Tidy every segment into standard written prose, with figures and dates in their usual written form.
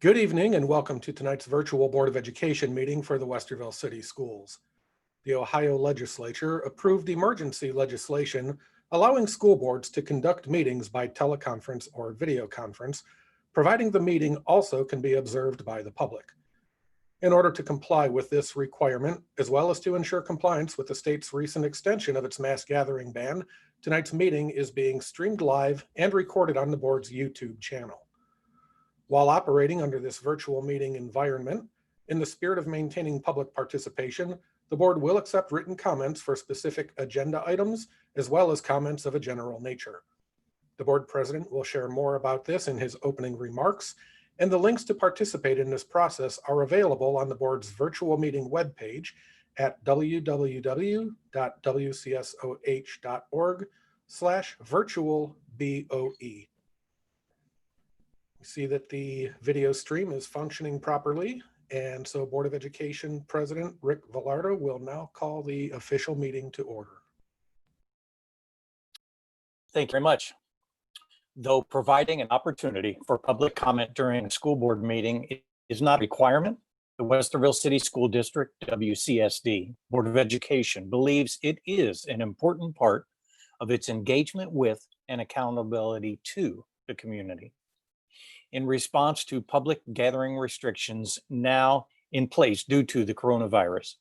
Good evening and welcome to tonight's virtual Board of Education meeting for the Westerville City Schools. The Ohio Legislature approved emergency legislation allowing school boards to conduct meetings by teleconference or video conference, providing the meeting also can be observed by the public. In order to comply with this requirement, as well as to ensure compliance with the state's recent extension of its mass gathering ban, tonight's meeting is being streamed live and recorded on the board's YouTube channel. While operating under this virtual meeting environment, in the spirit of maintaining public participation, the board will accept written comments for specific agenda items, as well as comments of a general nature. The board president will share more about this in his opening remarks, and the links to participate in this process are available on the board's virtual meeting webpage at www.wcsoh.org/virtualBOE. We see that the video stream is functioning properly, and so Board of Education President Rick Velardo will now call the official meeting to order. Thank you very much. Though providing an opportunity for public comment during a school board meeting is not a requirement, the Westerville City School District, WCSD, Board of Education believes it is an important part of its engagement with and accountability to the community. In response to public gathering restrictions now in place due to the coronavirus,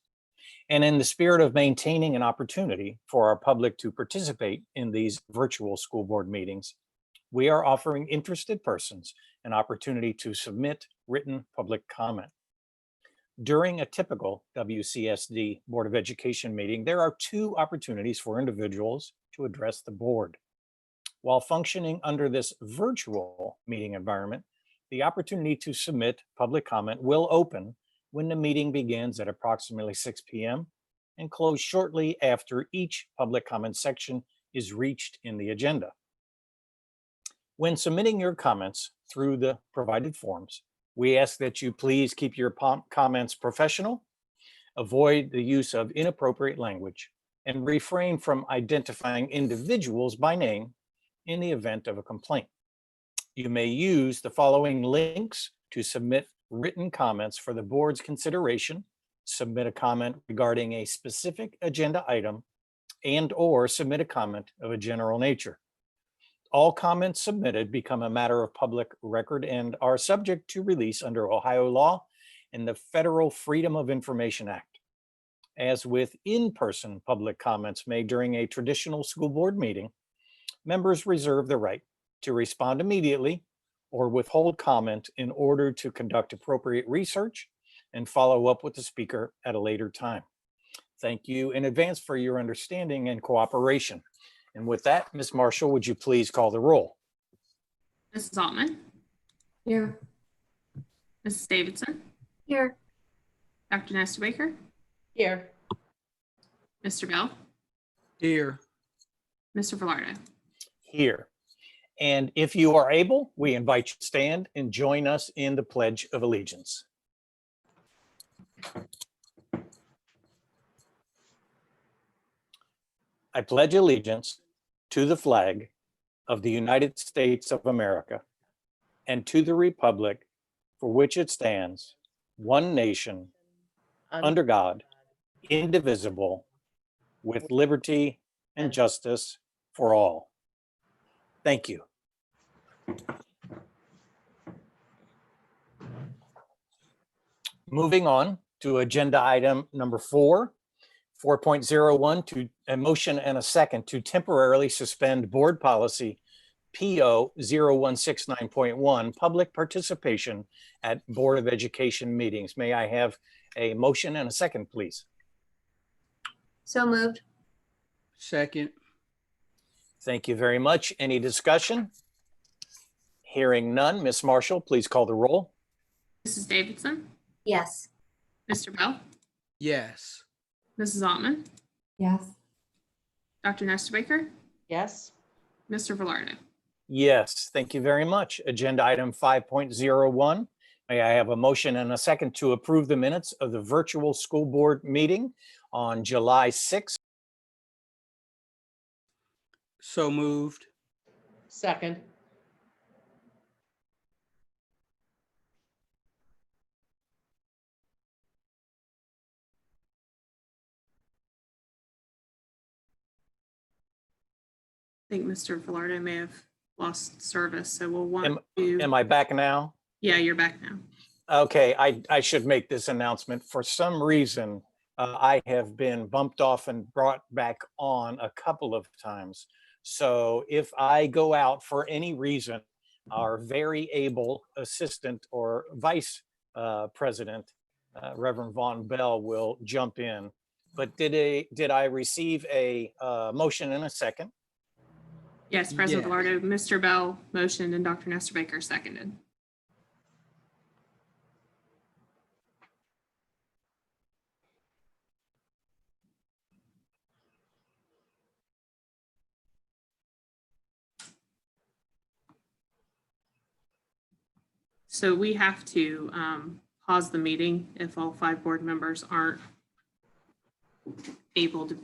and in the spirit of maintaining an opportunity for our public to participate in these virtual school board meetings, we are offering interested persons an opportunity to submit written public comment. During a typical WCSD Board of Education meeting, there are two opportunities for individuals to address the board. While functioning under this virtual meeting environment, the opportunity to submit public comment will open when the meeting begins at approximately 6 p.m. and close shortly after each public comment section is reached in the agenda. When submitting your comments through the provided forms, we ask that you please keep your comments professional, avoid the use of inappropriate language, and refrain from identifying individuals by name in the event of a complaint. You may use the following links to submit written comments for the board's consideration, submit a comment regarding a specific agenda item, and/or submit a comment of a general nature. All comments submitted become a matter of public record and are subject to release under Ohio law and the Federal Freedom of Information Act. As with in-person public comments made during a traditional school board meeting, members reserve the right to respond immediately or withhold comment in order to conduct appropriate research and follow up with the speaker at a later time. Thank you in advance for your understanding and cooperation. And with that, Ms. Marshall, would you please call the roll? Mrs. Altman? Here. Mrs. Davidson? Here. Dr. Nesterbaker? Here. Mr. Bell? Here. Mr. Velardo? Here. And if you are able, we invite you to stand and join us in the Pledge of Allegiance. I pledge allegiance to the flag of the United States of America and to the republic for which it stands, one nation, under God, indivisible, with liberty and justice for all. Thank you. Moving on to agenda item number 4.01, to a motion and a second to temporarily suspend board policy PO 0169.1, public participation at Board of Education meetings. May I have a motion and a second, please? So moved. Second. Thank you very much. Any discussion? Hearing none, Ms. Marshall, please call the roll. Mrs. Davidson? Yes. Mr. Bell? Yes. Mrs. Altman? Yes. Dr. Nesterbaker? Yes. Mr. Velardo? Yes, thank you very much. Agenda item 5.01. May I have a motion and a second to approve the minutes of the virtual school board meeting on July 6th? So moved. Second. think Mr. Velardo may have lost service, so we'll want to. Am I back now? Yeah, you're back now. Okay, I should make this announcement. For some reason, I have been bumped off and brought back on a couple of times. So if I go out for any reason, our very able assistant or vice president, Reverend Von Bell, will jump in. But did I receive a motion in a second? Yes, President Yes. Velardo, Mr. Bell motioned and Dr. Nestor Baker seconded. So we have to pause the meeting if all 5 board members aren't able to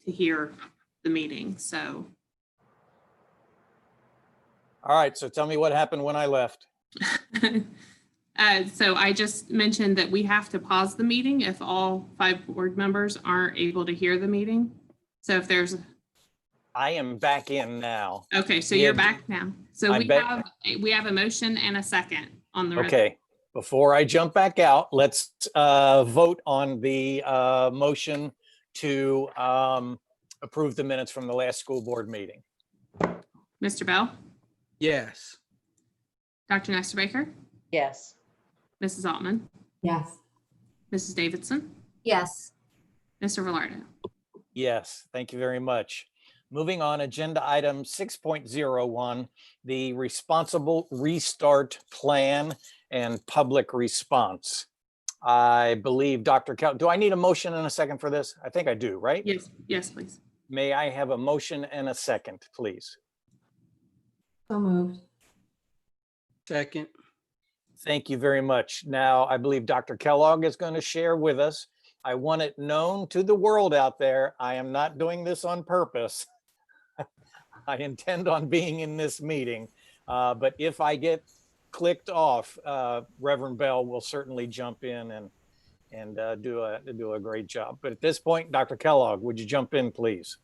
hear the meeting. So All right, so tell me what happened when I left. so I just mentioned that we have to pause the meeting if all 5 board members aren't able to hear the meeting. So if there's, I am back in now. okay, so Yeah, you're back now. So I'm back. we have a motion and a second on the. Okay, before I jump back out, let's vote on the motion to approve the minutes from the last school board meeting. Mr. Bell, Yes. Dr. Nestor Baker, Yes. Mrs. Altman, Yes. Mrs. Davidson, Yes. Mr. Velardo. Yes, thank you very much. Moving on, agenda item 6.01, the responsible restart plan and public response. I believe Dr. Kell, do I need a motion and a second for this? I think I do, right? Yes, please. May I have a motion and a second, please? So moved. Second. Thank you very much. Now, I believe Dr. Kellogg is going to share with us. I want it known to the world out there, I am not doing this on purpose. I intend on being in this meeting, but if I get clicked off, Reverend Bell will certainly jump in and do a great job. But at this point, Dr. Kellogg, would you jump in, please?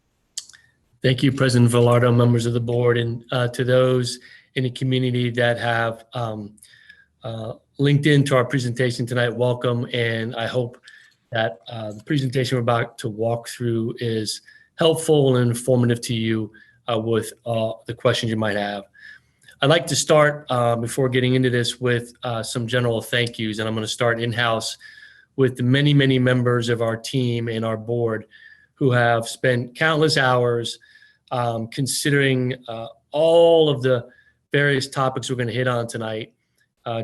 Thank you, President Velardo, members of the board, and to those in the community that have linked into our presentation tonight, welcome. And I hope that the presentation we're about to walk through is helpful and informative to you with the questions you might have. I'd like to start before getting into this with some general thank yous, and I'm going to start in-house with the many, many members of our team and our board who have spent countless hours considering all of the various topics we're going to hit on tonight,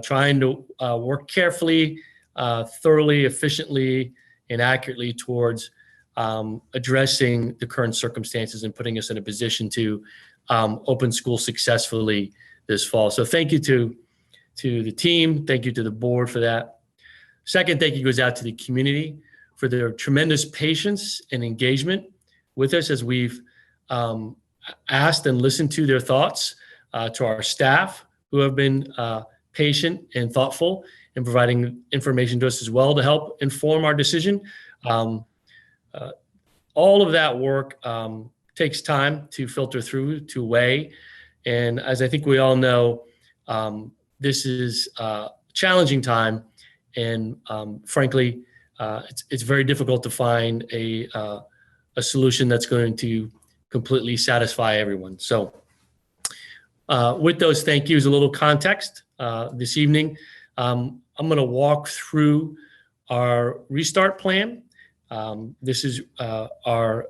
trying to work carefully, thoroughly, efficiently, and accurately towards addressing the current circumstances and putting us in a position to open school successfully this fall. So thank you to the team. Thank you to the board for that. Second, thank you goes out to the community for their tremendous patience and engagement with us as we've asked and listened to their thoughts, to our staff who have been patient and thoughtful in providing information to us as well to help inform our decision. All of that work takes time to filter through, to weigh. And as I think we all know, this is a challenging time. And frankly, it's very difficult to find a solution that's going to completely satisfy everyone. So with those thank yous, a little context this evening, I'm going to walk through our restart plan. This is our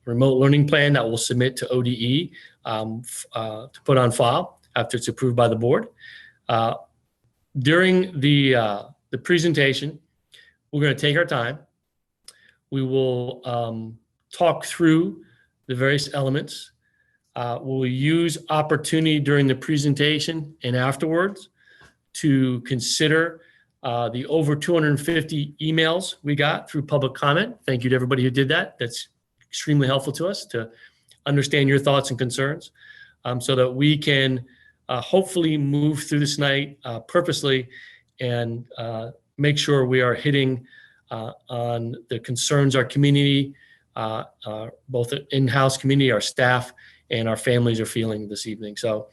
remote learning plan that we'll submit to ODE to put on file after it's approved by the board. During the presentation, we're going to take our time. We will talk through the various elements. We'll use opportunity during the presentation and afterwards to consider the over 250 emails we got through public comment. Thank you to everybody who did that. That's extremely helpful to us to understand your thoughts and concerns so that we can hopefully move through this night purposely and make sure we are hitting on the concerns our community, both in-house community, our staff, and our families are feeling this evening. So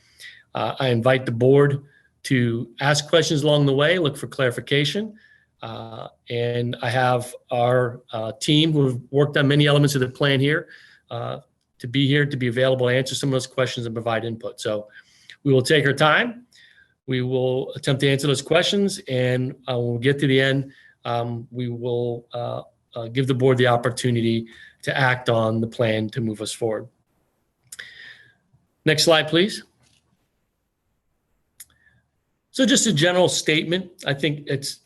I invite the board to ask questions along the way, look for clarification. And I have our team who have worked on many elements of the plan here to be here, to be available to answer some of those questions and provide input. So we will take our time. We will attempt to answer those questions, and when we get to the end, we will give the board the opportunity to act on the plan to move us forward. Next slide, please. So just a general statement. I think it's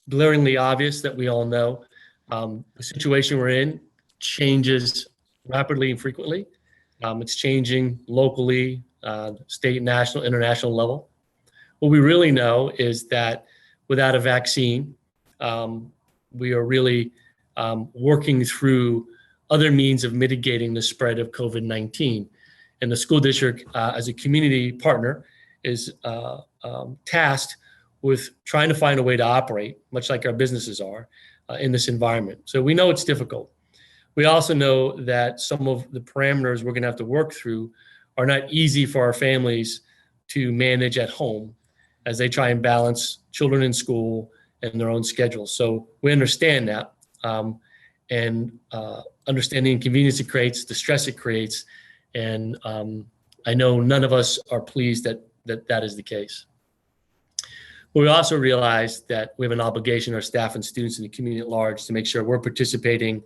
glaringly obvious that we all know the situation we're in changes rapidly and frequently. It's changing locally, state, national, international level. What we really know is that without a vaccine, we are really working through other means of mitigating the spread of COVID-19. And the school district, as a community partner, is tasked with trying to find a way to operate, much like our businesses are, in this environment. So we know it's difficult. We also know that some of the parameters we're going to have to work through are not easy for our families to manage at home as they try and balance children in school and their own schedules. So we understand that, and understand the inconvenience it creates, the stress it creates, and I know none of us are pleased that is the case. But we also realize that we have an obligation, our staff and students in the community at large, to make sure we're participating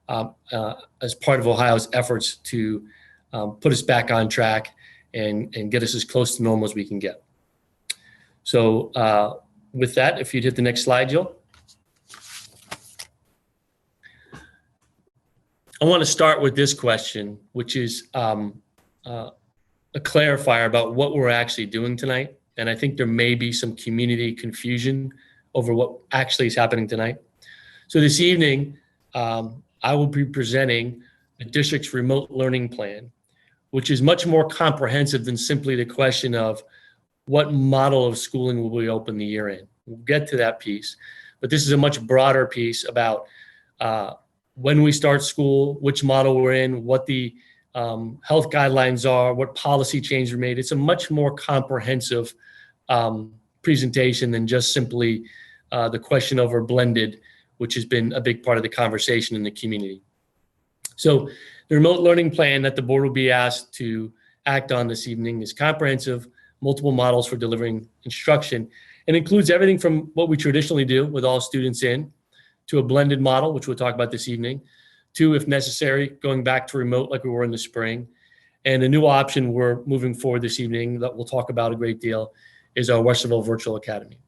as part of Ohio's efforts to put us back on track and get us as close to normal as we can get. So with that, if you'd hit the next slide, Jill. I want to start with this question, which is a clarifier about what we're actually doing tonight. And I think there may be some community confusion over what actually is happening tonight. So this evening, I will be presenting the district's remote learning plan, which is much more comprehensive than simply the question of what model of schooling will we open the year in. We'll get to that piece, but this is a much broader piece about when we start school, which model we're in, what the health guidelines are, what policy changes were made. It's a much more comprehensive presentation than just simply the question over blended, which has been a big part of the conversation in the community. So the remote learning plan that the board will be asked to act on this evening is comprehensive, multiple models for delivering instruction, and includes everything from what we traditionally do with all students in, to a blended model, which we'll talk about this evening, to, if necessary, going back to remote like we were in the spring. And a new option we're moving forward this evening that we'll talk about a great deal is our Westerville Virtual Academy.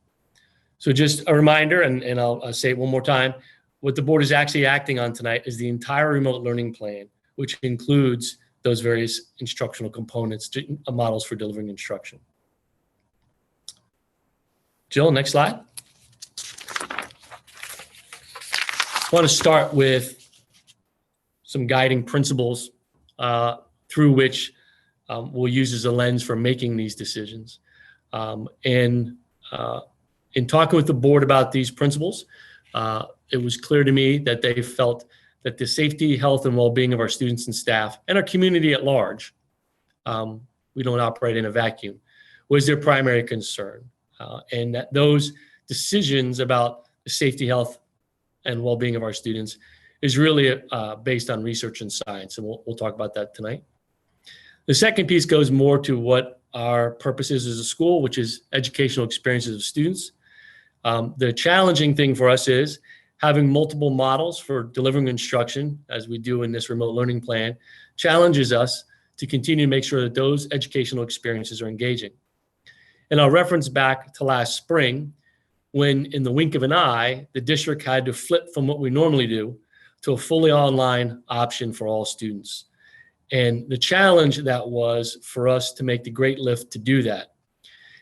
So just a reminder, and I'll say it one more time, what the board is actually acting on tonight is the entire remote learning plan, which includes those various instructional components, models for delivering instruction. Jill, next slide. I want to start with some guiding principles through which we'll use as a lens for making these decisions. In talking with the board about these principles, it was clear to me that they felt that the safety, health, and well-being of our students and staff and our community at large, we don't operate in a vacuum, was their primary concern. And that those decisions about the safety, health, and well-being of our students is really based on research and science, and we'll talk about that tonight. The second piece goes more to what our purpose is as a school, which is educational experiences of students. The challenging thing for us is having multiple models for delivering instruction, as we do in this remote learning plan, challenges us to continue to make sure that those educational experiences are engaging. And I'll reference back to last spring, when in the wink of an eye, the district had to flip from what we normally do to a fully online option for all students. And the challenge that was for us to make the great lift to do that.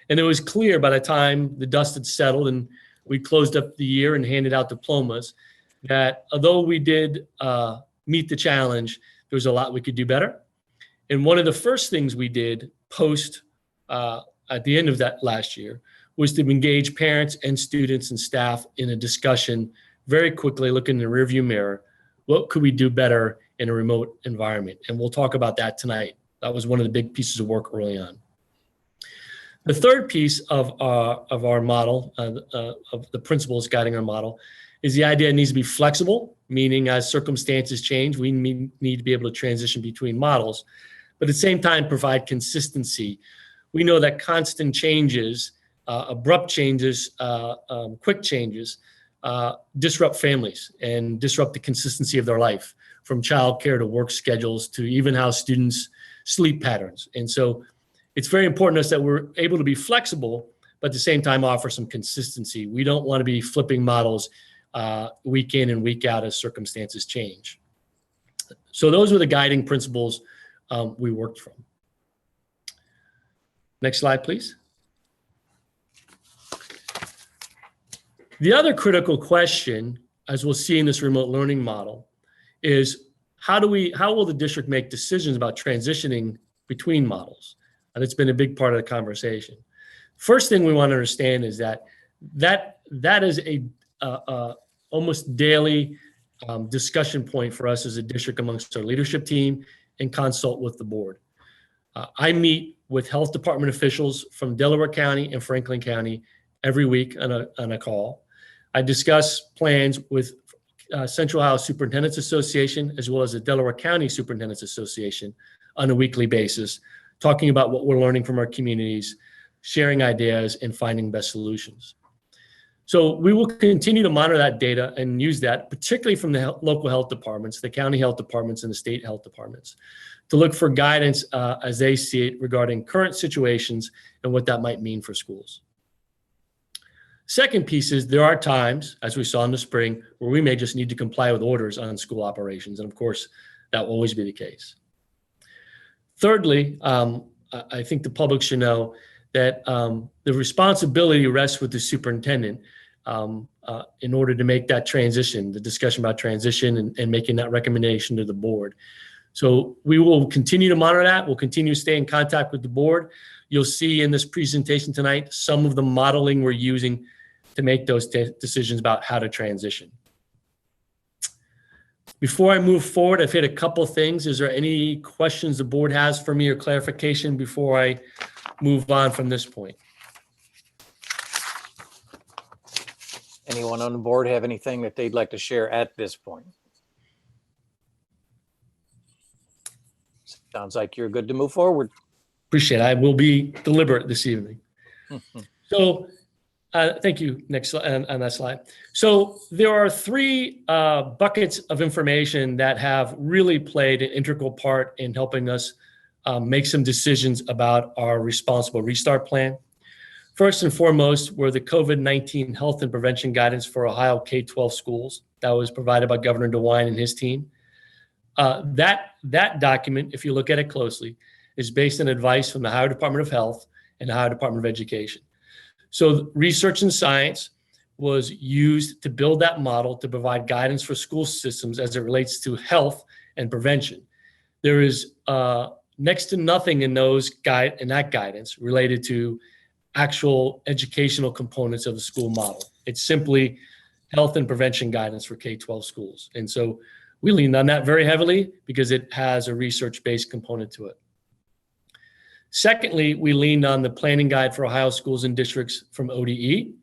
And it was clear by the time the dust had settled and we closed up the year and handed out diplomas that although we did meet the challenge, there was a lot we could do better. And one of the first things we did post at the end of that last year was to engage parents and students and staff in a discussion very quickly, look in the rearview mirror. What could we do better in a remote environment? And we'll talk about that tonight. That was one of the big pieces of work early on. The third piece of our model, of the principles guiding our model, is the idea it needs to be flexible, meaning as circumstances change, we need to be able to transition between models, but at the same time provide consistency. We know that constant changes, abrupt changes, quick changes, disrupt families and disrupt the consistency of their life, from childcare to work schedules to even how students sleep patterns. And so it's very important to us that we're able to be flexible, but at the same time offer some consistency. We don't want to be flipping models week in and week out as circumstances change. So those were the guiding principles we worked from. Next slide, please. The other critical question, as we'll see in this remote learning model, is how will the district make decisions about transitioning between models? And it's been a big part of the conversation. First thing we want to understand is that is a almost daily discussion point for us as a district amongst our leadership team and consult with the board. I meet with health department officials from Delaware County and Franklin County every week on a call. I discuss plans with Central Ohio Superintendents Association as well as the Delaware County Superintendents Association on a weekly basis, talking about what we're learning from our communities, sharing ideas, and finding best solutions. So we will continue to monitor that data and use that, particularly from the local health departments, the county health departments, and the state health departments, to look for guidance as they see it regarding current situations and what that might mean for schools. Second piece is there are times, as we saw in the spring, where we may just need to comply with orders on school operations. And of course, that will always be the case. Thirdly, I think the public should know that the responsibility rests with the superintendent in order to make that transition, the discussion about transition and making that recommendation to the board. So we will continue to monitor that. We'll continue to stay in contact with the board. You'll see in this presentation tonight some of the modeling we're using to make those decisions about how to transition. Before I move forward, I've hit a couple things. Is there any questions the board has for me or clarification before I move on from this point? Anyone on the board have anything that they'd like to share at this point? Sounds like you're good to move forward. Appreciate it. I will be deliberate this evening. So thank you. Next on that slide. So there are three buckets of information that have really played an integral part in helping us make some decisions about our responsible restart plan. First and foremost were the COVID-19 health and prevention guidance for Ohio K-12 schools that was provided by Governor DeWine and his team. That document, if you look at it closely, is based on advice from the Ohio Department of Health and the Ohio Department of Education. So research and science was used to build that model to provide guidance for school systems as it relates to health and prevention. There is next to nothing in that guidance related to actual educational components of the school model. It's simply health and prevention guidance for K-12 schools. And so we leaned on that very heavily because it has a research-based component to it. Secondly, we leaned on the planning guide for Ohio schools and districts from ODE,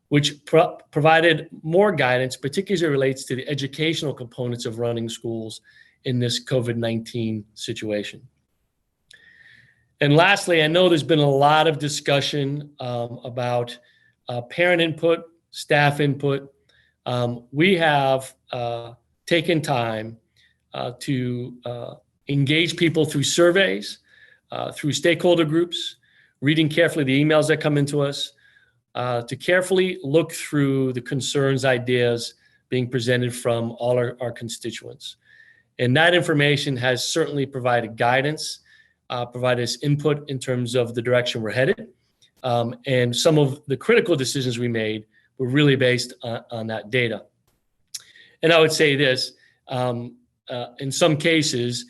which provided more guidance, particularly as it relates to the educational components of running schools in this COVID-19 situation. And lastly, I know there's been a lot of discussion about parent input, staff input. We have taken time to engage people through surveys, through stakeholder groups, reading carefully the emails that come into us, to carefully look through the concerns, ideas being presented from all our constituents. And that information has certainly provided guidance, provided us input in terms of the direction we're headed. And some of the critical decisions we made were really based on that data. And I would say this, in some cases,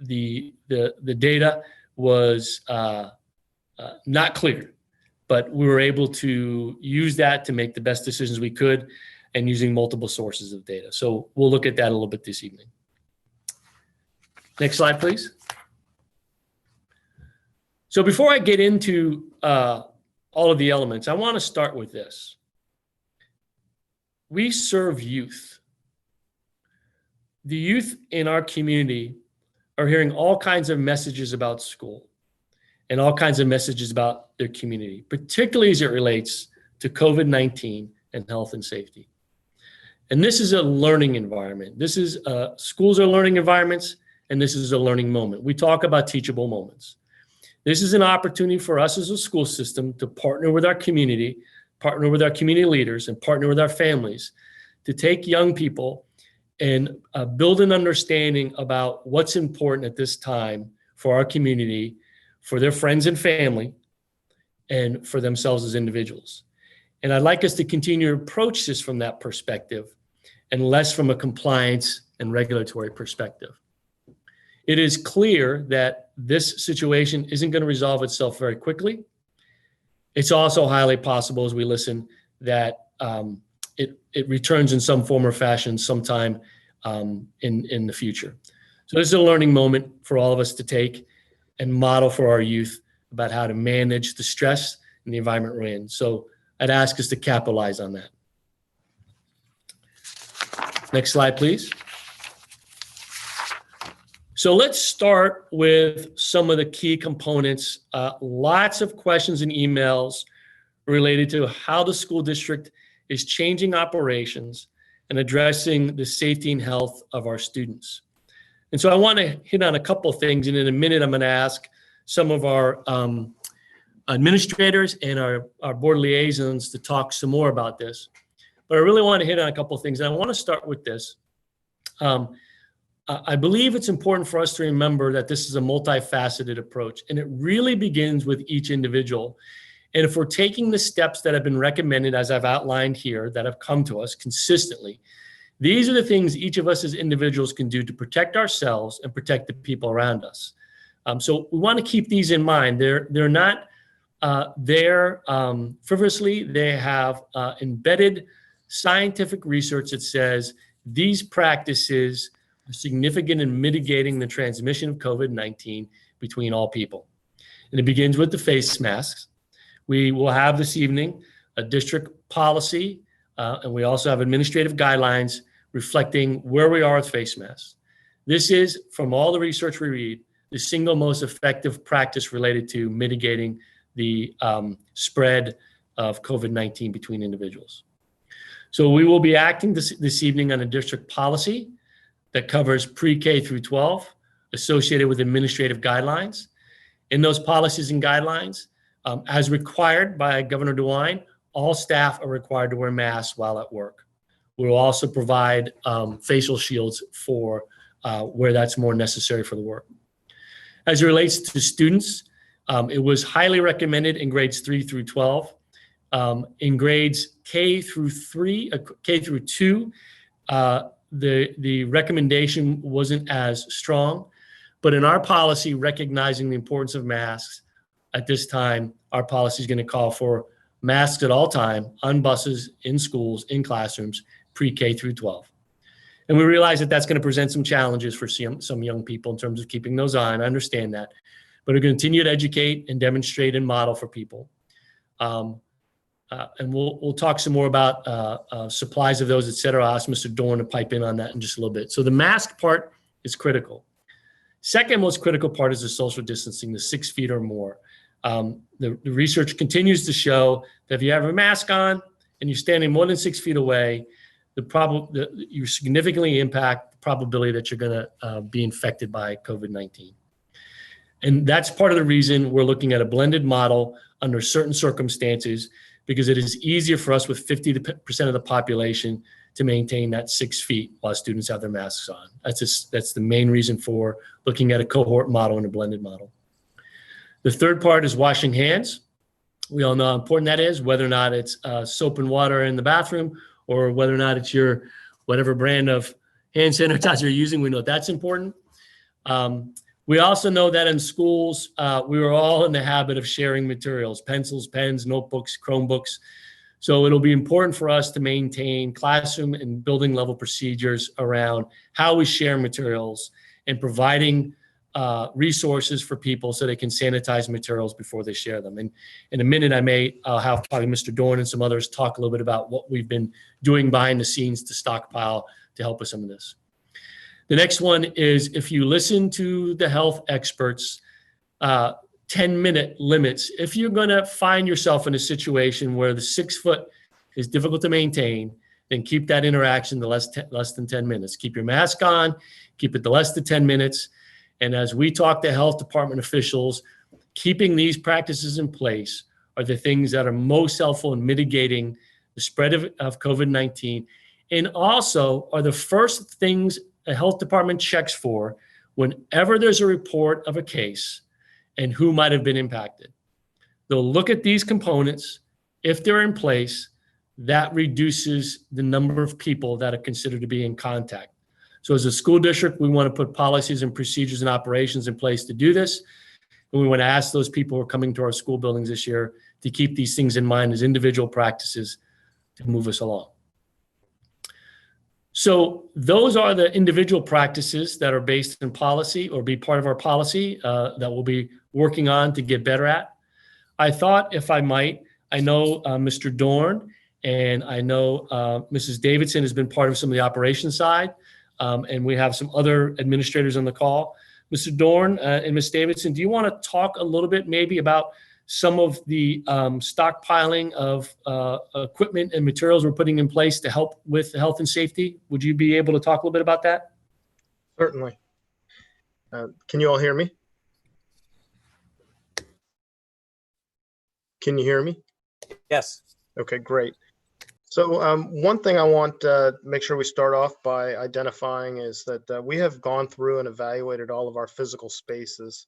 the data was not clear, but we were able to use that to make the best decisions we could and using multiple sources of data. So we'll look at that a little bit this evening. Next slide, please. So before I get into all of the elements, I want to start with this. We serve youth. The youth in our community are hearing all kinds of messages about school and all kinds of messages about their community, particularly as it relates to COVID-19 and health and safety. And this is a learning environment. This is schools are learning environments, and this is a learning moment. We talk about teachable moments. This is an opportunity for us as a school system to partner with our community, partner with our community leaders, and partner with our families to take young people and build an understanding about what's important at this time for our community, for their friends and family, and for themselves as individuals. And I'd like us to continue to approach this from that perspective and less from a compliance and regulatory perspective. It is clear that this situation isn't going to resolve itself very quickly. It's also highly possible, as we listen, that it returns in some form or fashion sometime in the future. So this is a learning moment for all of us to take and model for our youth about how to manage the stress and the environment we're in. So I'd ask us to capitalize on that. Next slide, please. So let's start with some of the key components. Lots of questions and emails related to how the school district is changing operations and addressing the safety and health of our students. And so I want to hit on a couple of things, and in a minute I'm going to ask some of our administrators and our board liaisons to talk some more about this. But I really want to hit on a couple of things, and I want to start with this. I believe it's important for us to remember that this is a multifaceted approach, and it really begins with each individual. And if we're taking the steps that have been recommended, as I've outlined here, that have come to us consistently, these are the things each of us as individuals can do to protect ourselves and protect the people around us. So we want to keep these in mind. They're not there frivolously. They have embedded scientific research that says these practices are significant in mitigating the transmission of COVID-19 between all people. And it begins with the face masks. We will have this evening a district policy, and we also have administrative guidelines reflecting where we are with face masks. This is, from all the research we read, the single most effective practice related to mitigating the spread of COVID-19 between individuals. So we will be acting this evening on a district policy that covers pre-K through 12 associated with administrative guidelines. In those policies and guidelines, as required by Governor DeWine, all staff are required to wear masks while at work. We will also provide facial shields for where that's more necessary for the work. As it relates to students, it was highly recommended in grades 3 through 12. In grades K through 2, the recommendation wasn't as strong, but in our policy, recognizing the importance of masks, at this time, our policy is going to call for masks at all time on buses, in schools, in classrooms, pre-K through 12. And we realize that that's going to present some challenges for some young people in terms of keeping those on. I understand that, but we're going to continue to educate and demonstrate and model for people. And we'll talk some more about supplies of those, et cetera. I'll ask Mr. Dorn to pipe in on that in just a little bit. So the mask part is critical. Second most critical part is the social distancing, the 6 feet or more. The research continues to show that if you have a mask on and you're standing more than 6 feet away, you significantly impact the probability that you're going to be infected by COVID-19. And that's part of the reason we're looking at a blended model under certain circumstances, because it is easier for us with 50% of the population to maintain that 6 feet while students have their masks on. That's the main reason for looking at a cohort model and a blended model. The third part is washing hands. We all know how important that is, whether or not it's soap and water in the bathroom or whether or not it's your whatever brand of hand sanitizer you're using. We know that's important. We also know that in schools, we were all in the habit of sharing materials, pencils, pens, notebooks, Chromebooks. So it'll be important for us to maintain classroom and building level procedures around how we share materials and providing resources for people so they can sanitize materials before they share them. And in a minute, I'll have probably Mr. Dorn and some others talk a little bit about what we've been doing behind the scenes to stockpile to help with some of this. The next one is, if you listen to the health experts, 10-minute limits. If you're going to find yourself in a situation where the 6 foot is difficult to maintain, then keep that interaction to less than 10 minutes. Keep your mask on, keep it to less than 10 minutes. And as we talk to health department officials, keeping these practices in place are the things that are most helpful in mitigating the spread of COVID-19, and also are the first things a health department checks for whenever there's a report of a case and who might have been impacted. They'll look at these components. If they're in place, that reduces the number of people that are considered to be in contact. So as a school district, we want to put policies and procedures and operations in place to do this. And we want to ask those people who are coming to our school buildings this year to keep these things in mind as individual practices to move us along. So those are the individual practices that are based in policy or be part of our policy that we'll be working on to get better at. I thought, if I might, I know Mr. Dorn and I know Mrs. Davidson has been part of some of the operations side, and we have some other administrators on the call. Mr. Dorn and Ms. Davidson, do you want to talk a little bit maybe about some of the stockpiling of equipment and materials we're putting in place to help with health and safety? Would you be able to talk a little bit about that? Certainly. Can you all hear me? Can you hear me? Yes. Okay, great. So one thing I want to make sure we start off by identifying is that we have gone through and evaluated all of our physical spaces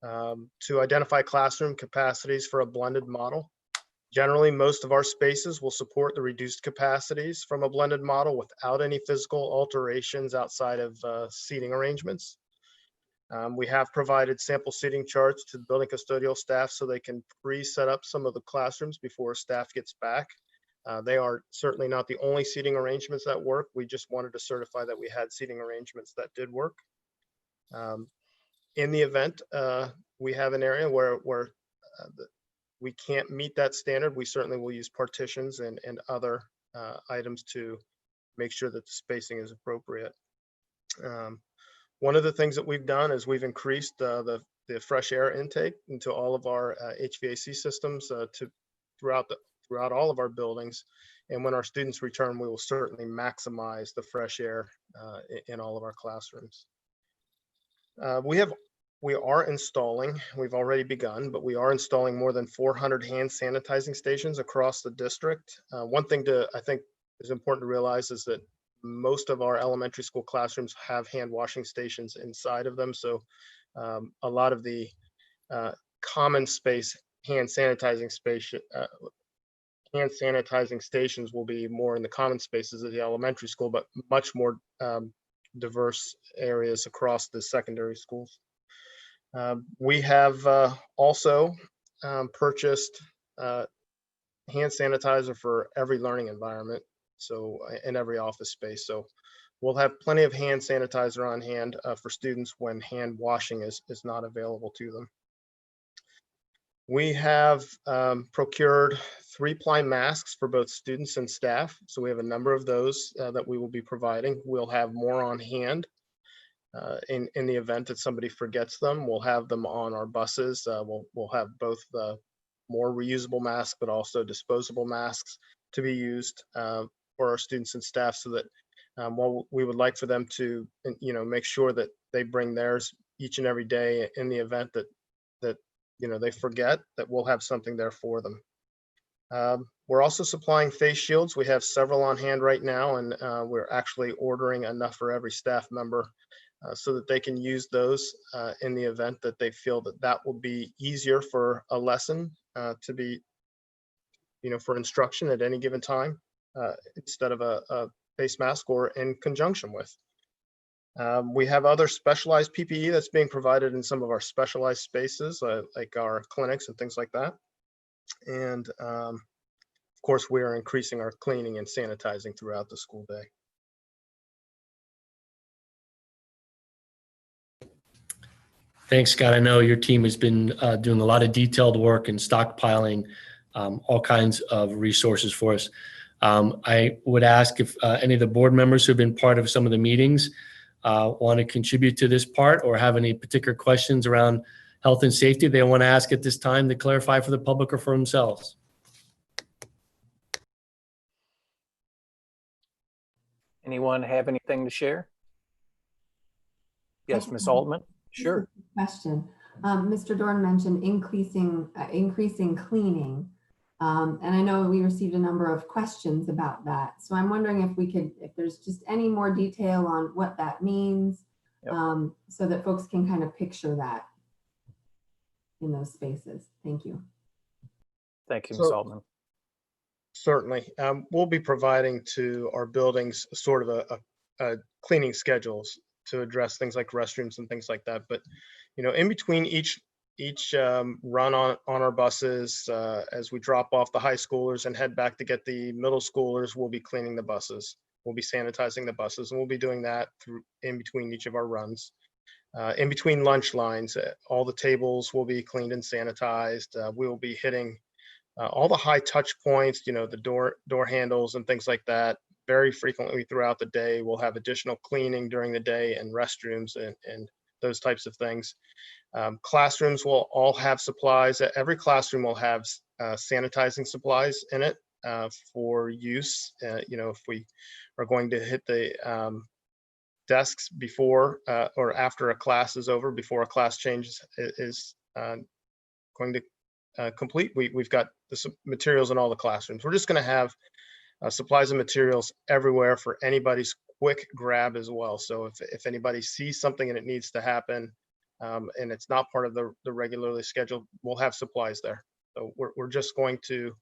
to identify classroom capacities for a blended model. Generally, most of our spaces will support the reduced capacities from a blended model without any physical alterations outside of seating arrangements. We have provided sample seating charts to the building custodial staff so they can pre-set up some of the classrooms before staff gets back. They are certainly not the only seating arrangements that work. We just wanted to certify that we had seating arrangements that did work. In the event we have an area where we can't meet that standard, we certainly will use partitions and other items to make sure that the spacing is appropriate. One of the things that we've done is we've increased the fresh air intake into all of our HVAC systems throughout all of our buildings. And when our students return, we will certainly maximize the fresh air in all of our classrooms. We are installing, we've already begun, but we are installing more than 400 hand sanitizing stations across the district. One thing I think is important to realize is that most of our elementary school classrooms have hand washing stations inside of them. So a lot of the common space hand sanitizing stations will be more in the common spaces of the elementary school, but much more diverse areas across the secondary schools. We have also purchased hand sanitizer for every learning environment, so in every office space. So we'll have plenty of hand sanitizer on hand for students when hand washing is not available to them. We have procured 3-ply masks for both students and staff. So we have a number of those that we will be providing. We'll have more on hand in the event that somebody forgets them. We'll have them on our buses. We'll have both the more reusable masks, but also disposable masks to be used for our students and staff, so that while we would like for them to, make sure that they bring theirs each and every day in the event that they forget, that we'll have something there for them. We're also supplying face shields. We have several on hand right now, and we're actually ordering enough for every staff member so that they can use those in the event that they feel that will be easier for a lesson to be, for instruction at any given time instead of a face mask or in conjunction with. We have other specialized PPE that's being provided in some of our specialized spaces, like our clinics and things like that. And of course, we are increasing our cleaning and sanitizing throughout the school day. Thanks, Scott. I know your team has been doing a lot of detailed work and stockpiling all kinds of resources for us. I would ask if any of the board members who have been part of some of the meetings want to contribute to this part or have any particular questions around health and safety they want to ask at this time to clarify for the public or for themselves. Anyone have anything to share? Yes, Ms. Altman? Sure. Question. Mr. Dorn mentioned increasing cleaning. And I know we received a number of questions about that. So I'm wondering if there's just any more detail on what that means, Yep. so that folks can kind of picture that in those spaces. Thank you. Thank you, Ms. So- Altman. Certainly. We'll be providing to our buildings sort of a cleaning schedules to address things like restrooms and things like that. But, in between each run on our buses, as we drop off the high schoolers and head back to get the middle schoolers, we'll be cleaning the buses. We'll be sanitizing the buses, and we'll be doing that in between each of our runs. In between lunch lines, all the tables will be cleaned and sanitized. We will be hitting all the high touch points, the door handles and things like that. Very frequently throughout the day, we'll have additional cleaning during the day and restrooms and those types of things. Classrooms will all have supplies. Every classroom will have sanitizing supplies in it for use. If we are going to hit the desks before or after a class is over, before a class change is going to complete, we've got the materials in all the classrooms. We're just going to have supplies and materials everywhere for anybody's quick grab as well. So if anybody sees something and it needs to happen and it's not part of the regularly scheduled, we'll have supplies there. So we're just going to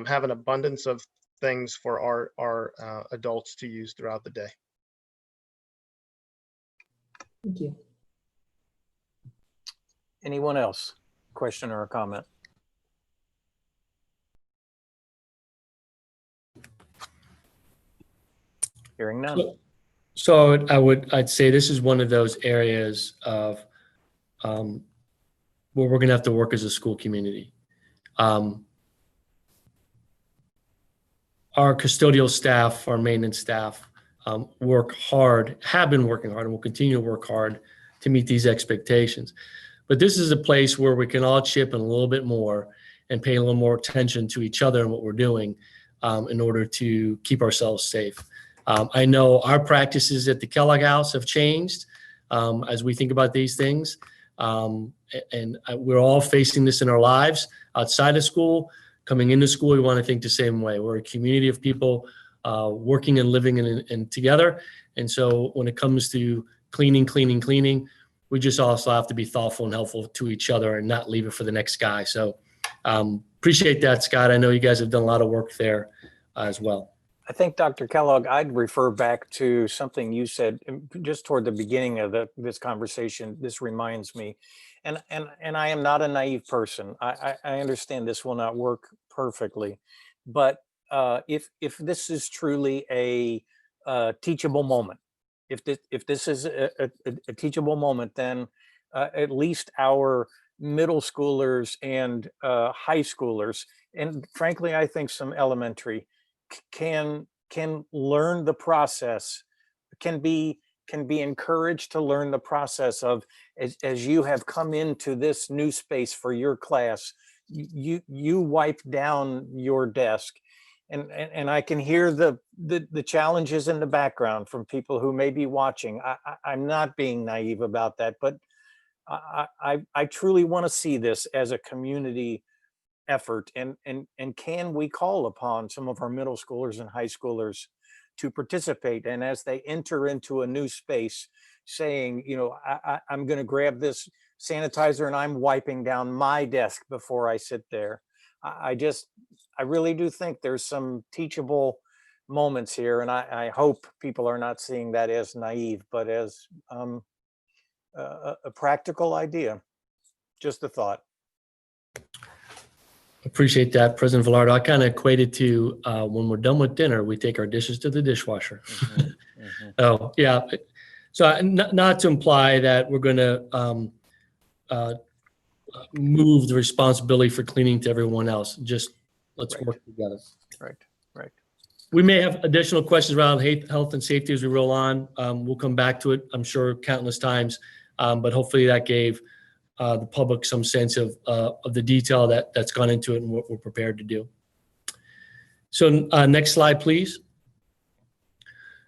have an abundance of things for our adults to use throughout the day. Thank you. Anyone else? Question or a comment? Hearing none. So I'd say this is one of those areas of where we're going to have to work as a school community. Our custodial staff, our maintenance staff work hard, have been working hard, and will continue to work hard to meet these expectations. But this is a place where we can all chip in a little bit more and pay a little more attention to each other and what we're doing in order to keep ourselves safe. I know our practices at the Kellogg House have changed as we think about these things. And we're all facing this in our lives outside of school. Coming into school, we want to think the same way. We're a community of people working and living and together. And so when it comes to cleaning, we just also have to be thoughtful and helpful to each other and not leave it for the next guy. So appreciate that, Scott. I know you guys have done a lot of work there as well. I think, Dr. Kellogg, I'd refer back to something you said just toward the beginning of this conversation. This reminds me, and I am not a naive person. I understand this will not work perfectly, but if this is truly a teachable moment, if this is a teachable moment, then at least our middle schoolers and high schoolers, and frankly, I think some elementary, can learn the process, can be encouraged to learn the process of, as you have come into this new space for your class, you wipe down your desk, and I can hear the challenges in the background from people who may be watching. I'm not being naive about that, but I truly want to see this as a community effort, and can we call upon some of our middle schoolers and high schoolers to participate, and as they enter into a new space, saying, I'm going to grab this sanitizer and I'm wiping down my desk before I sit there. I really do think there's some teachable moments here, and I hope people are not seeing that as naive, but as a practical idea. Just a thought. Appreciate that, President Velardo. I kind of equated to when we're done with dinner, we take our dishes to the dishwasher. Oh, yeah. So not to imply that we're going to move the responsibility for cleaning to everyone else. Just let's Right. work together. Right. We may have additional questions around health and safety as we roll on. We'll come back to it, I'm sure, countless times. But hopefully that gave the public some sense of the detail that's gone into it and what we're prepared to do. So next slide, please.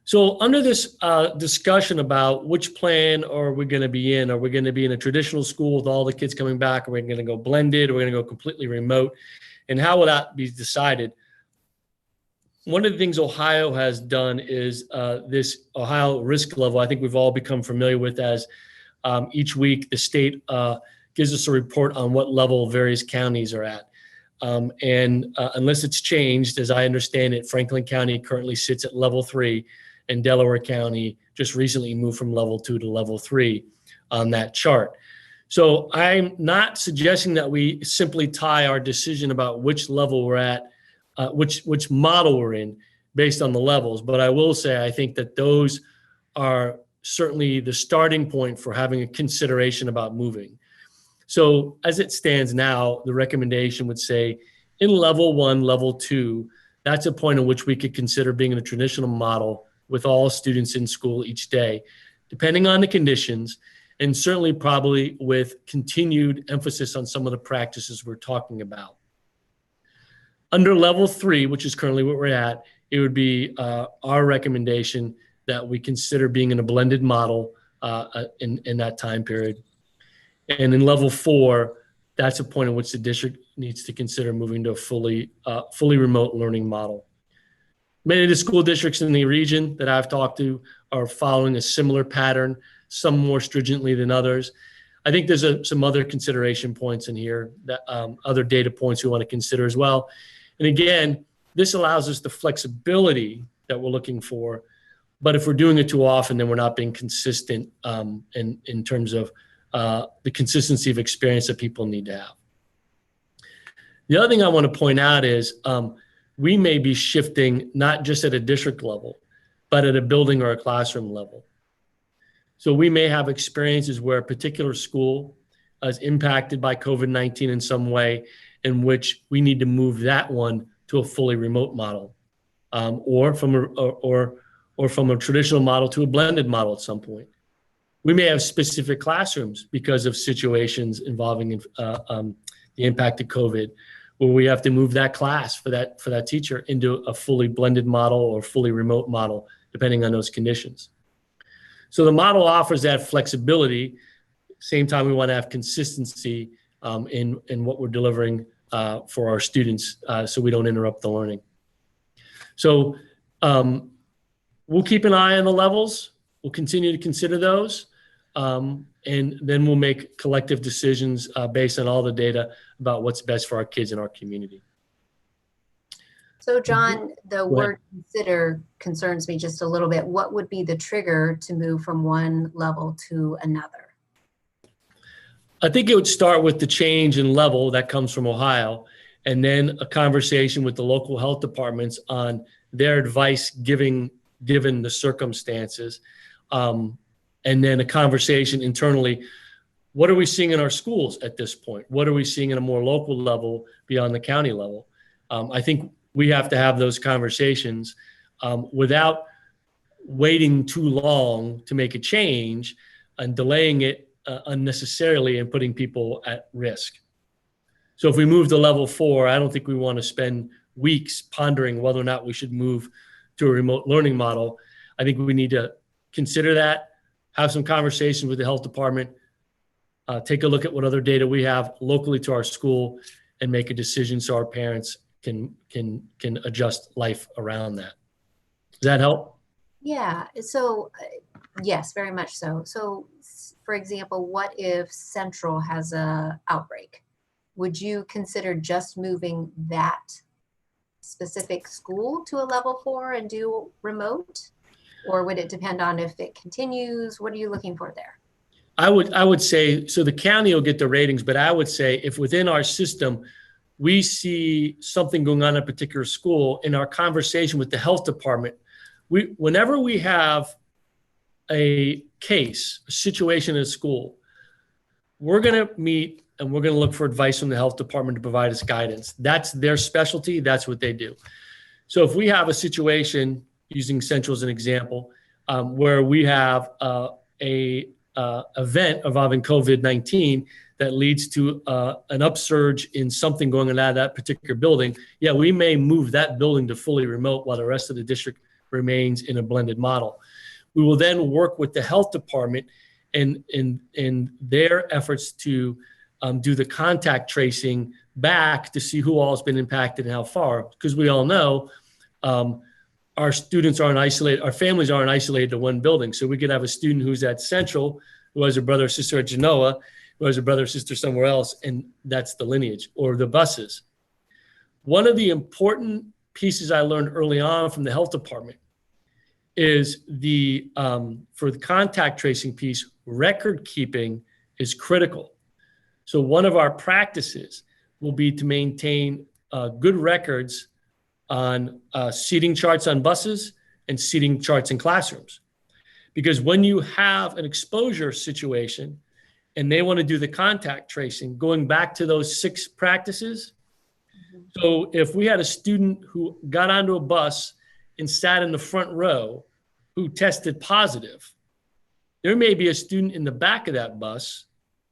So under this discussion about which plan are we going to be in, are we going to be in a traditional school with all the kids coming back? Are we going to go blended? Are we going to go completely remote? And how will that be decided? One of the things Ohio has done is this Ohio risk level, I think we've all become familiar with as each week the state gives us a report on what level various counties are at. And unless it's changed, as I understand it, Franklin County currently sits at level 3, and Delaware County just recently moved from level 2 to level 3 on that chart. So I'm not suggesting that we simply tie our decision about which level we're at, which model we're in based on the levels. But I will say, I think that those are certainly the starting point for having a consideration about moving. So as it stands now, the recommendation would say in level 1, level 2, that's a point at which we could consider being in a traditional model with all students in school each day, depending on the conditions, and certainly probably with continued emphasis on some of the practices we're talking about. Under level 3, which is currently what we're at, it would be our recommendation that we consider being in a blended model in that time period. And in level 4, that's a point at which the district needs to consider moving to a fully remote learning model. Many of the school districts in the region that I've talked to are following a similar pattern, some more stringently than others. I think there's some other consideration points in here, that other data points we want to consider as well. And again, this allows us the flexibility that we're looking for. But if we're doing it too often, then we're not being consistent in terms of the consistency of experience that people need to have. The other thing I want to point out is we may be shifting not just at a district level, but at a building or a classroom level. So we may have experiences where a particular school is impacted by COVID-19 in some way, in which we need to move that one to a fully remote model, or from a traditional model to a blended model at some point. We may have specific classrooms because of situations involving the impact of COVID, where we have to move that class for that teacher into a fully blended model or fully remote model, depending on those conditions. So the model offers that flexibility. Same time, we want to have consistency in what we're delivering for our students, so we don't interrupt the learning. So we'll keep an eye on the levels. We'll continue to consider those. And then we'll make collective decisions based on all the data about what's best for our kids in our community. So John, the word consider concerns me just a little bit. What would be the trigger to move from one level to another? I think it would start with the change in level that comes from Ohio, and then a conversation with the local health departments on their advice given the circumstances. And then a conversation internally, what are we seeing in our schools at this point? What are we seeing at a more local level beyond the county level? I think we have to have those conversations without waiting too long to make a change and delaying it unnecessarily and putting people at risk. So if we move to level 4, I don't think we want to spend weeks pondering whether or not we should move to a remote learning model. I think we need to consider that, have some conversations with the health department, take a look at what other data we have locally to our school, and make a decision so our parents can adjust life around that. Does that help? Yeah, so yes, very much so. So for example, what if Central has a outbreak? Would you consider just moving that specific school to a level 4 and do remote? Or would it depend on if it continues? What are you looking for there? I would say, so the county will get the ratings, but I would say if within our system, we see something going on in a particular school, in our conversation with the health department, whenever we have a case, a situation in a school, we're going to meet and we're going to look for advice from the health department to provide us guidance. That's their specialty. That's what they do. So if we have a situation, using Central as an example, where we have a event involving COVID-19 that leads to an upsurge in something going on out of that particular building, yeah, we may move that building to fully remote while the rest of the district remains in a blended model. We will then work with the health department in their efforts to do the contact tracing back to see who all has been impacted and how far, because we all know our students aren't isolated, our families aren't isolated to one building. So we could have a student who's at Central, who has a brother or sister at Genoa, who has a brother or sister somewhere else, and that's the lineage, or the buses. One of the important pieces I learned early on from the health department is for the contact tracing piece, record keeping is critical. So one of our practices will be to maintain good records on seating charts on buses and seating charts in classrooms. Because when you have an exposure situation and they want to do the contact tracing, going back to those 6 practices. So if we had a student who got onto a bus and sat in the front row who tested positive, there may be a student in the back of that bus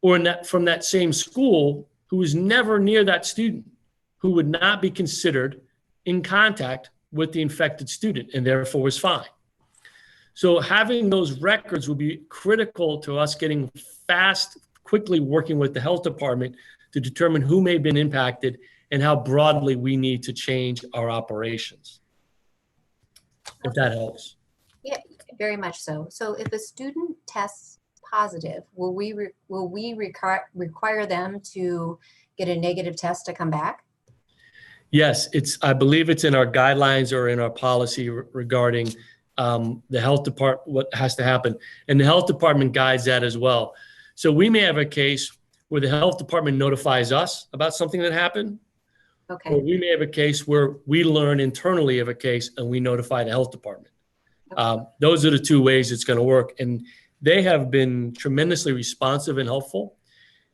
or from that same school who was never near that student, who would not be considered in contact with the infected student and therefore was fine. So having those records will be critical to us getting quickly working with the health department to determine who may have been impacted and how broadly we need to change our operations. If that helps. Yeah, very much so. So if a student tests positive, will we require them to get a negative test to come back? Yes, I believe it's in our guidelines or in our policy regarding the health department, what has to happen. And the health department guides that as well. So we may have a case where the health department notifies us about something that happened. Okay. Or we may have a case where we learn internally of a case and we notify the health department. Those are the 2 ways it's going to work. And they have been tremendously responsive and helpful.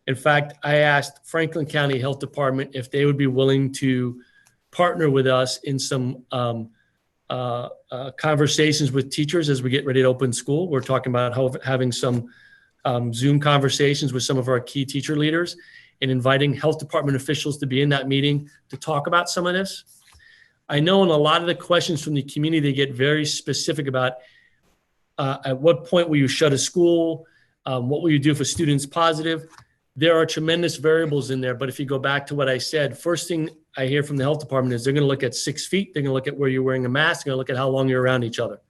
In fact, I asked Franklin County Health Department if they would be willing to partner with us in some conversations with teachers as we get ready to open school. We're talking about having some Zoom conversations with some of our key teacher leaders and inviting health department officials to be in that meeting to talk about some of this. I know in a lot of the questions from the community, they get very specific about at what point will you shut a school? What will you do if a student's positive? There are tremendous variables in there, but if you go back to what I said, first thing I hear from the health department is they're going to look at 6 feet. They're going to look at where you're wearing a mask. They're going to look at how long you're around each other.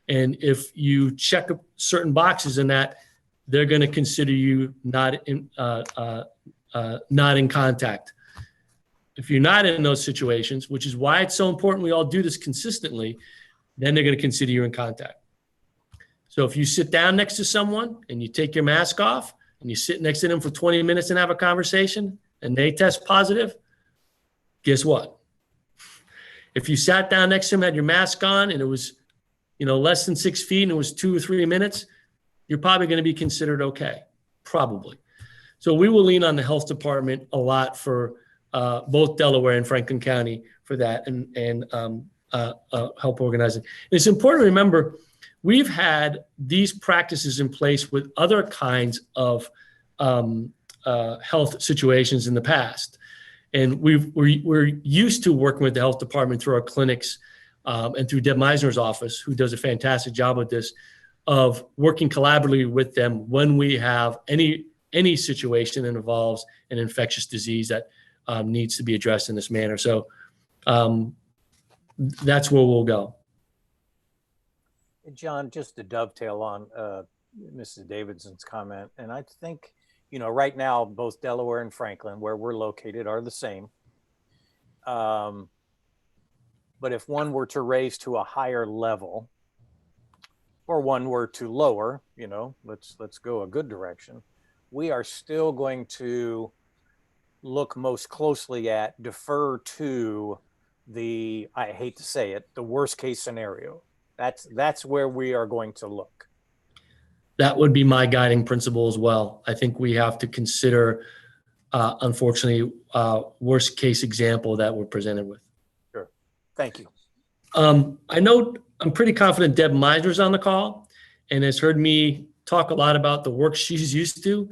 And if you check certain boxes in that, they're going to consider you not in contact. If you're not in those situations, which is why it's so important we all do this consistently, then they're going to consider you in contact. So if you sit down next to someone and you take your mask off and you sit next to them for 20 minutes and have a conversation and they test positive, guess what? If you sat down next to them, had your mask on, and it was, less than 6 feet and it was 2 or 3 minutes, you're probably going to be considered okay, probably. So we will lean on the health department a lot for both Delaware and Franklin County for that and help organizing. And it's important to remember, we've had these practices in place with other kinds of health situations in the past. And we're used to working with the health department through our clinics and through Deb Meisner's office, who does a fantastic job with this, of working collaboratively with them when we have any situation that involves an infectious disease that needs to be addressed in this manner. So that's where we'll go. John, just to dovetail on Mrs. Davidson's comment, and I think, right now, both Delaware and Franklin, where we're located, are the same. But if one were to raise to a higher level, or one were to lower, let's go a good direction, we are still going to look most closely at, defer to the, I hate to say it, the worst case scenario. That's where we are going to look. that would be my guiding principle as well. I think we have to consider, unfortunately, worst case example that we're presented with. Sure. Thank you. I know I'm pretty confident Deb Meiser's on the call and has heard me talk a lot about the work she's used to.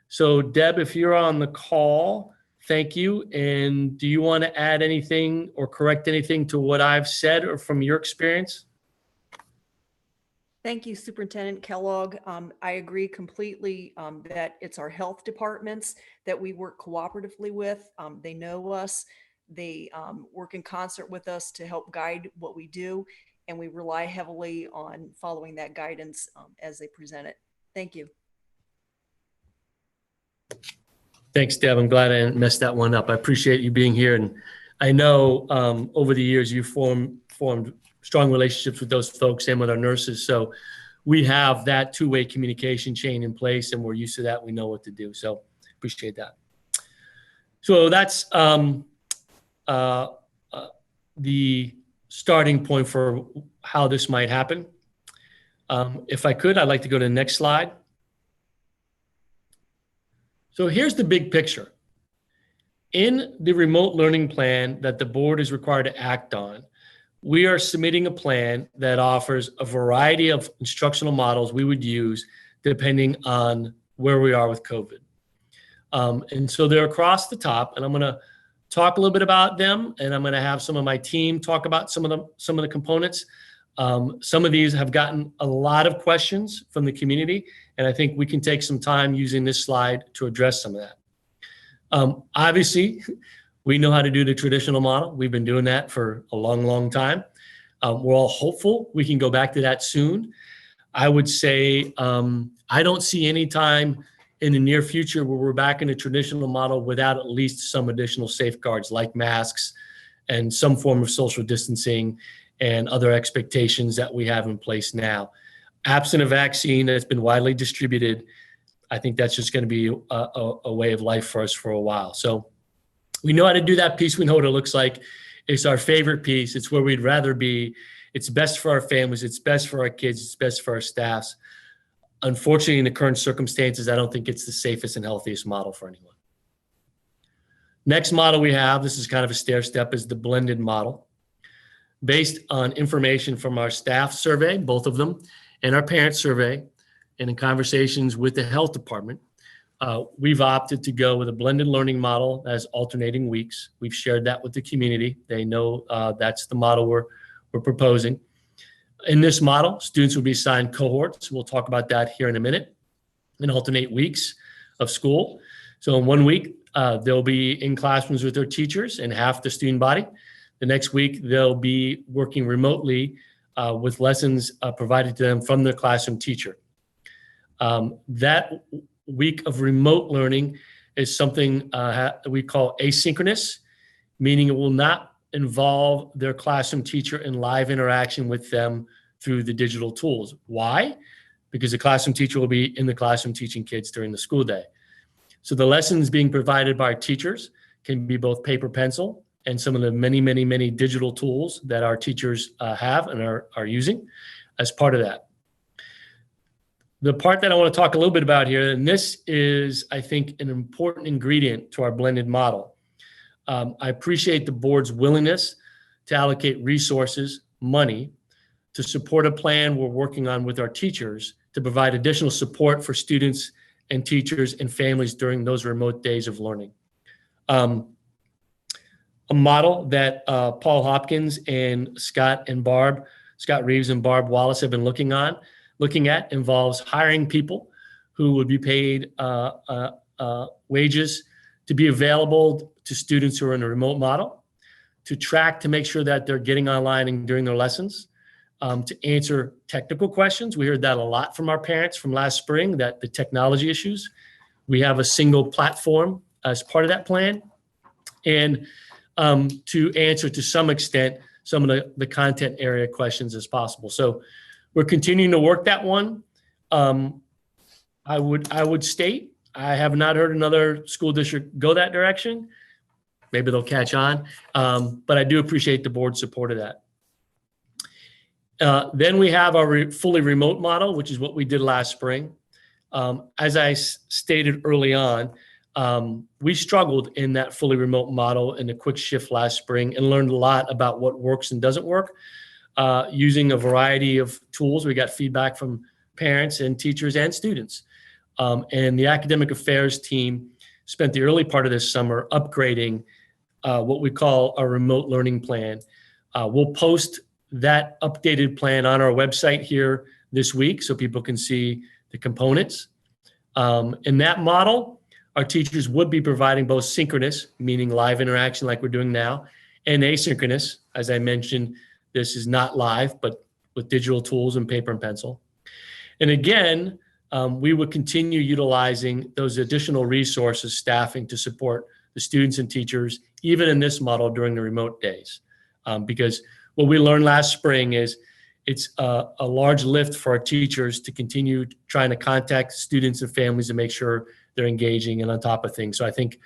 So Deb, if you're on the call, thank you. And do you want to add anything or correct anything to what I've said or from your experience? Thank you, Superintendent Kellogg. I agree completely that it's our health departments that we work cooperatively with. They know us. They work in concert with us to help guide what we do, and we rely heavily on following that guidance as they present it. Thank you. Thanks, Deb. I'm glad I didn't mess that one up. I appreciate you being here. And I know over the years you've formed strong relationships with those folks and with our nurses. So we have that two-way communication chain in place, and we're used to that. We know what to do. So appreciate that. So that's the starting point for how this might happen. If I could, I'd like to go to the next slide. So here's the big picture. In the remote learning plan that the board is required to act on, we are submitting a plan that offers a variety of instructional models we would use depending on where we are with COVID. And so they're across the top, and I'm going to talk a little bit about them, and I'm going to have some of my team talk about some of the components. Some of these have gotten a lot of questions from the community, and I think we can take some time using this slide to address some of that. Obviously, we know how to do the traditional model. We've been doing that for a long, long time. We're all hopeful we can go back to that soon. I would say I don't see any time in the near future where we're back in a traditional model without at least some additional safeguards like masks and some form of social distancing and other expectations that we have in place now. Absent a vaccine that's been widely distributed, I think that's just going to be a way of life for us for a while. So we know how to do that piece. We know what it looks like. It's our favorite piece. It's where we'd rather be. It's best for our families. It's best for our kids. It's best for our staffs. Unfortunately, in the current circumstances, I don't think it's the safest and healthiest model for anyone. Next model we have, this is kind of a stair step, is the blended model. Based on information from our staff survey, both of them, and our parent survey, and in conversations with the health department, we've opted to go with a blended learning model that has alternating weeks. We've shared that with the community. They know that's the model we're proposing. In this model, students will be assigned cohorts. We'll talk about that here in a minute, and alternate weeks of school. So in 1 week, they'll be in classrooms with their teachers and half the student body. The next week, they'll be working remotely with lessons provided to them from their classroom teacher. That week of remote learning is something we call asynchronous, meaning it will not involve their classroom teacher in live interaction with them through the digital tools. Why? Because the classroom teacher will be in the classroom teaching kids during the school day. So the lessons being provided by teachers can be both paper pencil and some of the many, many, many digital tools that our teachers have and are using as part of that. The part that I want to talk a little bit about here, and this is, I think, an important ingredient to our blended model. I appreciate the board's willingness to allocate resources, money, to support a plan we're working on with our teachers to provide additional support for students and teachers and families during those remote days of learning. A model that Paul Hopkins and Scott Reeves and Barb Wallace have been looking at involves hiring people who would be paid wages to be available to students who are in a remote model, to track to make sure that they're getting online and during their lessons, to answer technical questions. We heard that a lot from our parents from last spring, that the technology issues. We have a single platform as part of that plan, and to answer to some extent some of the content area questions as possible. So we're continuing to work that one. I would state, I have not heard another school district go that direction. Maybe they'll catch on, but I do appreciate the board's support of that. Then we have our fully remote model, which is what we did last spring. As I stated early on, we struggled in that fully remote model in the quick shift last spring and learned a lot about what works and doesn't work using a variety of tools. We got feedback from parents and teachers and students. And the academic affairs team spent the early part of this summer upgrading what we call our remote learning plan. We'll post that updated plan on our website here this week so people can see the components. In that model, our teachers would be providing both synchronous, meaning live interaction like we're doing now, and asynchronous. As I mentioned, this is not live, but with digital tools and paper and pencil. And again, we would continue utilizing those additional resources, staffing to support the students and teachers, even in this model during the remote days. Because what we learned last spring is it's a large lift for our teachers to continue trying to contact students and families to make sure they're engaging and on top of things. So I think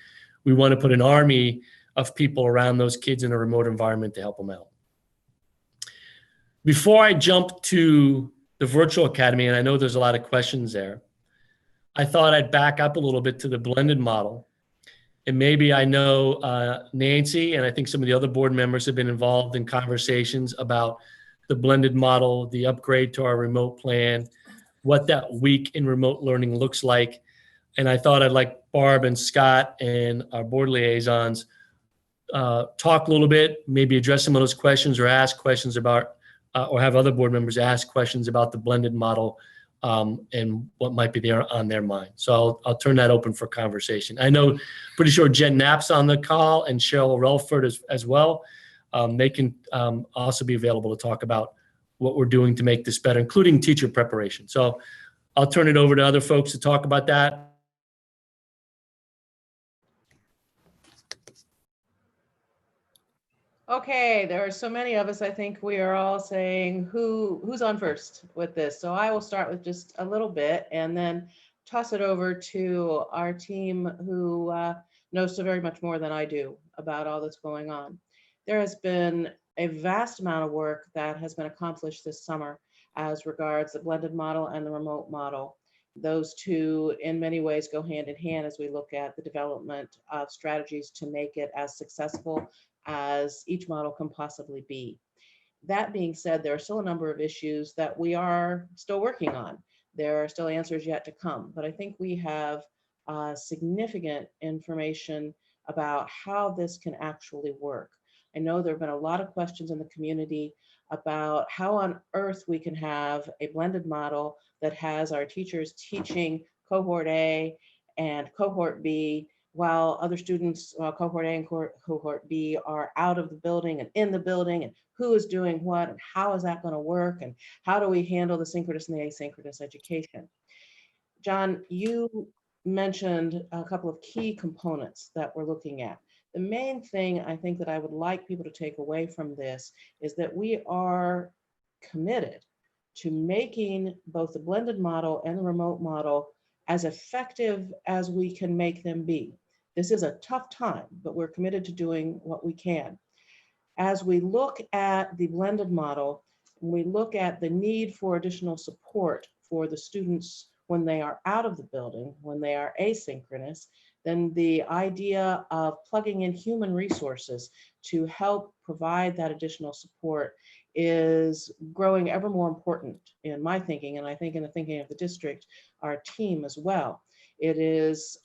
we want to put an army of people around those kids in a remote environment to help them out. Before I jump to the virtual academy, and I know there's a lot of questions there, I thought I'd back up a little bit to the blended model. And maybe I know Nancy, and I think some of the other board members have been involved in conversations about the blended model, the upgrade to our remote plan, what that week in remote learning looks like. And I thought I'd like Barb and Scott and our board liaisons talk a little bit, maybe address some of those questions or ask questions about, or have other board members ask questions about the blended model and what might be there on their mind. So I'll turn that open for conversation. I know, pretty sure Jen Knapp's on the call and Cheryl Relford as well. They can also be available to talk about what we're doing to make this better, including teacher preparation. So I'll turn it over to other folks to talk about that. Okay, there are so many of us. I think we are all saying who's on first with this. So I will start with just a little bit and then toss it over to our team who knows so very much more than I do about all that's going on. There has been a vast amount of work that has been accomplished this summer as regards the blended model and the remote model. Those two in many ways go hand in hand as we look at the development of strategies to make it as successful as each model can possibly be. That being said, there are still a number of issues that we are still working on. There are still answers yet to come, but I think we have significant information about how this can actually work. I know there have been a lot of questions in the community about how on earth we can have a blended model that has our teachers teaching cohort A and cohort B while other students, cohort A and cohort B are out of the building and in the building, and who is doing what and how is that going to work and how do we handle the synchronous and the asynchronous education. John, you mentioned a couple of key components that we're looking at. The main thing I think that I would like people to take away from this is that we are committed to making both the blended model and the remote model as effective as we can make them be. This is a tough time, but we're committed to doing what we can. As we look at the blended model, we look at the need for additional support for the students when they are out of the building, when they are asynchronous, then the idea of plugging in human resources to help provide that additional support is growing ever more important in my thinking, and I think in the thinking of the district, our team as well. It is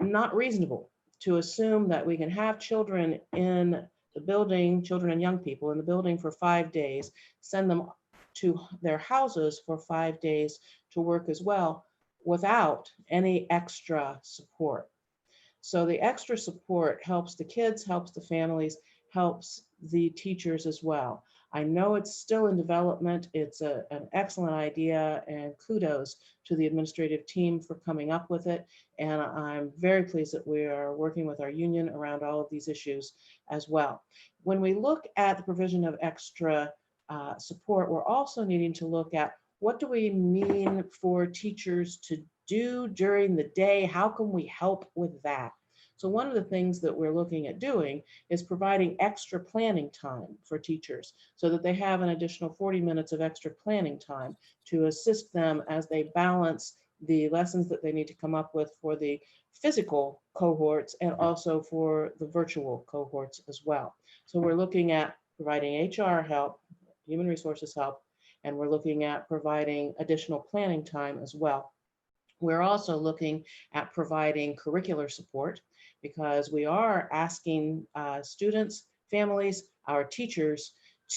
not reasonable to assume that we can have children in the building, children and young people in the building for 5 days, send them to their houses for 5 days to work as well without any extra support. So the extra support helps the kids, helps the families, helps the teachers as well. I know it's still in development. It's an excellent idea, and kudos to the administrative team for coming up with it. And I'm very pleased that we are working with our union around all of these issues as well. When we look at the provision of extra support, we're also needing to look at what do we mean for teachers to do during the day? How can we help with that? So one of the things that we're looking at doing is providing extra planning time for teachers so that they have an additional 40 minutes of extra planning time to assist them as they balance the lessons that they need to come up with for the physical cohorts and also for the virtual cohorts as well. So we're looking at providing HR help, human resources help, and we're looking at providing additional planning time as well. We're also looking at providing curricular support because we are asking students, families, our teachers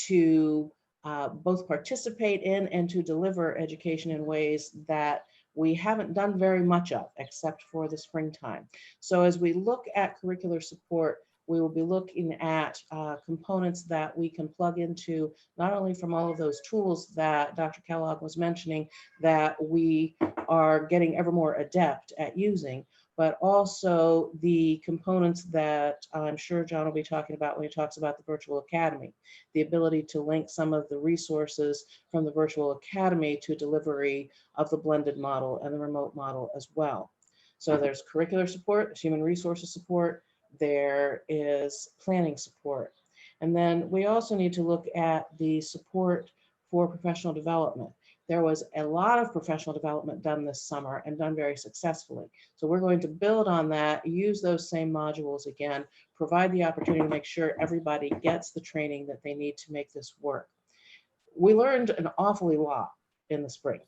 to both participate in and to deliver education in ways that we haven't done very much of, except for the springtime. So as we look at curricular support, we will be looking at components that we can plug into, not only from all of those tools that Dr. Kellogg was mentioning that we are getting ever more adept at using, but also the components that I'm sure John will be talking about when he talks about the virtual academy, the ability to link some of the resources from the virtual academy to delivery of the blended model and the remote model as well. So there's curricular support, there's human resources support, there is planning support. And then we also need to look at the support for professional development. There was a lot of professional development done this summer and done very successfully. So we're going to build on that, use those same modules again, provide the opportunity to make sure everybody gets the training that they need to make this work. We learned an awfully lot in the spring.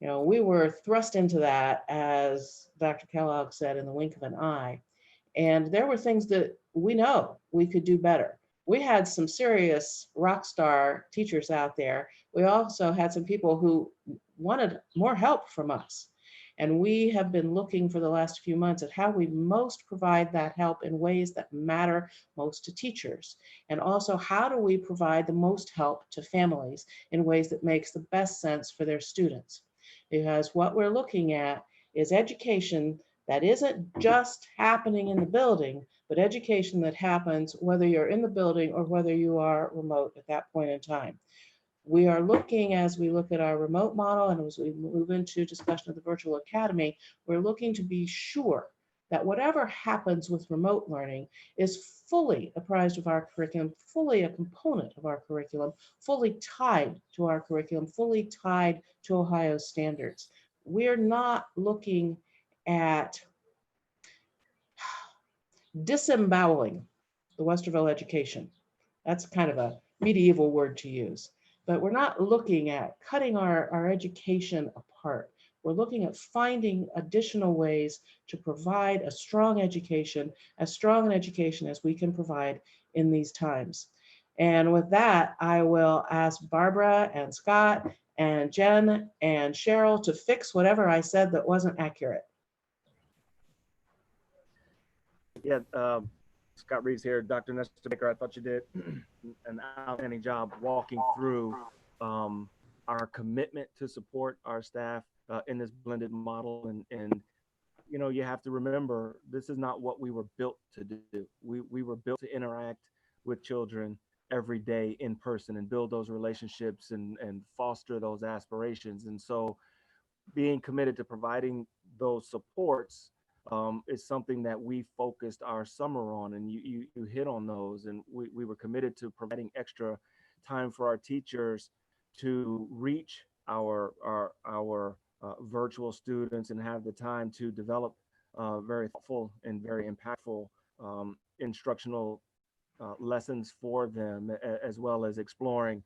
You know, we were thrust into that, as Dr. Kellogg said, in the wink of an eye. And there were things that we know we could do better. We had some serious rock star teachers out there. We also had some people who wanted more help from us. And we have been looking for the last few months at how we most provide that help in ways that matter most to teachers. And also, how do we provide the most help to families in ways that makes the best sense for their students? Because what we're looking at is education that isn't just happening in the building, but education that happens whether you're in the building or whether you are remote at that point in time. We are looking, as we look at our remote model and as we move into discussion of the virtual academy, we're looking to be sure that whatever happens with remote learning is fully apprised of our curriculum, fully a component of our curriculum, fully tied to our curriculum, fully tied to Ohio standards. We're not looking at disemboweling the Westerville education. That's kind of a medieval word to use, but we're not looking at cutting our education apart. We're looking at finding additional ways to provide a strong education, as strong an education as we can provide in these times. And with that, I will ask Barbara and Scott and Jen and Cheryl to fix whatever I said that wasn't accurate. Yeah, Scott Reeves here. Dr. Nestor Baker, I thought you did an outstanding job walking through our commitment to support our staff in this blended model. And you know, you have to remember, this is not what we were built to do. We were built to interact with children every day in person and build those relationships and foster those aspirations. And so being committed to providing those supports is something that we focused our summer on, and you hit on those. And we were committed to providing extra time for our teachers to reach our virtual students and have the time to develop very thoughtful and very impactful instructional lessons for them, as well as exploring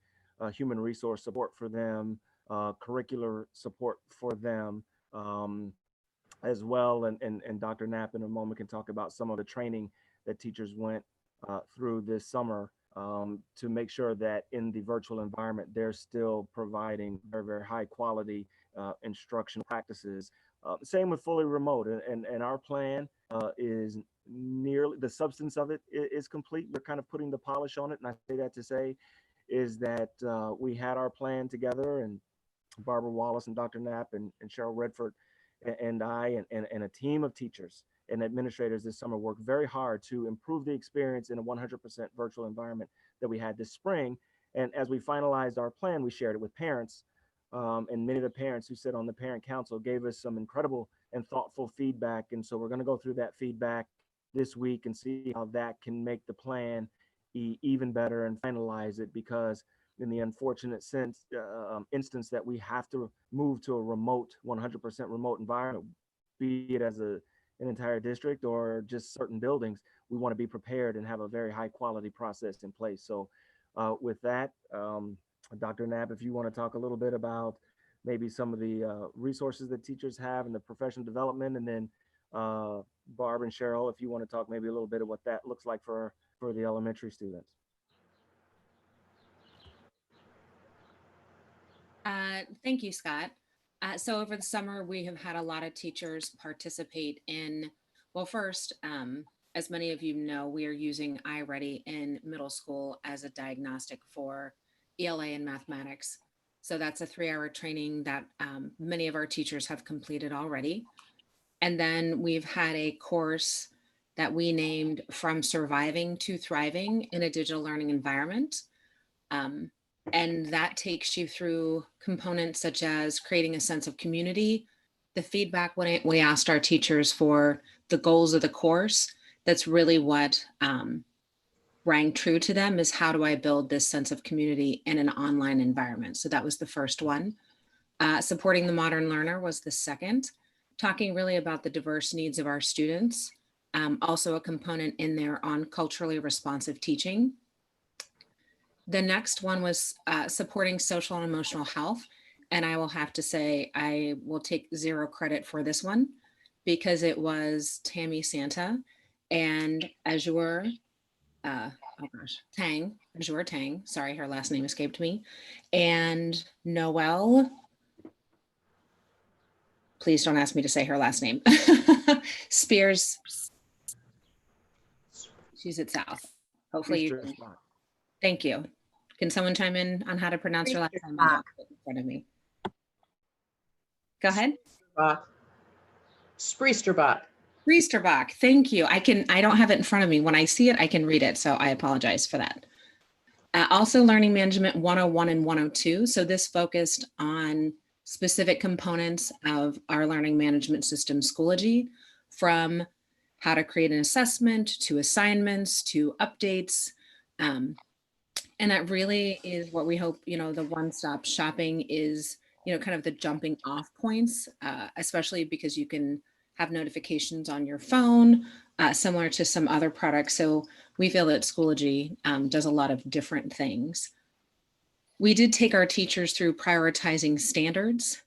human resource support for them, curricular support for them, as well. And Dr. Knapp in a moment can talk about some of the training that teachers went through this summer to make sure that in the virtual environment, they're still providing very, very high quality instructional practices. Same with fully remote. And our plan is nearly, the substance of it is complete. We're kind of putting the polish on it. And I say that to say is that we had our plan together, and Barbara Wallace and Dr. Knapp and Cheryl Redford and I and a team of teachers and administrators this summer worked very hard to improve the experience in a 100% virtual environment that we had this spring. And as we finalized our plan, we shared it with parents. And many of the parents who sit on the parent council gave us some incredible and thoughtful feedback. And so we're going to go through that feedback this week and see how that can make the plan even better and finalize it, because in the unfortunate instance that we have to move to a 100% remote environment, be it as an entire district or just certain buildings, we want to be prepared and have a very high quality process in place. So with that, Dr. Knapp, if you want to talk a little bit about maybe some of the resources that teachers have in the professional development, and then Barb and Cheryl, if you want to talk maybe a little bit of what that looks like for the elementary students. Thank you, Scott. So over the summer, we have had a lot of teachers participate in, well, first, as many of you know, we are using iReady in middle school as a diagnostic for ELA and mathematics. So that's a 3-hour training that many of our teachers have completed already. And then we've had a course that we named From Surviving to Thriving in a Digital Learning Environment. And that takes you through components such as creating a sense of community. The feedback when we asked our teachers for the goals of the course, that's really what rang true to them, is how do I build this sense of community in an online environment? So that was the first one. Supporting the modern learner was the second, talking really about the diverse needs of our students. Also a component in there on culturally responsive teaching. The next one was supporting social and emotional health. And I will have to say, I will take 0 credit for this one because it was Tammy Santa and Azure Tang, sorry, her last name escaped me, and Noelle, please don't ask me to say her last name, Spears, she's at South. Hopefully you can. Thank you. Can someone chime in on how to pronounce your last name? I don't have it in front of me. Go ahead. Spreesterbach. Spreesterbach. Thank you. I don't have it in front of me. When I see it, I can read it. So I apologize for that. Also Learning Management 101 and 102. So this focused on specific components of our learning management system, Schoology, from how to create an assessment to assignments to updates. And that really is what we hope, the one-stop shopping is, kind of the jumping off points, especially because you can have notifications on your phone, similar to some other products. So we feel that Schoology does a lot of different things. We did take our teachers through prioritizing standards.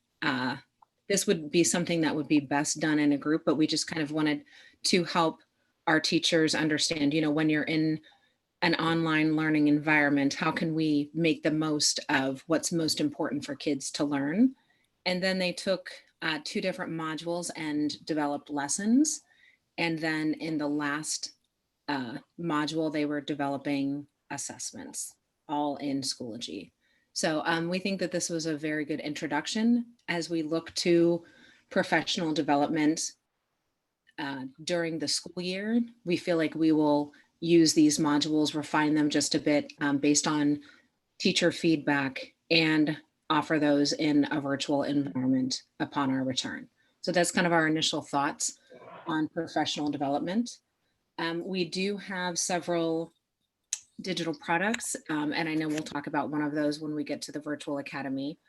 This would be something that would be best done in a group, but we just kind of wanted to help our teachers understand, when you're in an online learning environment, how can we make the most of what's most important for kids to learn? And then they took 2 different modules and developed lessons. And then in the last module, they were developing assessments, all in Schoology. So we think that this was a very good introduction as we look to professional development during the school year. We feel like we will use these modules, refine them just a bit based on teacher feedback, and offer those in a virtual environment upon our return. So that's kind of our initial thoughts on professional development. We do have several digital products, and I know we'll talk about one of those when we get to the virtual academy,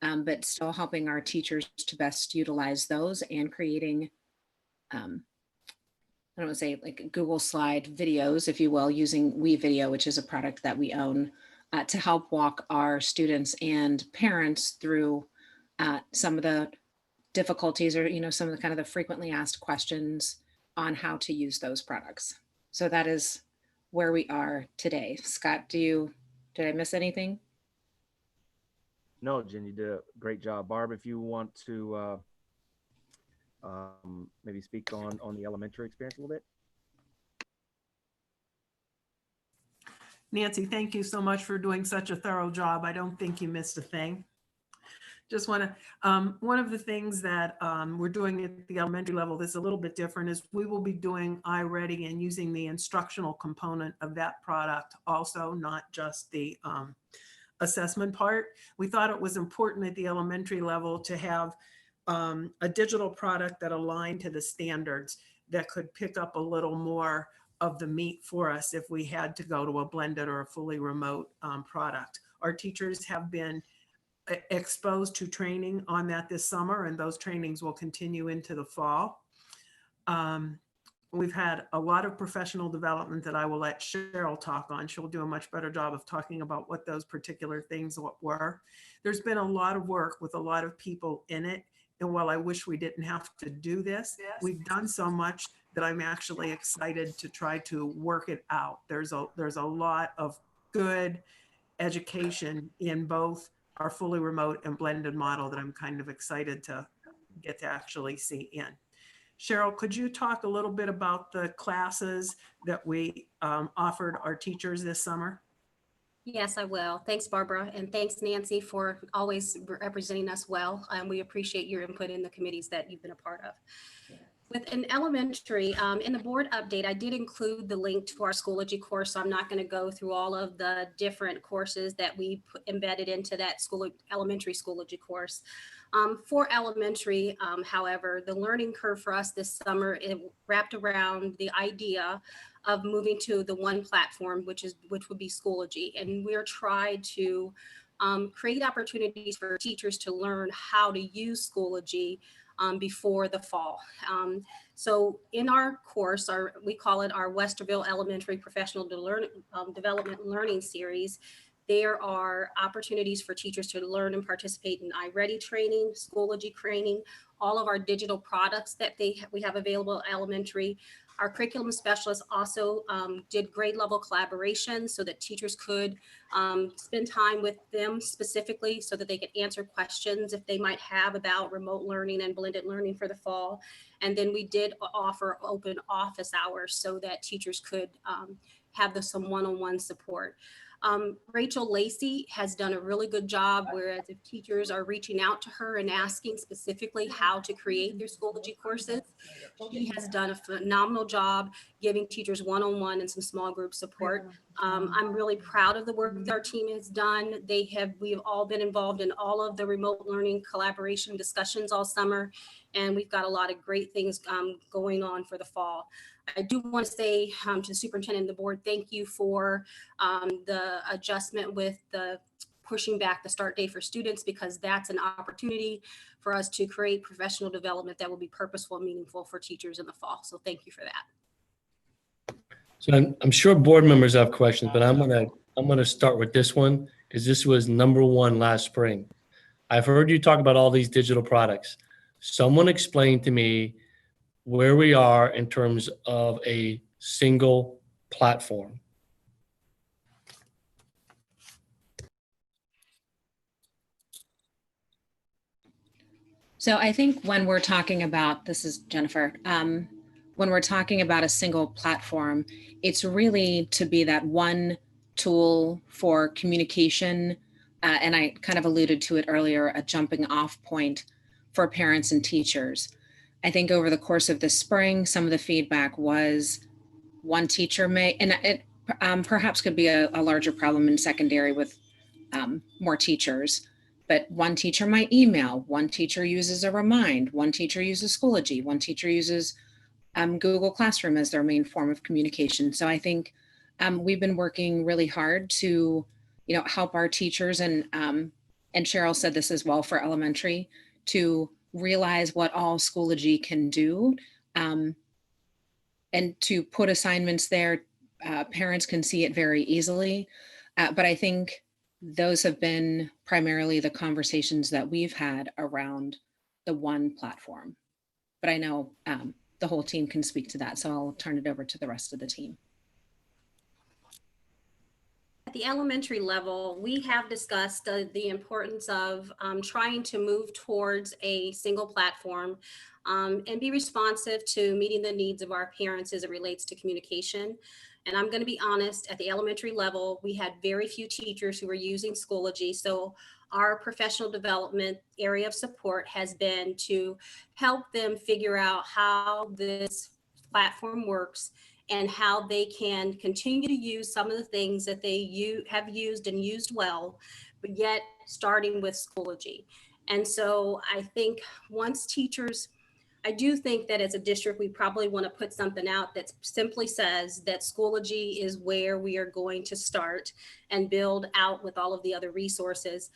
but still helping our teachers to best utilize those and creating I don't want to say like Google Slide videos, if you will, using WeVideo, which is a product that we own, to help walk our students and parents through some of the difficulties or, some of the kind of the frequently asked questions on how to use those products. So that is where we are today. Scott, did I miss anything? No, Jen, you did a great job. Barb, if you want to maybe speak on the elementary experience a little bit. Nancy, thank you so much for doing such a thorough job. I don't think you missed a thing. Just want to, one of the things that we're doing at the elementary level that's a little bit different is we will be doing iReady and using the instructional component of that product also, not just the assessment part. We thought it was important at the elementary level to have a digital product that aligned to the standards. that could pick up a little more of the meat for us if we had to go to a blended or a fully remote product. Our teachers have been exposed to training on that this summer, and those trainings will continue into the fall. We've had a lot of professional development that I will let Cheryl talk on. She'll do a much better job of talking about what those particular things were. There's been a lot of work with a lot of people in it. And while I wish we didn't have to do this, we've done so much that I'm actually excited to try to work it out. There's a lot of good education in both our fully remote and blended model that I'm kind of excited to get to actually see in. Cheryl, could you talk a little bit about the classes that we offered our teachers this summer? Yes, I will. Thanks, Barbara. And thanks, Nancy, for always representing us well. We appreciate your input in the committees that you've been a part of. With an elementary, in the board update, I did include the link to our Schoology course. So I'm not going to go through all of the different courses that we embedded into that elementary Schoology course. For elementary, however, the learning curve for us this summer, it wrapped around the idea of moving to the one platform, which would be Schoology. And we're trying to create opportunities for teachers to learn how to use Schoology before the fall. So in our course, we call it our Westerville Elementary Professional Development Learning Series. There are opportunities for teachers to learn and participate in iReady training, Schoology training, all of our digital products that we have available at elementary. Our curriculum specialists also did grade level collaboration so that teachers could spend time with them specifically so that they could answer questions if they might have about remote learning and blended learning for the fall. And then we did offer open office hours so that teachers could have some one-on-one support. Rachel Lacey has done a really good job, whereas if teachers are reaching out to her and asking specifically how to create their Schoology courses, she has done a phenomenal job giving teachers one-on-one and some small group support. I'm really proud of the work that our team has done. We've all been involved in all of the remote learning collaboration discussions all summer, and we've got a lot of great things going on for the fall. I do want to say to the superintendent and the board, thank you for the adjustment with the pushing back the start date for students, because that's an opportunity for us to create professional development that will be purposeful and meaningful for teachers in the fall. So thank you for that. So I'm sure board members have questions, but I'm gonna start with this one because this was #1 last spring. I've heard you talk about all these digital products. Someone explain to me where we are in terms of a single platform. So I think when we're talking about, this is Jennifer, when we're talking about a single platform, it's really to be that one tool for communication. And I kind of alluded to it earlier, a jumping off point for parents and teachers. I think over the course of the spring, some of the feedback was one teacher may, and it perhaps could be a larger problem in secondary with more teachers, but one teacher might email, one teacher uses a Remind, one teacher uses Schoology, one teacher uses Google Classroom as their main form of communication. So I think we've been working really hard to, help our teachers, and Cheryl said this as well for elementary, to realize what all Schoology can do, and to put assignments there. Parents can see it very easily, but I think those have been primarily the conversations that we've had around the one platform. But I know the whole team can speak to that, so I'll turn it over to the rest of the team. At the elementary level, we have discussed the importance of trying to move towards a single platform and be responsive to meeting the needs of our parents as it relates to communication. And I'm going to be honest, at the elementary level, we had very few teachers who were using Schoology. So our professional development area of support has been to help them figure out how this platform works and how they can continue to use some of the things that they have used and used well, but yet starting with Schoology. And so I think once teachers, I do think that as a district, we probably want to put something out that simply says that Schoology is where we are going to start and build out with all of the other resources.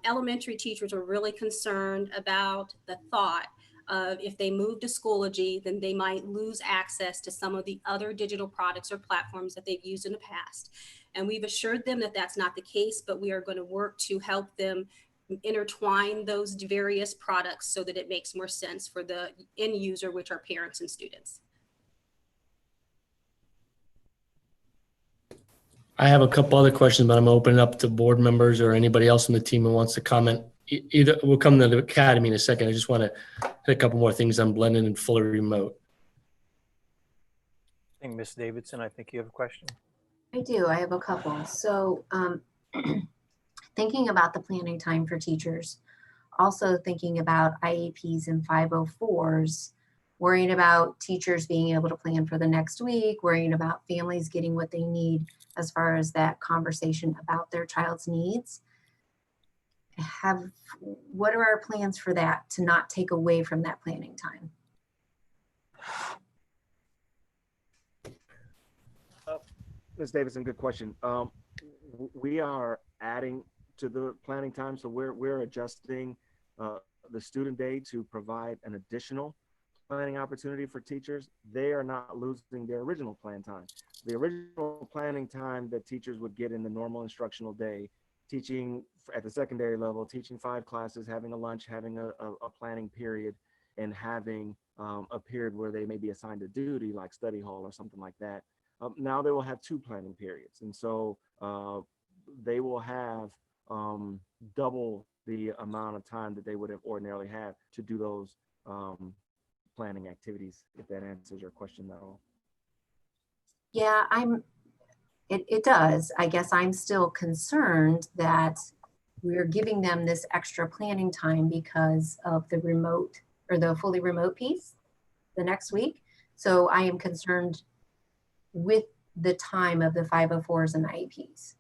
Elementary teachers are really concerned about the thought of if they move to Schoology, then they might lose access to some of the other digital products or platforms that they've used in the past. And we've assured them that that's not the case, but we are going to work to help them intertwine those various products so that it makes more sense for the end user, which are parents and students. I have a couple other questions, but I'm gonna open it up to board members or anybody else on the team who wants to comment. Either we'll come to the academy in a second. I just want to hit a couple more things on blended and fully remote. I think Ms. Davidson, I think you have a question. I do. I have a couple. So thinking about the planning time for teachers, also thinking about IEPs and 504s, worrying about teachers being able to plan for the next week, worrying about families getting what they need as far as that conversation about their child's needs. What are our plans for that to not take away from that planning time? Ms. Davidson, good question. We are adding to the planning time, so we're adjusting the student day to provide an additional planning opportunity for teachers. They are not losing their original plan time. The original planning time that teachers would get in the normal instructional day, teaching at the secondary level, teaching 5 classes, having a lunch, having a planning period, and having a period where they may be assigned a duty like study hall or something like that. Now they will have 2 planning periods. And so they will have double the amount of time that they would have ordinarily had to do those planning activities, if that answers your question at all. Yeah, it does. I guess I'm still concerned that we're giving them this extra planning time because of the remote or the fully remote piece the next week. So I am concerned with the time of the 504s and IEPs.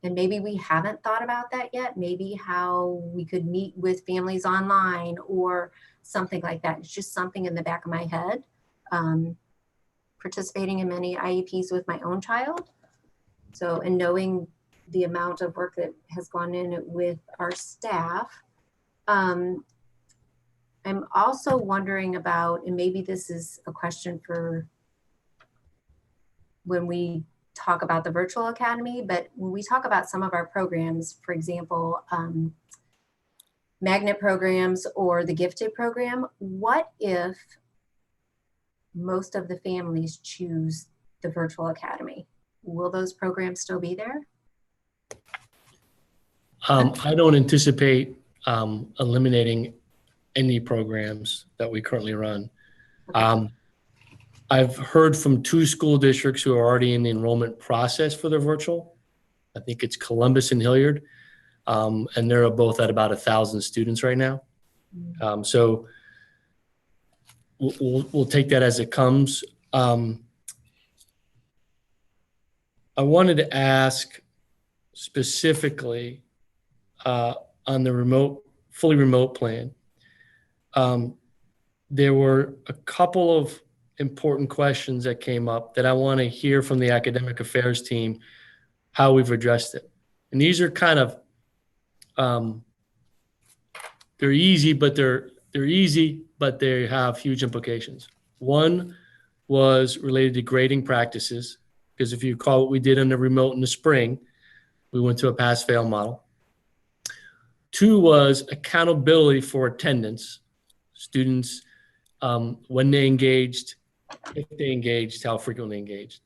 And maybe we haven't thought about that yet. Maybe how we could meet with families online or something like that. It's just something in the back of my head. Participating in many IEPs with my own child. So, and knowing the amount of work that has gone in with our staff. I'm also wondering about, and maybe this is a question for when we talk about the virtual academy, but when we talk about some of our programs, for example, magnet programs or the gifted program, what if most of the families choose the virtual academy? Will those programs still be there? I don't anticipate eliminating any programs that we currently run. I've heard from 2 school districts who are already in the enrollment process for their virtual. I think it's Columbus and Hilliard, and they're both at about 1,000 students right now. So we'll take that as it comes. I wanted to ask specifically on the fully remote plan. There were a couple of important questions that came up that I want to hear from the academic affairs team, how we've addressed it. And these are kind of, they're easy, but they have huge implications. One was related to grading practices, because if you recall what we did on the remote in the spring, we went to a pass-fail model. 2 was accountability for attendance. Students, when they engaged, if they engaged, how frequently engaged.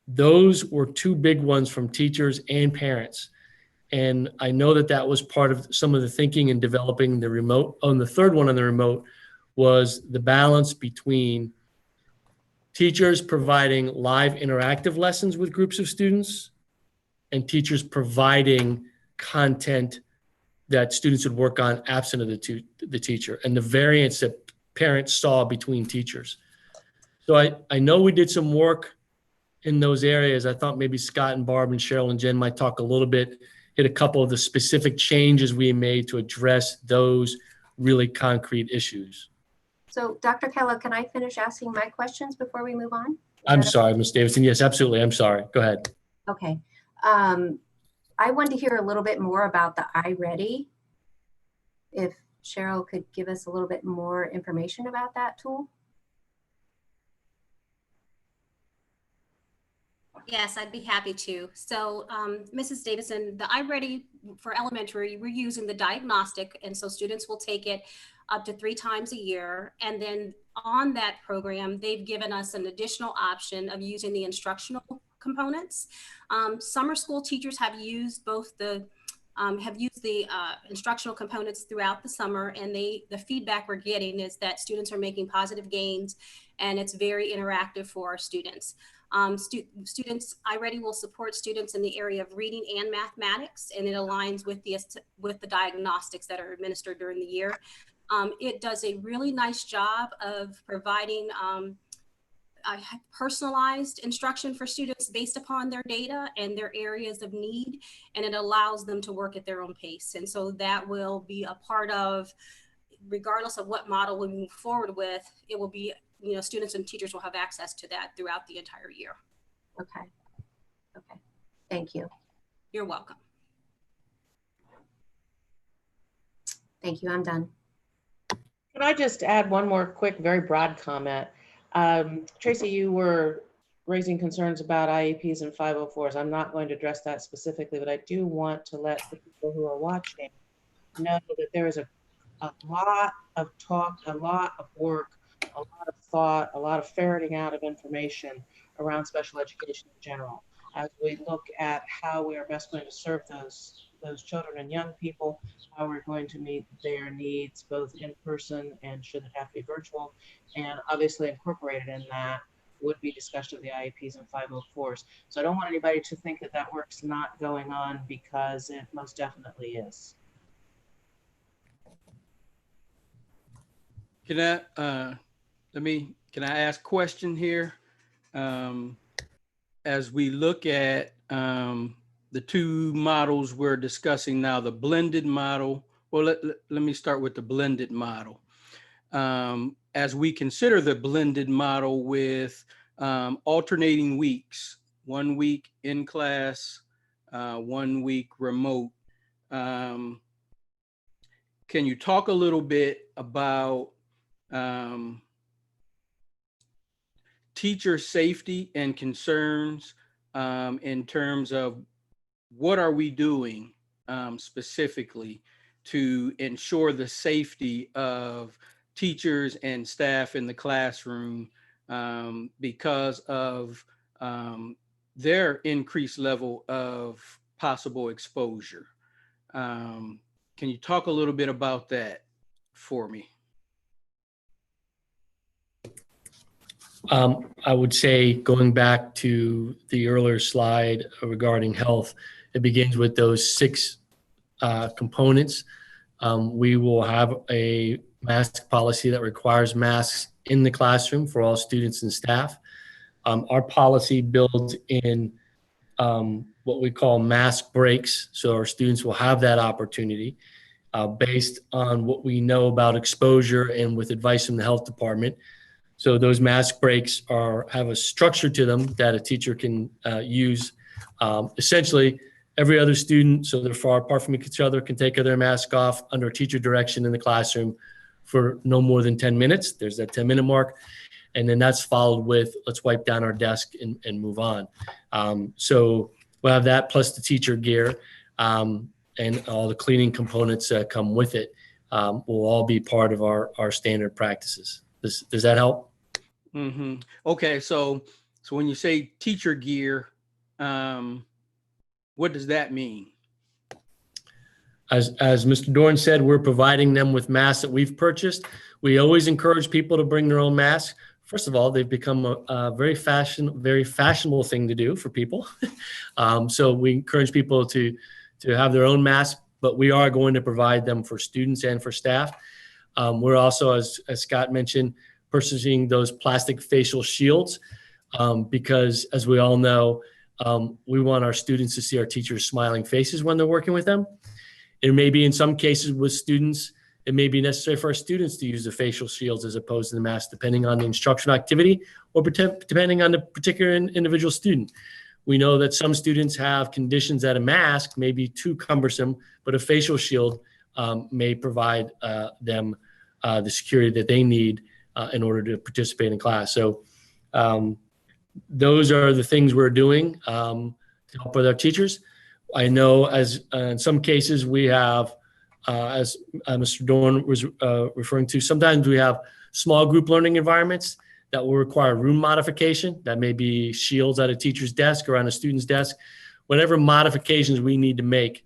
Those were 2 big ones from teachers and parents. And I know that was part of some of the thinking in developing the remote. Oh, and the third one on the remote was the balance between teachers providing live interactive lessons with groups of students and teachers providing content that students would work on absent of the teacher, and the variance that parents saw between teachers. So I know we did some work in those areas. I thought maybe Scott and Barb and Cheryl and Jen might talk a little bit, hit a couple of the specific changes we made to address those really concrete issues. So Dr. Kella, can I finish asking my questions before we move on? I'm sorry, Ms. Davidson. Yes, absolutely. I'm sorry. Go ahead. Okay. I wanted to hear a little bit more about the iReady. If Cheryl could give us a little bit more information about that tool. Yes, I'd be happy to. So, Mrs. Davidson, the iReady for elementary, we're using the diagnostic, and so students will take it up to 3 times a year. And then on that program, they've given us an additional option of using the instructional components. Summer school teachers have used both the instructional components throughout the summer, and the feedback we're getting is that students are making positive gains, and it's very interactive for our students. Students, iReady will support students in the area of reading and mathematics, and it aligns with the diagnostics that are administered during the year. It does a really nice job of providing personalized instruction for students based upon their data and their areas of need, and it allows them to work at their own pace. And so that will be a part of, regardless of what model we move forward with, it will be, students and teachers will have access to that throughout the entire year. Okay. Okay. Thank you. You're welcome. Thank you. I'm done. Can I just add one more quick, very broad comment? Tracy, you were raising concerns about IEPs and 504s. I'm not going to address that specifically, but I do want to let the people who are watching know that there is a lot of talk, a lot of work, a lot of thought, a lot of ferreting out of information around special education in general, as we look at how we are best going to serve those children and young people, how we're going to meet their needs, both in person and should it have to be virtual. And obviously incorporated in that would be discussion of the IEPs and 504s. So I don't want anybody to think that that work's not going on, because it most definitely is. Can I ask a question here? As we look at the 2 models we're discussing now, the blended model, well, let me start with the blended model. As we consider the blended model with alternating weeks, 1 week in class, 1 week remote, can you talk a little bit about teacher safety and concerns in terms of what are we doing specifically to ensure the safety of teachers and staff in the classroom because of their increased level of possible exposure. Can you talk a little bit about that for me? I would say, going back to the earlier slide regarding health, it begins with those 6 components. We will have a mask policy that requires masks in the classroom for all students and staff. Our policy builds in what we call mask breaks, so our students will have that opportunity based on what we know about exposure and with advice from the health department. So those mask breaks have a structure to them that a teacher can use. Essentially, every other student, so they're far apart from each other, can take their mask off under teacher direction in the classroom for no more than 10 minutes. There's that 10-minute mark. And then that's followed with, let's wipe down our desk and move on. So we'll have that plus the teacher gear and all the cleaning components that come with it will all be part of our standard practices. Does that help? Mm-hmm. Okay, so when you say teacher gear, what does that mean? As Mr. Dorn said, we're providing them with masks that we've purchased. We always encourage people to bring their own masks. First of all, they've become a very fashionable thing to do for people. So we encourage people to have their own masks, but we are going to provide them for students and for staff. We're also, as Scott mentioned, purchasing those plastic facial shields because, as we all know, we want our students to see our teachers' smiling faces when they're working with them. It may be in some cases with students, it may be necessary for our students to use the facial shields as opposed to the mask, depending on the instructional activity or depending on the particular individual student. We know that some students have conditions that a mask may be too cumbersome, but a facial shield may provide them the security that they need in order to participate in class. So those are the things we're doing to help with our teachers. I know as in some cases we have, as Mr. Dorn was referring to, sometimes we have small group learning environments that will require room modification. That may be shields at a teacher's desk or on a student's desk, whatever modifications we need to make.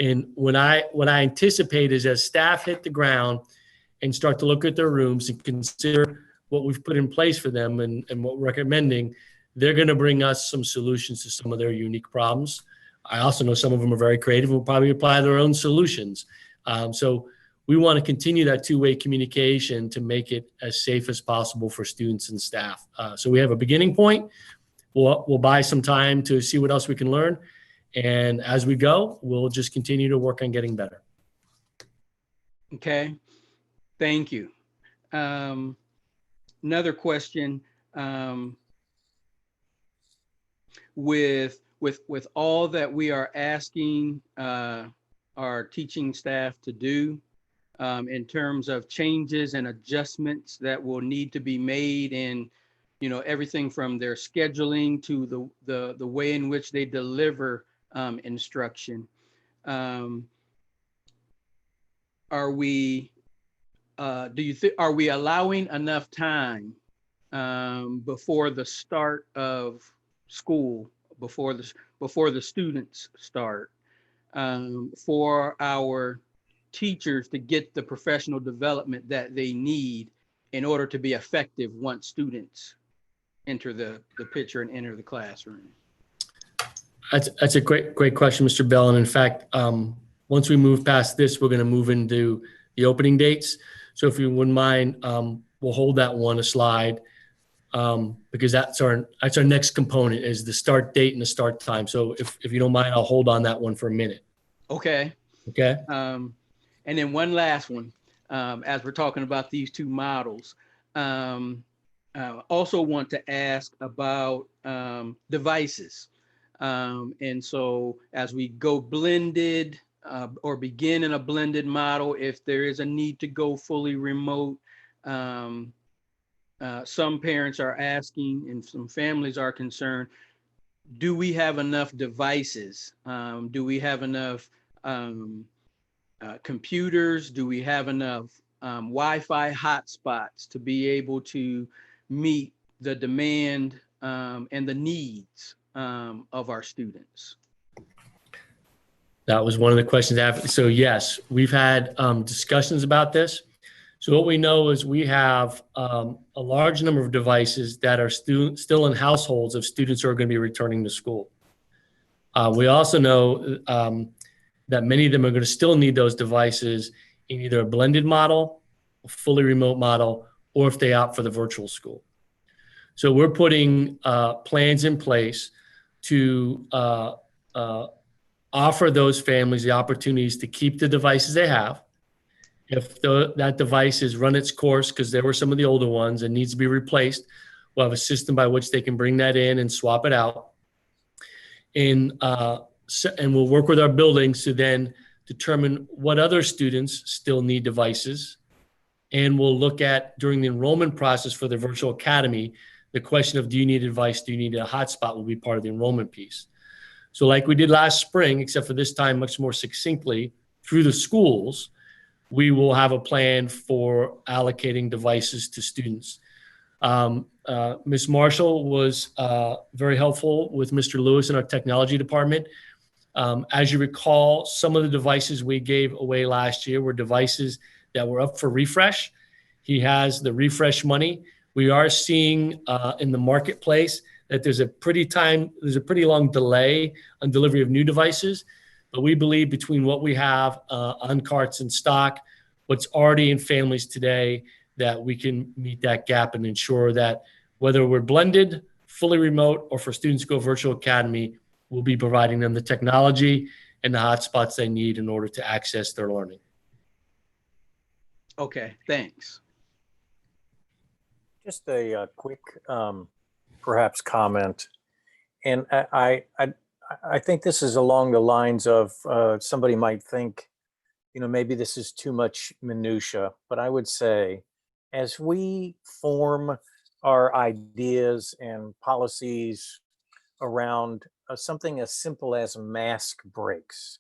And what I anticipate is as staff hit the ground and start to look at their rooms and consider what we've put in place for them and what we're recommending, they're going to bring us some solutions to some of their unique problems. I also know some of them are very creative and will probably apply their own solutions. So we want to continue that two-way communication to make it as safe as possible for students and staff. So we have a beginning point. We'll buy some time to see what else we can learn. And as we go, we'll just continue to work on getting better. Okay, thank you. Another question, with all that we are asking our teaching staff to do in terms of changes and adjustments that will need to be made in, everything from their scheduling to the way in which they deliver instruction. Are we allowing enough time before the start of school, before the students start, for our teachers to get the professional development that they need in order to be effective once students enter the picture and enter the classroom? That's a great question, Mr. Bell. And in fact, once we move past this, we're going to move into the opening dates. So if you wouldn't mind, we'll hold that one aside because that's our next component is the start date and the start time. So if you don't mind, I'll hold on that one for a minute. Okay. Okay. And then one last one, as we're talking about these two models, also want to ask about devices. And so as we go blended or begin in a blended model, if there is a need to go fully remote, some parents are asking and some families are concerned, do we have enough devices? Do we have enough computers? Do we have enough Wi-Fi hotspots to be able to meet the demand and the needs of our students? That was one of the questions after. So yes, we've had discussions about this. So what we know is we have a large number of devices that are still in households of students who are going to be returning to school. We also know that many of them are going to still need those devices in either a blended model, a fully remote model, or if they opt for the virtual school. So we're putting plans in place to offer those families the opportunities to keep the devices they have. If that device has run its course, because there were some of the older ones and needs to be replaced, we'll have a system by which they can bring that in and swap it out. And we'll work with our buildings to then determine what other students still need devices. And we'll look at, during the enrollment process for the virtual academy, the question of do you need a device, do you need a hotspot will be part of the enrollment piece. So like we did last spring, except for this time much more succinctly, through the schools, we will have a plan for allocating devices to students. Ms. Marshall was very helpful with Mr. Lewis in our technology department. As you recall, some of the devices we gave away last year were devices that were up for refresh. He has the refresh money. We are seeing in the marketplace that there's a pretty long delay on delivery of new devices. But we believe between what we have on carts in stock, what's already in families today, that we can meet that gap and ensure that whether we're blended, fully remote, or for students who go virtual academy, we'll be providing them the technology and the hotspots they need in order to access their learning. Okay, thanks. Just a quick, perhaps comment. And I think this is along the lines of somebody might think, maybe this is too much minutia, but I would say as we form our ideas and policies around something as simple as mask breaks,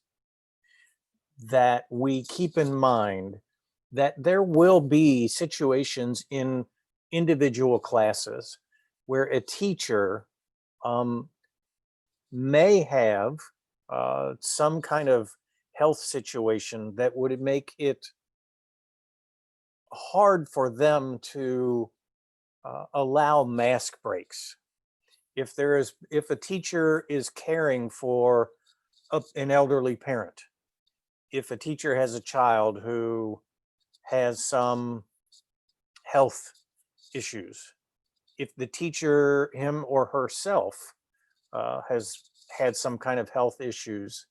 that we keep in mind that there will be situations in individual classes where a teacher may have some kind of health situation that would make it hard for them to allow mask breaks. If a teacher is caring for an elderly parent, if a teacher has a child who has some health issues, if the teacher, him or herself, has had some kind of health issues,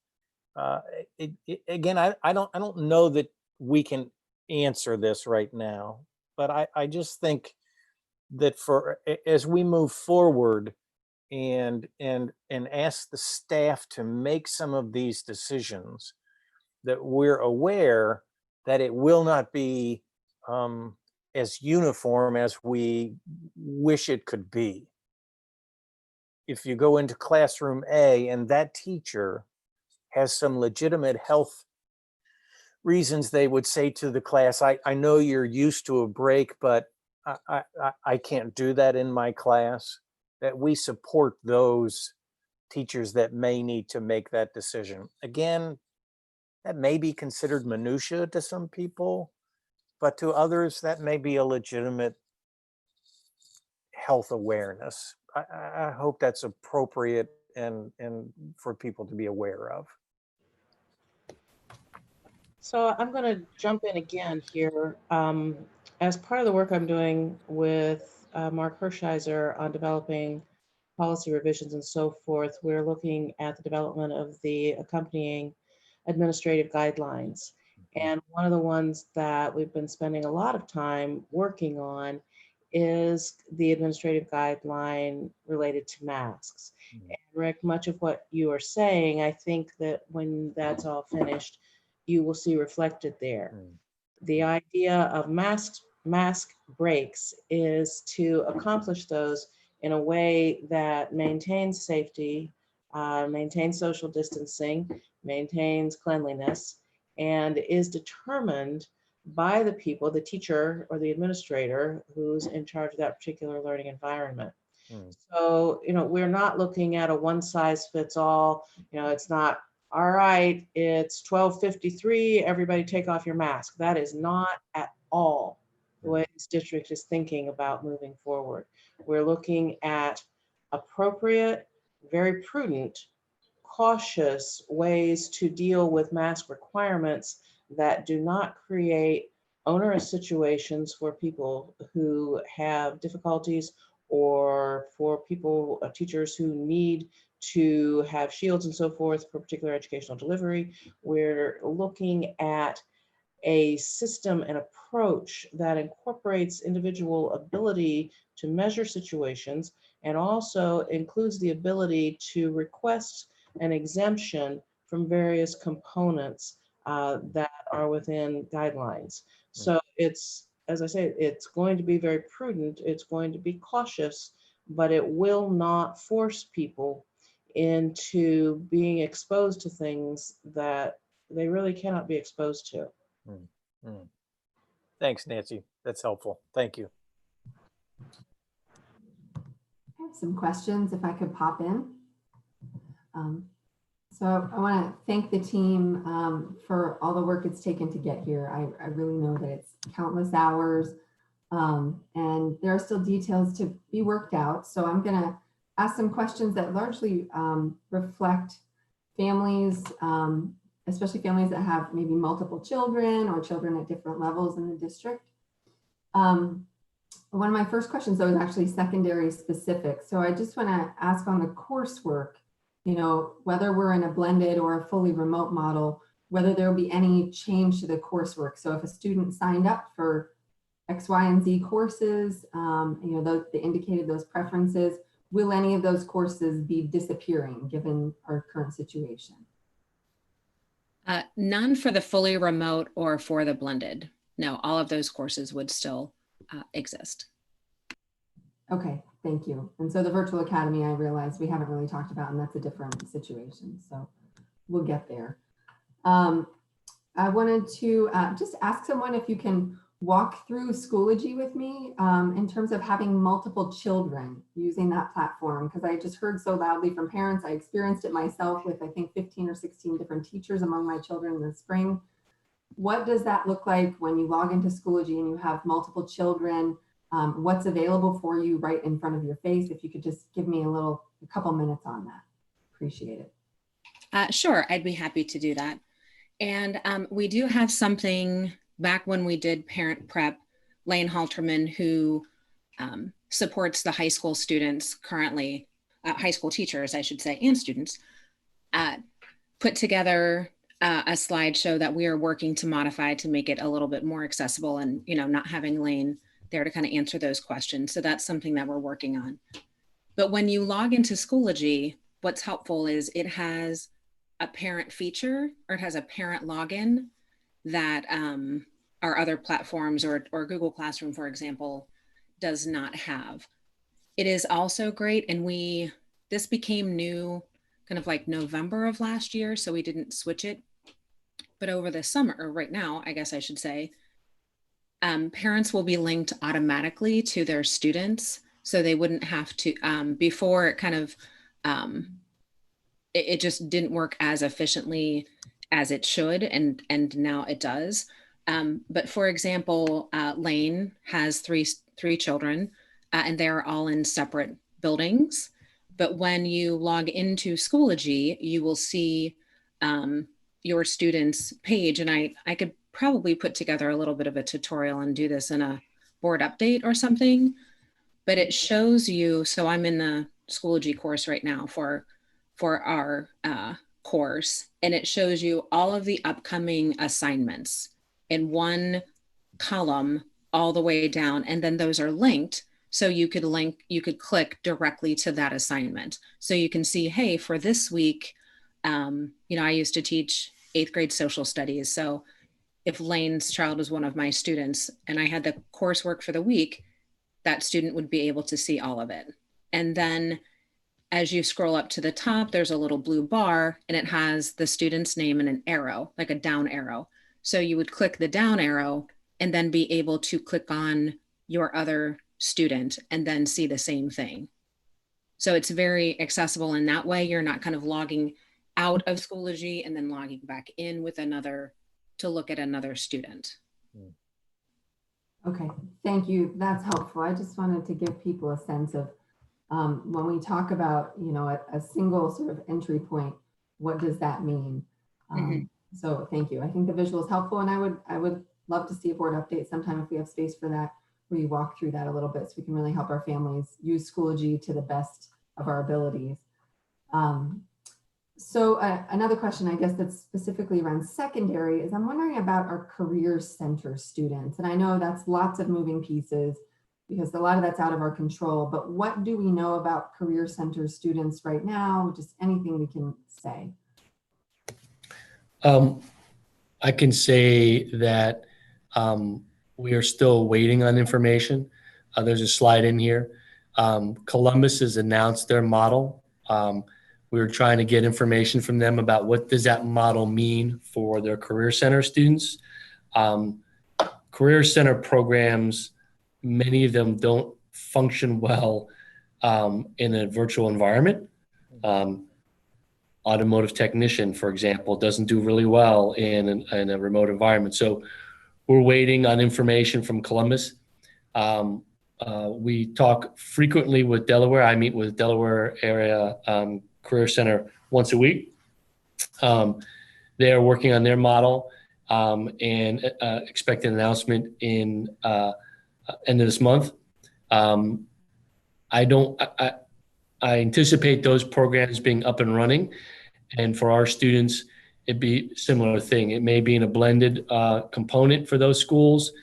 again, I don't know that we can answer this right now, but I just think that as we move forward and ask the staff to make some of these decisions, that we're aware that it will not be as uniform as we wish it could be. If you go into classroom A and that teacher has some legitimate health reasons, they would say to the class, I know you're used to a break, but I can't do that in my class, that we support those teachers that may need to make that decision. Again, that may be considered minutia to some people, but to others, that may be a legitimate health awareness. I hope that's appropriate and for people to be aware of. So I'm going to jump in again here. As part of the work I'm doing with Mark Hershiser on developing policy revisions and so forth, we're looking at the development of the accompanying administrative guidelines. And one of the ones that we've been spending a lot of time working on is the administrative guideline related to masks. And Rick, much of what you are saying, I think that when that's all finished, you will see reflected there. The idea of mask breaks is to accomplish those in a way that maintains safety, maintains social distancing, maintains cleanliness, and is determined by the people, the teacher or the administrator who's in charge of that particular learning environment. So, we're not looking at a one size fits all. It's not, all right, it's 12:53, everybody take off your mask. That is not at all the way this district is thinking about moving forward. We're looking at appropriate, very prudent, cautious ways to deal with mask requirements that do not create onerous situations for people who have difficulties, or for people, teachers who need to have shields and so forth for particular educational delivery. We're looking at a system and approach that incorporates individual ability to measure situations and also includes the ability to request an exemption from various components that are within guidelines. So it's, as I say, it's going to be very prudent, it's going to be cautious, but it will not force people into being exposed to things that they really cannot be exposed to. Thanks, Nancy. That's helpful. Thank you. I have some questions if I could pop in. So I want to thank the team for all the work it's taken to get here. I really know that it's countless hours and there are still details to be worked out. So I'm going to ask some questions that largely reflect families, especially families that have maybe multiple children or children at different levels in the district. One of my first questions though is actually secondary specific. So I just want to ask on the coursework, whether we're in a blended or a fully remote model, whether there will be any change to the coursework. So if a student signed up for X, Y, and Z courses, they indicated those preferences, will any of those courses be disappearing given our current situation? None for the fully remote or for the blended. No, all of those courses would still exist. Okay, thank you. And so the virtual academy, I realize we haven't really talked about, and that's a different situation. So we'll get there. I wanted to just ask someone if you can walk through Schoology with me in terms of having multiple children using that platform, because I just heard so loudly from parents. I experienced it myself with, I think, 15 or 16 different teachers among my children in the spring. What does that look like when you log into Schoology and you have multiple children? What's available for you right in front of your face? If you could just give me a couple minutes on that. Appreciate it. Sure, I'd be happy to do that. And we do have something back when we did parent prep. Lane Halterman, who supports the high school students currently, high school teachers, I should say, and students, put together a slideshow that we are working to modify to make it a little bit more accessible and, not having Lane there to kind of answer those questions. So that's something that we're working on. But when you log into Schoology, what's helpful is it has a parent feature, or it has a parent login that our other platforms or Google Classroom, for example, does not have. It is also great, and this became new kind of like November of last year, so we didn't switch it. But over the summer, or right now, I guess I should say, parents will be linked automatically to their students, so they wouldn't have to, before it kind of, it just didn't work as efficiently as it should, and now it does. But for example, Lane has three children, and they're all in separate buildings. But when you log into Schoology, you will see your student's page, and I could probably put together a little bit of a tutorial and do this in a board update or something. But it shows you. So I'm in the Schoology course right now for our course, and it shows you all of the upcoming assignments in one column all the way down, and then those are linked, so you could click directly to that assignment. So you can see, hey, for this week, I used to teach 8th grade social studies. So if Lane's child was one of my students and I had the coursework for the week, that student would be able to see all of it. And then as you scroll up to the top, there's a little blue bar, and it has the student's name and an arrow, like a down arrow. So you would click the down arrow and then be able to click on your other student and then see the same thing. So it's very accessible in that way. You're not kind of logging out of Schoology and then logging back in with another to look at another student. Okay, thank you. That's helpful. I just wanted to give people a sense of when we talk about, a single sort of entry point, what does that mean? So thank you. I think the visual is helpful, and I would love to see a board update sometime if we have space for that, where you walk through that a little bit so we can really help our families use Schoology to the best of our abilities. So another question, I guess, that's specifically around secondary is I'm wondering about our career center students. And I know that's lots of moving pieces because a lot of that's out of our control, but what do we know about career center students right now? Just anything we can say. I can say that we are still waiting on information. There's a slide in here. Columbus has announced their model. We were trying to get information from them about what does that model mean for their Career Center students. Career Center programs, many of them don't function well in a virtual environment. Automotive technician, for example, doesn't do really well in a remote environment. So we're waiting on information from Columbus. We talk frequently with Delaware. I meet with Delaware area Career Center once a week. They are working on their model and expect an announcement in end of this month. I anticipate those programs being up and running, and for our students it'd be a similar thing. It may be in a blended component for those schools.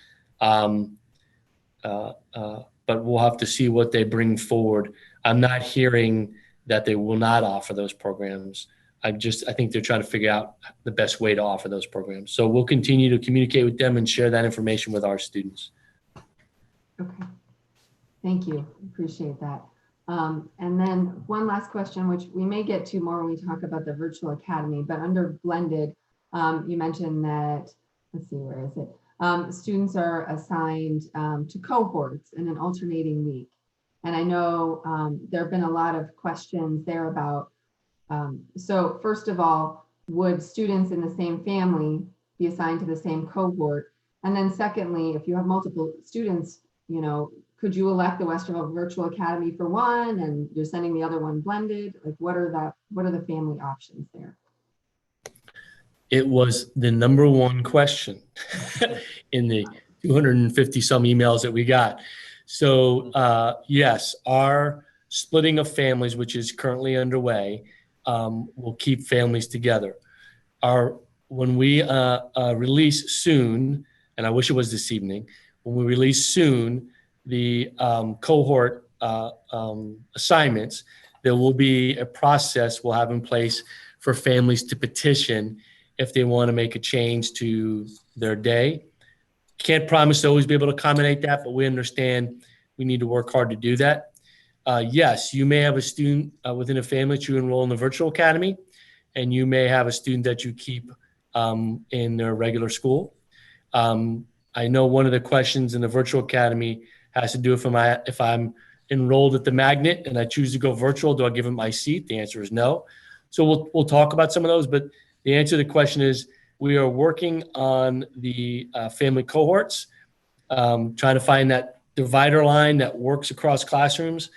But we'll have to see what they bring forward. I'm not hearing that they will not offer those programs. I think they're trying to figure out the best way to offer those programs. So we'll continue to communicate with them and share that information with our students. Okay. Thank you. Appreciate that. And then one last question, which we may get to more when we talk about the virtual academy, but under blended, you mentioned that, let's see, where is it? Students are assigned to cohorts in an alternating week. And I know there have been a lot of questions there about, so first of all, would students in the same family be assigned to the same cohort? And then secondly, if you have multiple students, you know, could you elect the Westerville Virtual Academy for one and you're sending the other one blended? Like what are the family options there? It was the number one question in the 250 some emails that we got. So yes, our splitting of families, which is currently underway, will keep families together. When we release soon, and I wish it was this evening, when we release soon the cohort assignments, there will be a process we'll have in place for families to petition if they want to make a change to their day. Can't promise to always be able to accommodate that, but we understand we need to work hard to do that. Yes, you may have a student within a family that you enroll in the virtual academy, and you may have a student that you keep in their regular school. I know one of the questions in the virtual academy has to do with if I'm enrolled at the magnet and I choose to go virtual, do I give them my seat? The answer is no. So we'll talk about some of those, but the answer to the question is we are working on the family cohorts, trying to find that divider line that works across classrooms.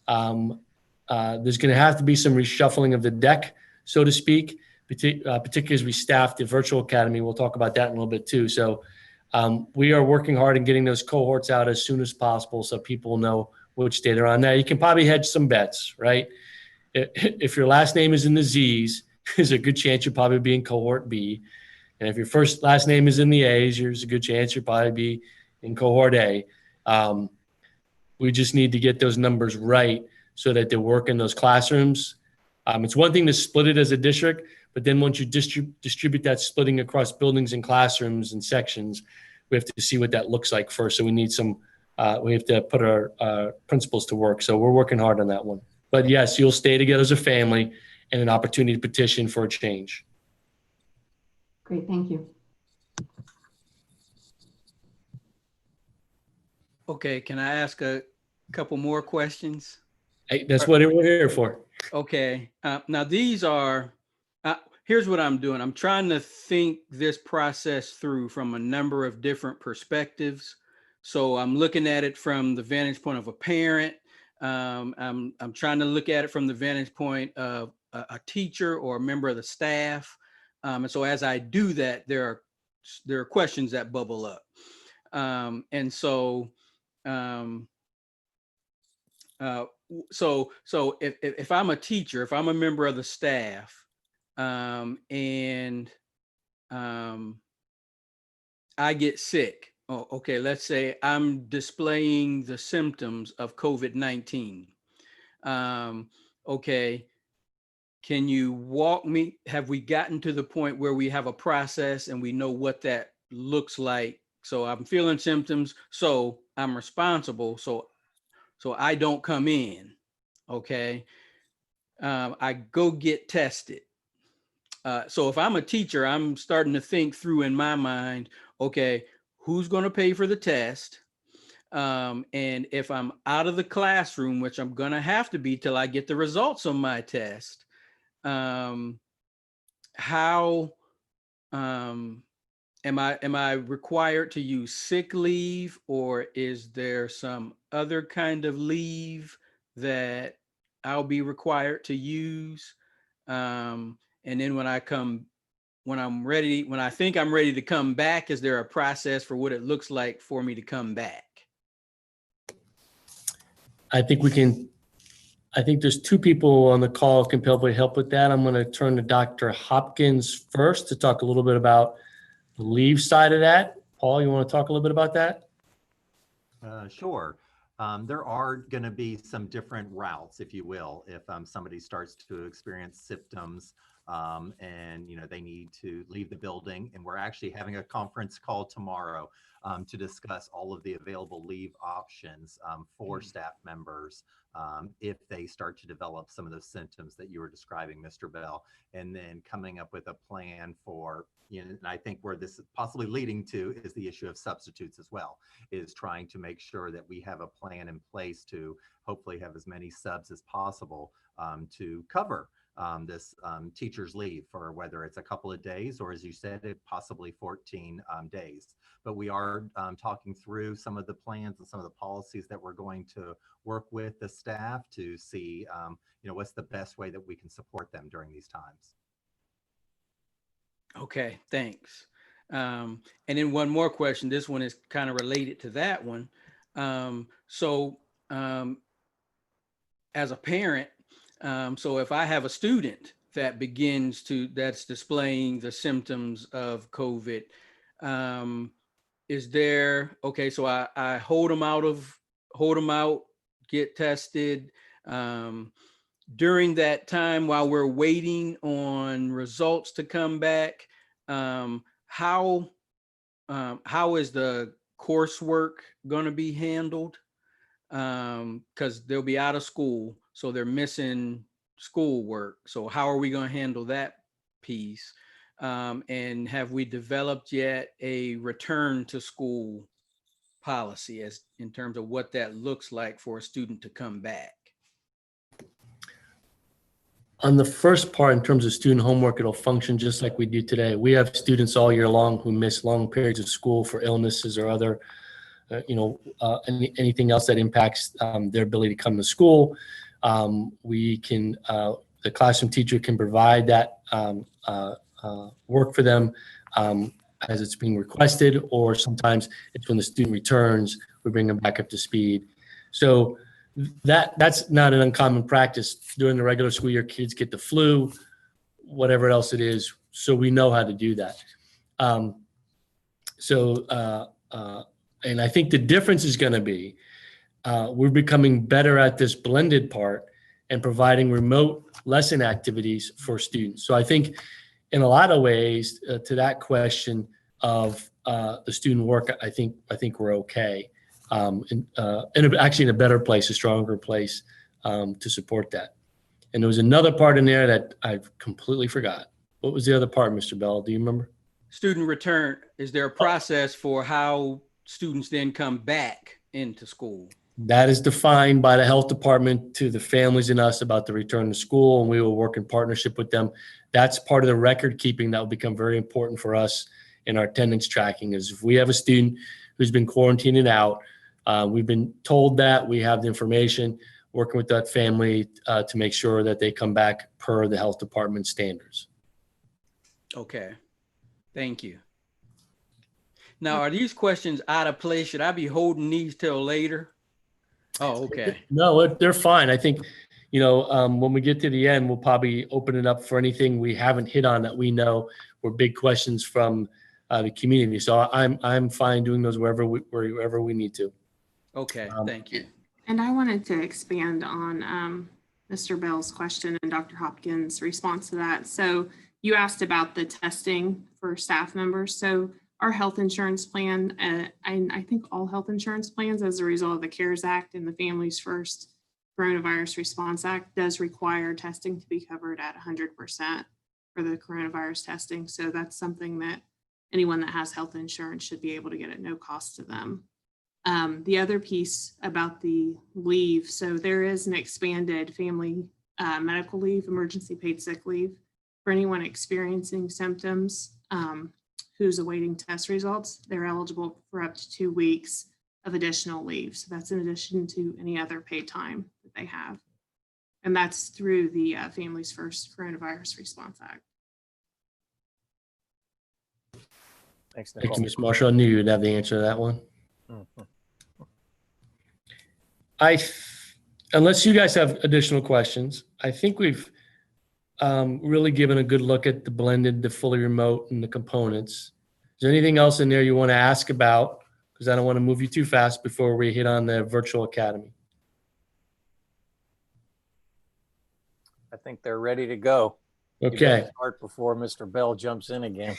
There's going to have to be some reshuffling of the deck, so to speak, particularly as we staff the virtual academy. We'll talk about that in a little bit too. So we are working hard in getting those cohorts out as soon as possible so people know which day they're on. Now, you can probably hedge some bets, right? If your last name is in the Z's, there's a good chance you'll probably be in cohort B. And if your last name is in the A's, there's a good chance you'll probably be in cohort A. We just need to get those numbers right so that they work in those classrooms. It's one thing to split it as a district, but then once you distribute that splitting across buildings and classrooms and sections, we have to see what that looks like first. So we need we have to put our principals to work. So we're working hard on that one. But yes, you'll stay together as a family and an opportunity to petition for a change. Great, thank you. Okay, can I ask a couple more questions? Hey, that's what we're here for. Okay, now these are, here's what I'm doing. I'm trying to think this process through from a number of different perspectives. So I'm looking at it from the vantage point of a parent. I'm trying to look at it from the vantage point of a teacher or a member of the staff. And so as I do that, there are questions that bubble up. So if I'm a teacher, if I'm a member of the staff, and I get sick, okay, let's say I'm displaying the symptoms of COVID-19. Okay, can you walk me? Have we gotten to the point where we have a process and we know what that looks like? So I'm feeling symptoms, so I'm responsible. So I don't come in, okay? I go get tested. So if I'm a teacher, I'm starting to think through in my mind, okay, who's going to pay for the test? And if I'm out of the classroom, which I'm going to have to be till I get the results on my test, how am I required to use sick leave, or is there some other kind of leave that I'll be required to use? And then when I think I'm ready to come back, is there a process for what it looks like for me to come back? I think we can I think there's two people on the call who can probably help with that. I'm going to turn to Dr. Hopkins first to talk a little bit about the leave side of that. Paul, you want to talk a little bit about that? Sure. There are going to be some different routes, if you will, if somebody starts to experience symptoms and they need to leave the building. And we're actually having a conference call tomorrow to discuss all of the available leave options for staff members if they start to develop some of those symptoms that you were describing, Mr. Bell, and then coming up with a plan for, and I think where this is possibly leading to is the issue of substitutes as well, is trying to make sure that we have a plan in place to hopefully have as many subs as possible to cover this teacher's leave for whether it's a couple of days or, as you said, possibly 14 days. But we are talking through some of the plans and some of the policies that we're going to work with the staff to see, what's the best way that we can support them during these times. Okay, thanks. And then one more question. This one is kind of related to that one. As a parent, so if I have a student that that's displaying the symptoms of COVID, so I hold them out, get tested. During that time, while we're waiting on results to come back, how is the coursework going to be handled? Because they'll be out of school, so they're missing schoolwork. So how are we going to handle that piece? And have we developed yet a return to school policy as in terms of what that looks like for a student to come back? On the first part, in terms of student homework, it'll function just like we do today. We have students all year long who miss long periods of school for illnesses or other, anything else that impacts their ability to come to school. The classroom teacher can provide that work for them as it's being requested, or sometimes it's when the student returns, we bring them back up to speed. So that's not an uncommon practice. During the regular school year, kids get the flu, whatever else it is, so we know how to do that. And I think the difference is going to be we're becoming better at this blended part and providing remote lesson activities for students. So I think in a lot of ways, to that question of the student work, I think we're okay. And actually in a better place, a stronger place to support that. And there was another part in there that I've completely forgot. What was the other part, Mr. Bell? Do you remember? Student return. Is there a process for how students then come back into school? That is defined by the health department to the families and us about the return to school, and we will work in partnership with them. That's part of the record keeping that will become very important for us in our attendance tracking. Is if we have a student who's been quarantined out, we've been told that, we have the information, working with that family to make sure that they come back per the health department standards. Okay, thank you. Now, are these questions out of place? Should I be holding these till later? Oh, okay. No, they're fine. I think, when we get to the end, we'll probably open it up for anything we haven't hit on that we know were big questions from the community. So I'm fine doing those wherever we need to. Okay, thank you. And I wanted to expand on Mr. Bell's question and Dr. Hopkins' response to that. So you asked about the testing for staff members. So our health insurance plan, and I think all health insurance plans, as a result of the CARES Act and the Families First Coronavirus Response Act, does require testing to be covered at 100% for the coronavirus testing. So that's something that anyone that has health insurance should be able to get at no cost to them. The other piece about the leave, so there is an expanded family medical leave, emergency paid sick leave for anyone experiencing symptoms who's awaiting test results. They're eligible for up to 2 weeks of additional leave. So that's in addition to any other paid time that they have. And that's through the Families First Coronavirus Response Act. Thanks, Thank Nicole. you, Ms. Marshall. I knew you'd have the answer to that one. Mhm. unless you guys have additional questions, I think we've really given a good look at the blended, the fully remote, and the components. Is there anything else in there you want to ask about? Because I don't want to move you too fast before we hit on the virtual academy. I think they're ready to go. You Okay. better start before Mr. Bell jumps in again.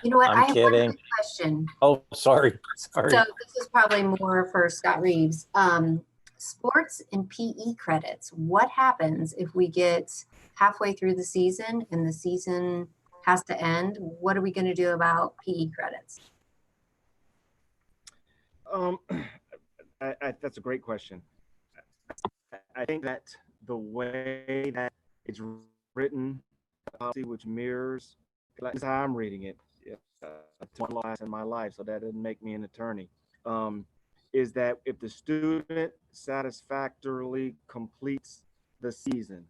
You know what? I'm I have one kidding. quick question. Oh, sorry. Sorry. So this is probably more for Scott Reeves. Sports and PE credits. What happens if we get halfway through the season and the season has to end? What are we going to do about PE credits? That's a great question. I think that the way that it's written, policy which mirrors, that's how I'm reading it. One class in my life, so that doesn't make me an attorney. Is that if the student satisfactorily completes the season,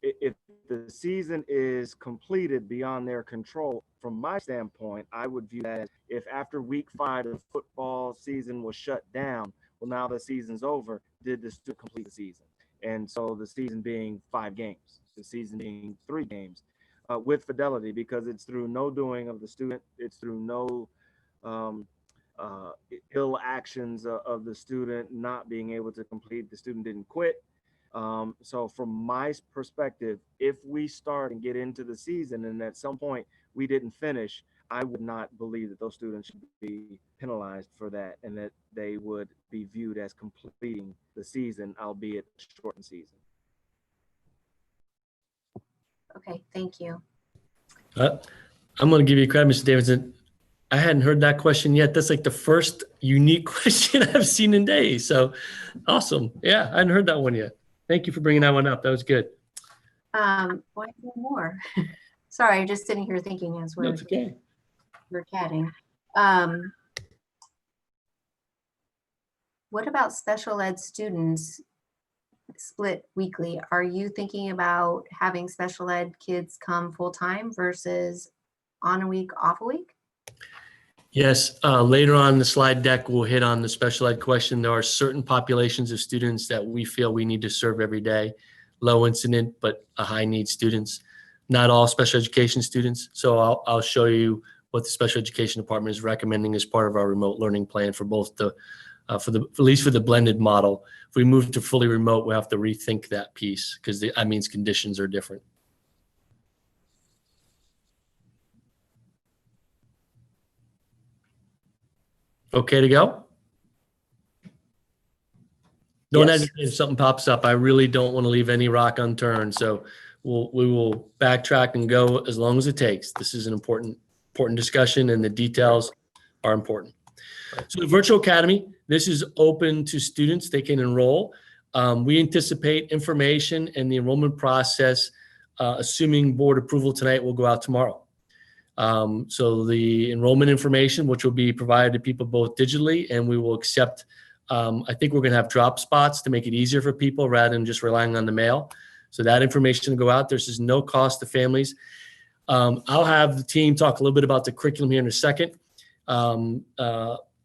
if the season is completed beyond their control, from my standpoint, I would view that as if after week 5 the football season was shut down, well, now the season's over, did the student complete the season? And so the season being 5 games, the season being 3 games, with fidelity, because it's through no doing of the student, it's through no ill actions of the student not being able to complete. The student didn't quit. So from my perspective, if we start and get into the season and at some point we didn't finish, I would not believe that those students should be penalized for that, and that they would be viewed as completing the season, albeit a shortened season. Okay, thank you. I'm going to give you credit, Mr. Davidson. I hadn't heard that question yet. That's like the first unique question I've seen in days. So awesome. Yeah, I hadn't heard that one yet. Thank you for bringing that one up. That was good. Why no more? Sorry, I'm just sitting here thinking as That's okay. we're chatting. What about special ed students split weekly? Are you thinking about having special ed kids come full time versus on a week, off a week? Yes, later on in the slide deck, we'll hit on the special ed question. There are certain populations of students that we feel we need to serve every day, low incident, but a high need students, not all special education students. So I'll show you what the special education department is recommending as part of our remote learning plan for both the, at least for the blended model. If we move to fully remote, we have to rethink that piece because that means conditions are different. Okay to go? Don't Yes. hesitate if something pops up. I really don't want to leave any rock unturned. So we will backtrack and go as long as it takes. This is an important discussion, and the details are important. So the virtual academy, this is open to students. They can enroll. We anticipate information and the enrollment process, assuming board approval tonight, will go out tomorrow. So the enrollment information, which will be provided to people both digitally, and we will accept, I think we're going to have drop spots to make it easier for people rather than just relying on the mail. So that information will go out. There's just no cost to families. I'll have the team talk a little bit about the curriculum here in a second.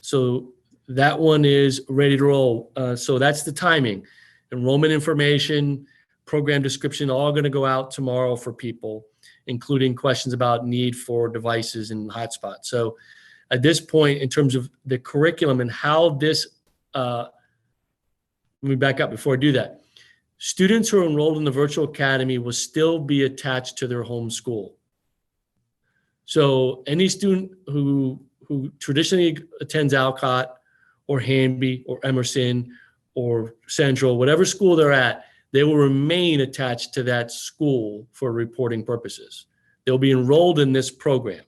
So that one is ready to roll. So that's the timing. Enrollment information, program description, all going to go out tomorrow for people, including questions about need for devices and hotspots. So at this point, in terms of the curriculum and how this, let me back up before I do that. Students who are enrolled in the virtual academy will still be attached to their home school. So any student who traditionally attends Alcott or Hanby or Emerson or Central, whatever school they're at, they will remain attached to that school for reporting purposes. They'll be enrolled in this program.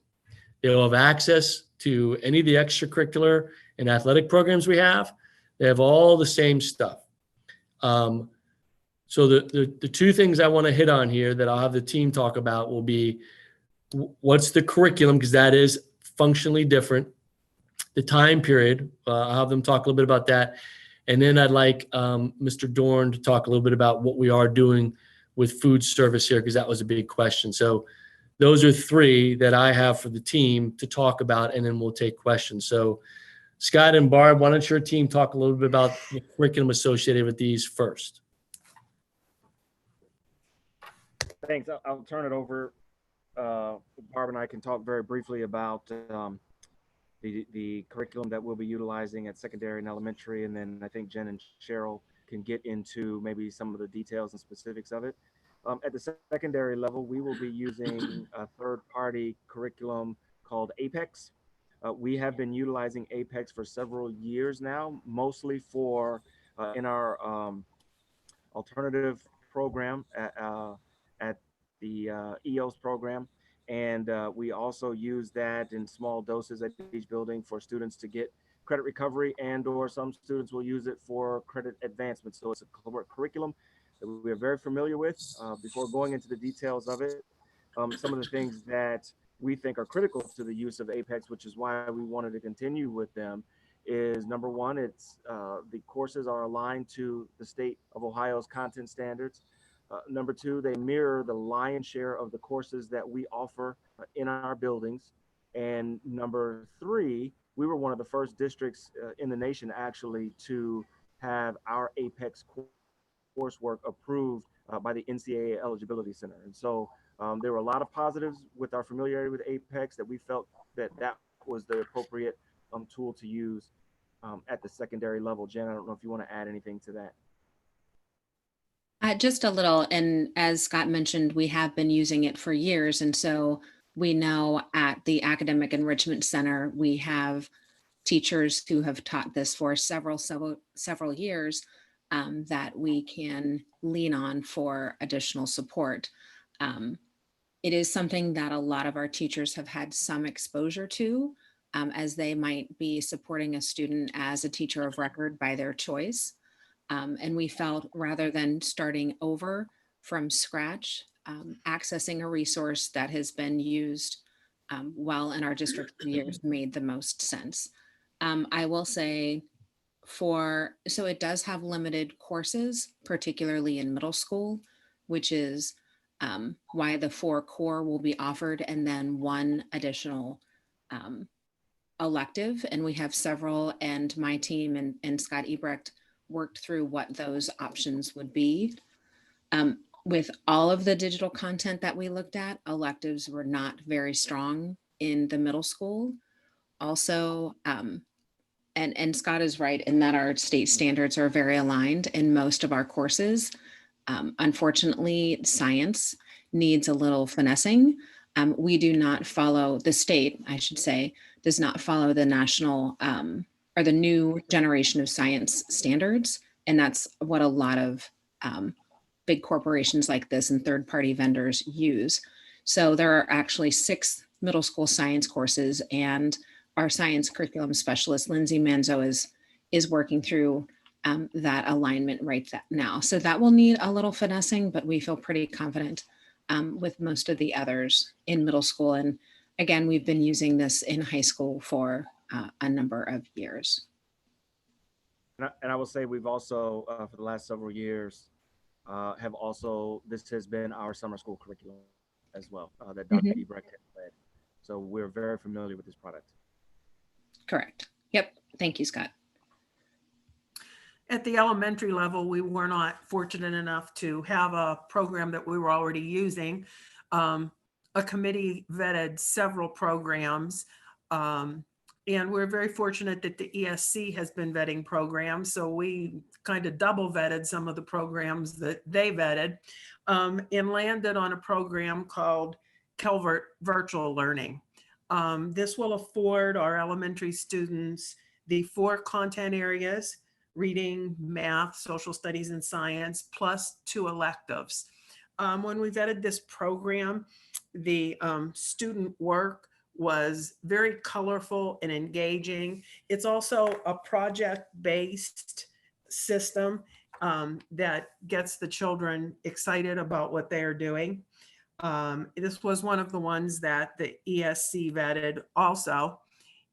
They'll have access to any of the extracurricular and athletic programs we have. They have all the same stuff. So the two things I want to hit on here that I'll have the team talk about will be what's the curriculum, because that is functionally different. The time period, I'll have them talk a little bit about that. And then I'd like Mr. Dorn to talk a little bit about what we are doing with food service here, because that was a big question. So those are three that I have for the team to talk about, and then we'll take questions. So Scott and Barb, why don't your team talk a little bit about the curriculum associated with these first? Thanks. I'll turn it over. Barb and I can talk very briefly about the curriculum that we'll be utilizing at secondary and elementary, and then I think Jen and Cheryl can get into maybe some of the details and specifics of it. At the secondary level, we will be using a third-party curriculum called Apex. We have been utilizing Apex for several years now, mostly for in our alternative program at the EOS program. And we also use that in small doses at each building for students to get credit recovery, and or some students will use it for credit advancement. So it's a curriculum that we are very familiar with. Before going into the details of it, some of the things that we think are critical to the use of Apex, which is why we wanted to continue with them, is number one, it's the courses are aligned to the state of Ohio's content standards. Number two, they mirror the lion's share of the courses that we offer in our buildings. And number three, we were one of the first districts in the nation actually to have our Apex coursework approved by the NCAA Eligibility Center. And so there were a lot of positives with our familiarity with Apex that we felt that that was the appropriate tool to use at the secondary level. Jen, I don't know if you want to add anything to that. Just a little, and as Scott mentioned, we have been using it for years, and so we know at the Academic Enrichment Center, we have teachers who have taught this for several years that we can lean on for additional support. It is something that a lot of our teachers have had some exposure to, as they might be supporting a student as a teacher of record by their choice. And we felt rather than starting over from scratch, accessing a resource that has been used well in our district for years made the most sense. I will say so it does have limited courses, particularly in middle school, which is why the 4 core will be offered and then 1 additional elective. And we have several, and my team and Scott Ebrecht worked through what those options would be. With all of the digital content that we looked at, electives were not very strong in the middle school. Also, and Scott is right in that our state standards are very aligned in most of our courses. Unfortunately, science needs a little finessing. We do not follow, the state, I should say, does not follow the national or the new generation of science standards. And that's what a lot of big corporations like this and third-party vendors use. So there are actually 6 middle school science courses, and our science curriculum specialist, Lindsay Manzo, is working through that alignment right now. So that will need a little finessing, but we feel pretty confident with most of the others in middle school. And again, we've been using this in high school for a number of years. And I will say we've also, for the last several years, this has been our summer school curriculum as well, that Dr. Ebrecht has led. So we're very familiar with this product. Correct. Yep. Thank you, Scott. At the elementary level, we were not fortunate enough to have a program that we were already using. A committee vetted several programs, and we're very fortunate that the ESC has been vetting programs. So we kind of double vetted some of the programs that they vetted, and landed on a program called Calvert Virtual Learning. This will afford our elementary students the 4 content areas: reading, math, social studies, and science, plus 2 electives. When we vetted this program, the student work was very colorful and engaging. It's also a project-based system that gets the children excited about what they are doing. This was one of the ones that the ESC vetted also.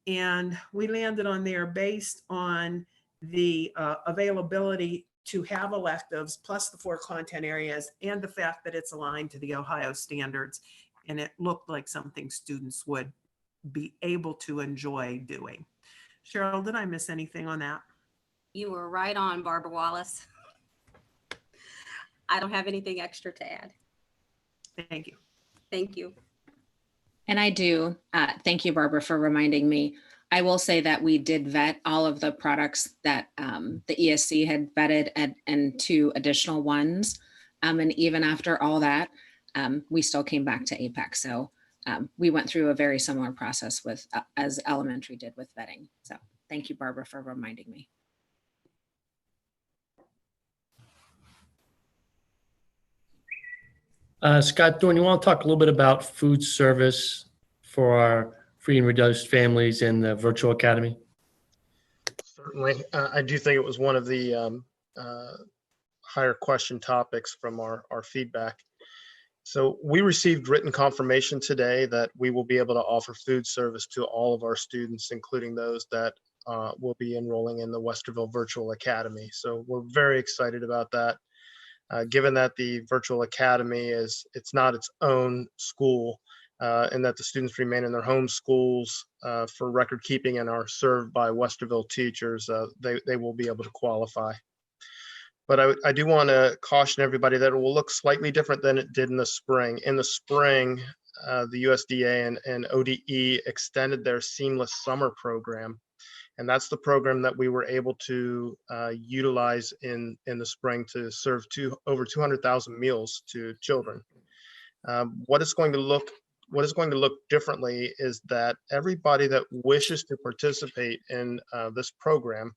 And we landed on there based on the availability to have electives plus the 4 content areas and the fact that it's aligned to the Ohio standards. And it looked like something students would be able to enjoy doing. Cheryl, did I miss anything on that? You were right on, Barbara Wallace. I don't have anything extra to add. Thank you. Thank you. And I do. Thank you, Barbara, for reminding me. I will say that we did vet all of the products that the ESC had vetted and 2 additional ones. And even after all that, we still came back to Apex. So we went through a very similar process with as elementary did with vetting. So thank you, Barbara, for reminding me. Scott Dorn, you want to talk a little bit about food service for our free and reduced families in the virtual academy? Certainly. I do think it was one of the higher question topics from our feedback. So we received written confirmation today that we will be able to offer food service to all of our students, including those that will be enrolling in the Westerville Virtual Academy. So we're very excited about that. Given that the Virtual Academy it's not its own school, and that the students remain in their home schools for record keeping and are served by Westerville teachers, they will be able to qualify. But I do want to caution everybody that it will look slightly different than it did in the spring. In the spring, the USDA and ODE extended their Seamless Summer program. And that's the program that we were able to utilize in the spring to serve over 200,000 meals to children. What it's going to look differently is that everybody that wishes to participate in this program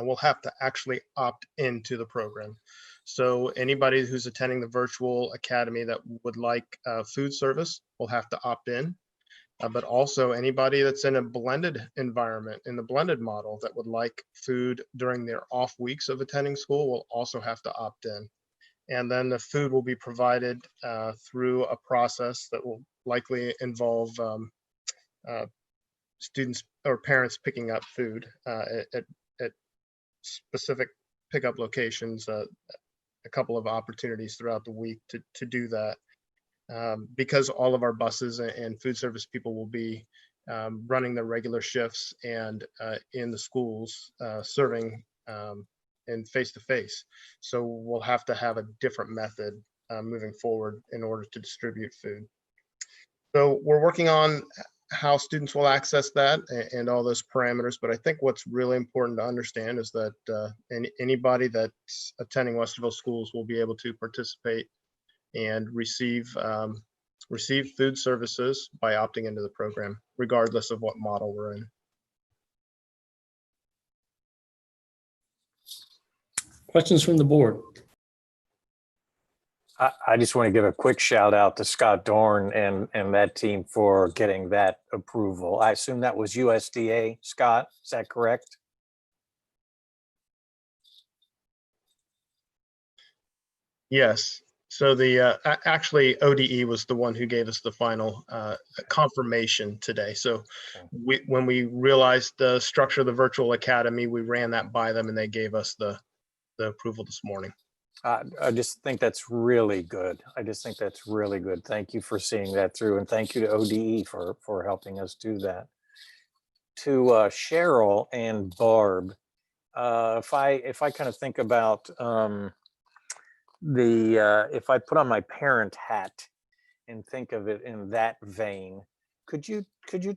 will have to actually opt into the program. So anybody who's attending the virtual academy that would like food service will have to opt in. But also anybody that's in a blended environment, in the blended model, that would like food during their off weeks of attending school will also have to opt in. And then the food will be provided through a process that will likely involve students or parents picking up food at specific pickup locations, a couple of opportunities throughout the week to do that. Because all of our buses and food service people will be running their regular shifts and in the schools serving in face-to-face. So we'll have to have a different method moving forward in order to distribute food. So we're working on how students will access that and all those parameters. But I think what's really important to understand is that anybody that's attending Westerville schools will be able to participate and receive food services by opting into the program, regardless of what model we're in. Questions from the board? I just want to give a quick shout out to Scott Dorn and that team for getting that approval. I assume that was USDA, Scott, is that correct? Yes. So the actually ODE was the one who gave us the final confirmation today. So when we realized the structure of the virtual academy, we ran that by them and they gave us the approval this morning. I just think that's really good. I just think that's really good. Thank you for seeing that through, and thank you to ODE for helping us do that. To Cheryl and Barb, if I kind of think about if I put on my parent hat and think of it in that vein, could you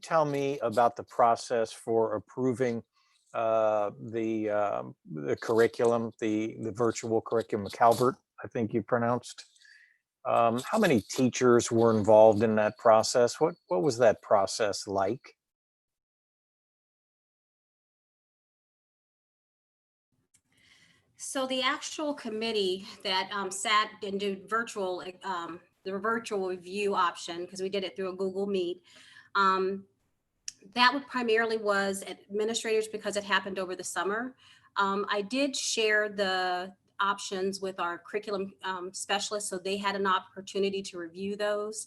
tell me about the process for approving the curriculum, the virtual curriculum, Calvert, I think you pronounced? How many teachers were involved in that process? What was that process like? So the actual committee that sat and did virtual, the virtual review option, because we did it through a Google Meet, that primarily was administrators because it happened over the summer. I did share the options with our curriculum specialists, so they had an opportunity to review those.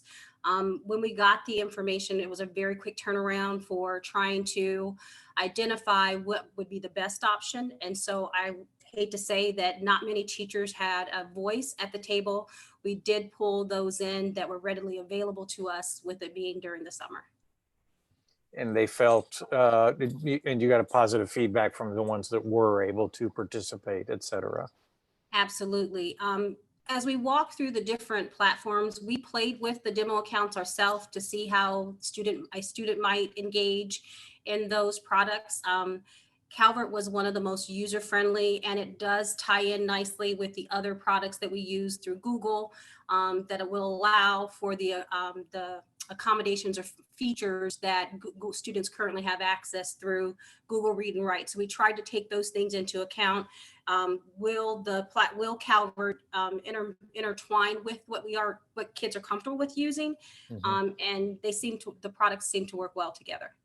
When we got the information, it was a very quick turnaround for trying to identify what would be the best option. And so I hate to say that not many teachers had a voice at the table. We did pull those in that were readily available to us with it being during the summer. and they felt, and you got a positive feedback from the ones that were able to participate, et cetera. Absolutely. As we walk through the different platforms, we played with the demo accounts ourselves to see how a student might engage in those products. Calvert was one of the most user-friendly, and it does tie in nicely with the other products that we use through Google, that it will allow for the accommodations or features that Google students currently have access through Google Read and Write. So we tried to take those things into account. Will Calvert intertwine with what kids are comfortable with using? And the products seem to work well together.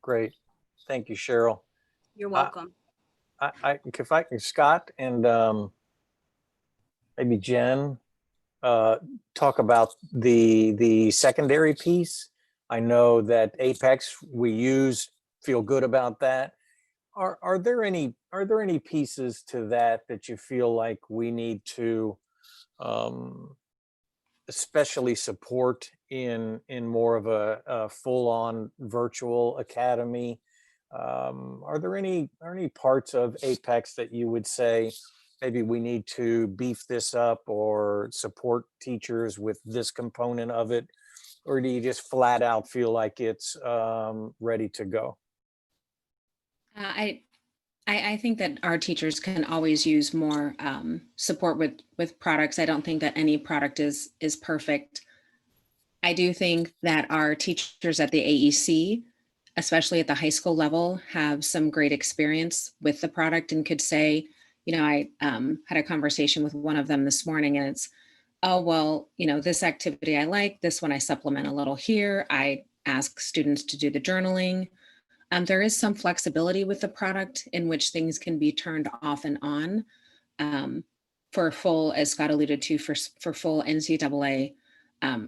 Great. Thank you, Cheryl. You're welcome. If I can, Scott and maybe Jen, talk about the secondary piece. I know that Apex we feel good about that. Are there any pieces to that you feel like we need to especially support in more of a full-on virtual academy? Are there any parts of Apex that you would say maybe we need to beef this up or support teachers with this component of it? Or do you just flat out feel like it's ready to go? I think that our teachers can always use more support with products. I don't think that any product is perfect. I do think that our teachers at the AEC, especially at the high school level, have some great experience with the product and could say, I had a conversation with one of them this morning, and it's, oh, well, this activity I like, this one I supplement a little here. I ask students to do the journaling. There is some flexibility with the product in which things can be turned off and on for full, as Scott alluded to, for full NCAA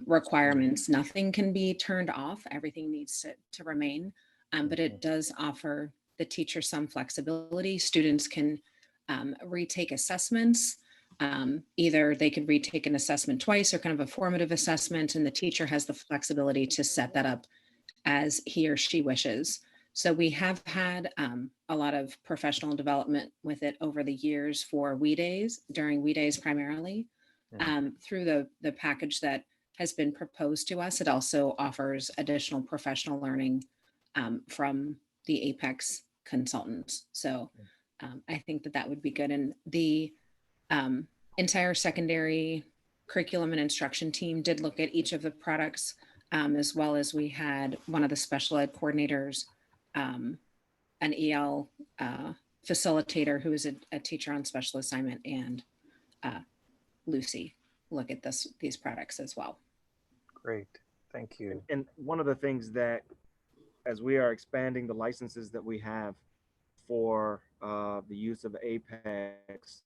requirements. Nothing can be turned off. Everything needs to remain, but it does offer the teacher some flexibility. Students can retake assessments. Either they could retake an assessment twice or kind of a formative assessment, and the teacher has the flexibility to set that up as he or she wishes. So we have had a lot of professional development with it over the years for during WE Days primarily. Through the package that has been proposed to us, it also offers additional professional learning from the Apex consultants. So I think that would be good. And the entire secondary curriculum and instruction team did look at each of the products, as well as we had one of the special ed coordinators, an EL facilitator who is a teacher on special assignment, and Lucy look at these products as well. Great, thank you. And one of the things that, as we are expanding the licenses that we have for the use of Apex,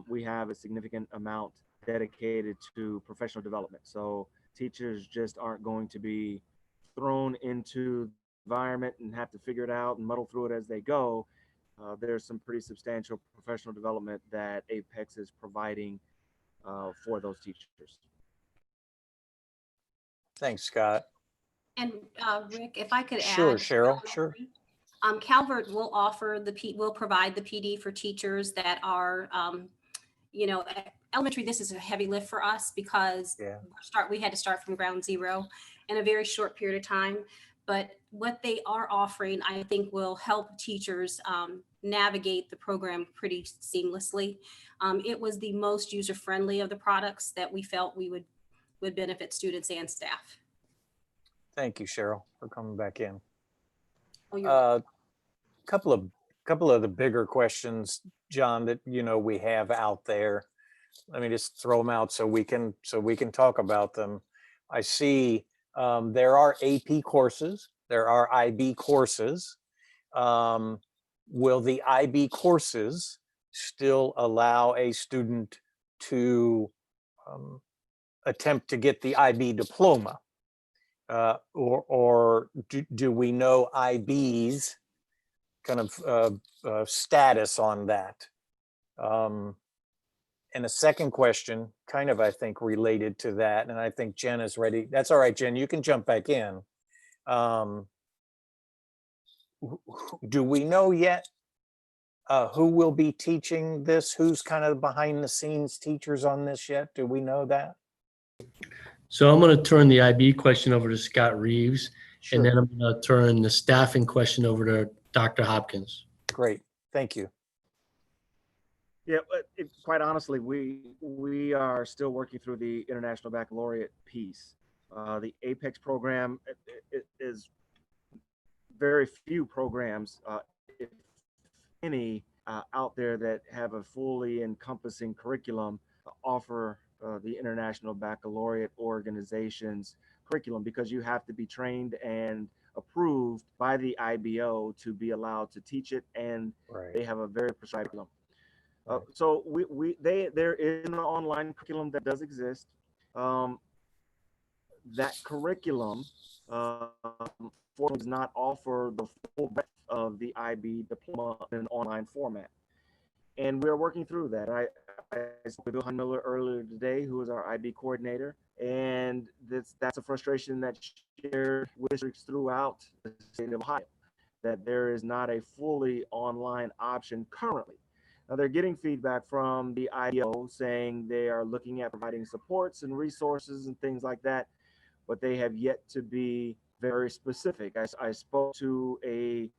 we have a significant amount dedicated to professional development. So teachers just aren't going to be thrown into environment and have to figure it out and muddle through it as they go. There's some pretty substantial professional development that Apex is providing for those teachers. Thanks, Scott. And Rick, if I could add. Sure, Cheryl, sure. Calvert will provide the PD for teachers that are, elementary. This is a heavy lift for us because we had to start from ground zero in a very short period of time. But what they are offering, I think, will help teachers navigate the program pretty seamlessly. It was the most user-friendly of the products that we felt would benefit students and staff. Thank you, Cheryl, for coming back in. Oh, Couple of the bigger questions, John, that we have out there. Let me just throw them out so we can talk about them. I see there are AP courses, there are IB courses. Will the IB courses still allow a student to attempt to get the IB diploma? Or do we know IB's kind of status on that? And a second question, kind of, I think, related to that, and I think Jen is ready. That's all right, Jen, you can jump back in. Do we know yet who will be teaching this? Who's kind of behind the scenes teachers on this yet? Do we know that? So I'm going to turn the IB question over to Scott Reeves, Sure. and then I'm going to turn the staffing question over to Dr. Hopkins. Great. Thank you. Yeah, but quite honestly, we are still working through the International Baccalaureate piece. The APEX program is very few programs, if any, out there that have a fully encompassing curriculum offer the International Baccalaureate organization's curriculum, because you have to be trained and approved by the IBO to be allowed to teach it, and they have a very prescribed curriculum. So there is an online curriculum that does exist. That curriculum does not offer the full breadth of the IB diploma in an online format. And we're working through that. I spoke with Bill Miller earlier today, who is our IB coordinator, and that's a frustration that's shared with districts throughout the state of Ohio, that there is not a fully online option currently. Now, they're getting feedback from the IBO saying they are looking at providing supports and resources and things like that, but they have yet to be very specific. I spoke to a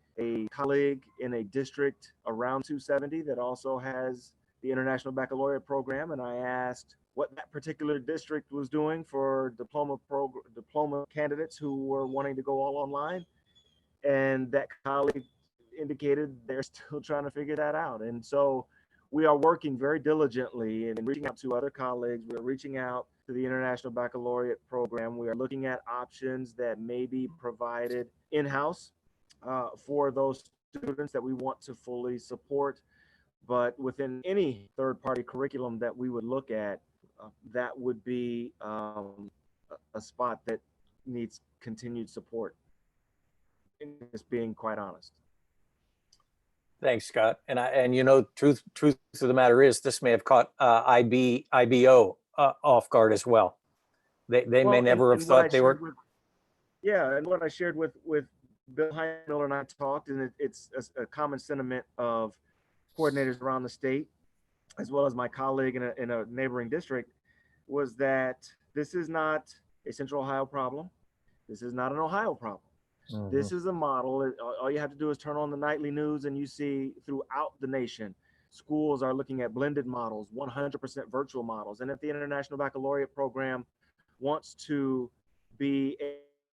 colleague in a district around 270 that also has the International Baccalaureate program, and I asked what that particular district was doing for diploma candidates who were wanting to go all online, and that colleague indicated they're still trying to figure that out. And so we are working very diligently and reaching out to other colleagues. We're reaching out to the International Baccalaureate program. We are looking at options that may be provided in-house for those students that we want to fully support. But within any third-party curriculum that we would look at, that would be a spot that needs continued support, just being quite honest. Thanks, Scott. And you know, truth of the matter is, this may have caught IBO off guard as well. They may never have thought they were. Yeah, and what I shared with Bill Miller and I talked, and it's a common sentiment of coordinators around the state, as well as my colleague in a neighboring district, was that this is not a Central Ohio problem. This is not an Ohio problem. Mm-hmm. This is a model. All you have to do is turn on the nightly news and you see throughout the nation, schools are looking at blended models, 100% virtual models. And if the International Baccalaureate program wants to be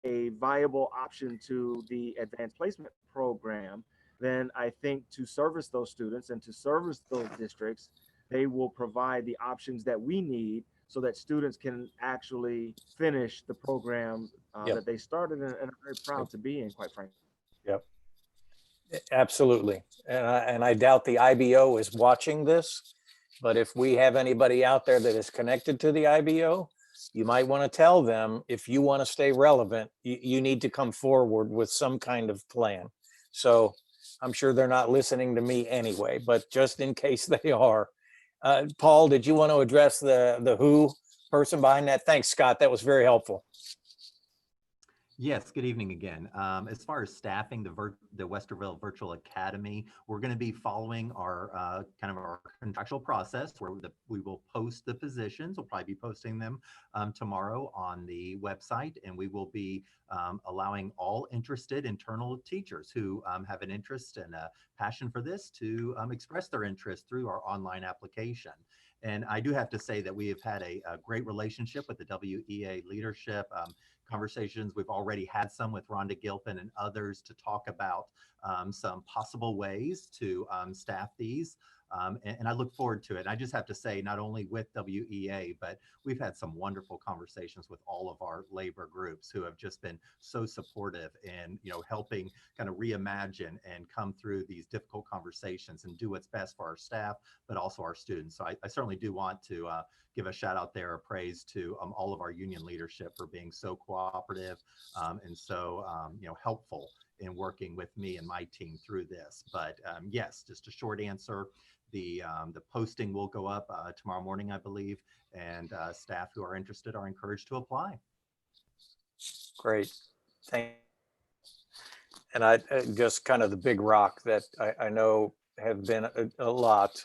a viable option to the advanced placement program, then I think to service those students and to service those districts, they will provide the options that we need so that students can actually finish the program that they started and are very proud to be in, quite frankly. Yep, absolutely. And I doubt the IBO is watching this, but if we have anybody out there that is connected to the IBO, you might want to tell them, if you want to stay relevant, you need to come forward with some kind of plan. So I'm sure they're not listening to me anyway, but just in case they are. Paul, did you want to address the who person behind that? Thanks, Scott. That was very helpful. Yes, good evening again. As far as staffing the Westerville Virtual Academy, we're going to be following our kind of our contractual process where we will post the positions. We'll probably be posting them tomorrow on the website, and we will be allowing all interested internal teachers who have an interest and a passion for this to express their interest through our online application. And I do have to say that we have had a great relationship with the WEA leadership. Conversations we've already had some with Rhonda Gilpin and others to talk about some possible ways to staff these. And I look forward to it. And I just have to say, not only with WEA, but we've had some wonderful conversations with all of our labor groups who have just been so supportive in, helping kind of reimagine and come through these difficult conversations and do what's best for our staff, but also our students. So I certainly do want to give a shout out there, a praise to all of our union leadership for being so cooperative and so helpful in working with me and my team through this. But yes, just a short answer. The posting will go up tomorrow morning, I believe, and staff who are interested are encouraged to apply. Great. Thank And just kind of the big rock that I know have been a lot.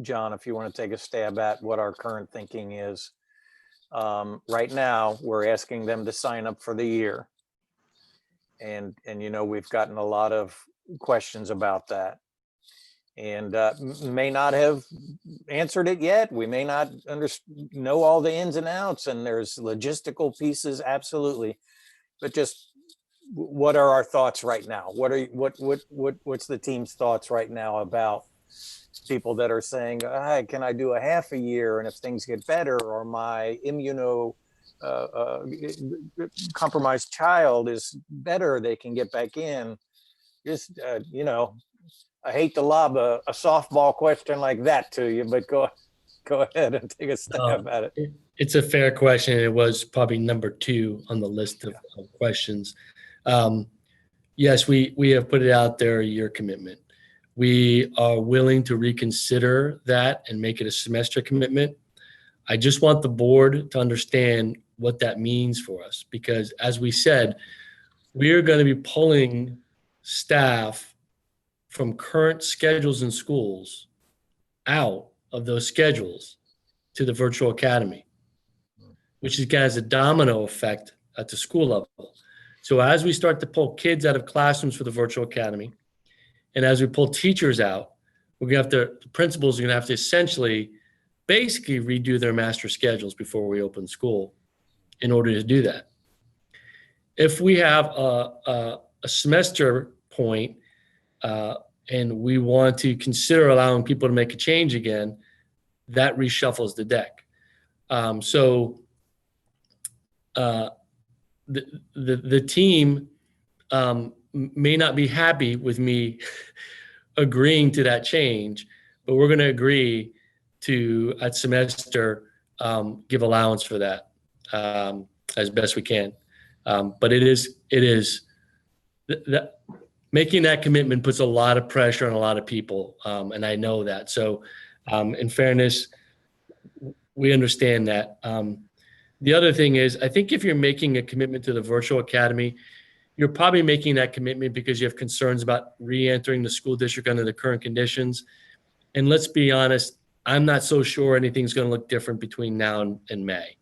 John, if you want to take a stab at what our current thinking is. Right now, we're asking them to sign up for the year. And we've gotten a lot of questions about that. And may not have answered it yet. We may not know all the ins and outs, and there's logistical pieces, absolutely. But just what are our thoughts right now? What's the team's thoughts right now about people that are saying, "Hey, can I do a half a year? And if things get better, or my compromised child is better, they can get back in." Just I hate to lob a softball question like that to you, but go ahead and take a stab at it. It's a fair question. It was probably number 2 on the list of questions. Yes, we have put it out there, a year commitment. We are willing to reconsider that and make it a semester commitment. I just want the board to understand what that means for us, because as we said, we are going to be pulling staff from current schedules in schools out of those schedules to the virtual academy, which has a domino effect at the school level. So as we start to pull kids out of classrooms for the virtual academy, and as we pull teachers out, the principals are going to have to essentially basically redo their master schedules before we open school in order to do that. If we have a semester point and we want to consider allowing people to make a change again, that reshuffles the deck. The team may not be happy with me agreeing to that change, but we're going to agree to, at semester, give allowance for that as best we can. But making that commitment puts a lot of pressure on a lot of people, and I know that. So in fairness, we understand that. The other thing is, I think if you're making a commitment to the virtual academy, you're probably making that commitment because you have concerns about re-entering the school district under the current conditions. And let's be honest, I'm not so sure anything's going to look different between now and May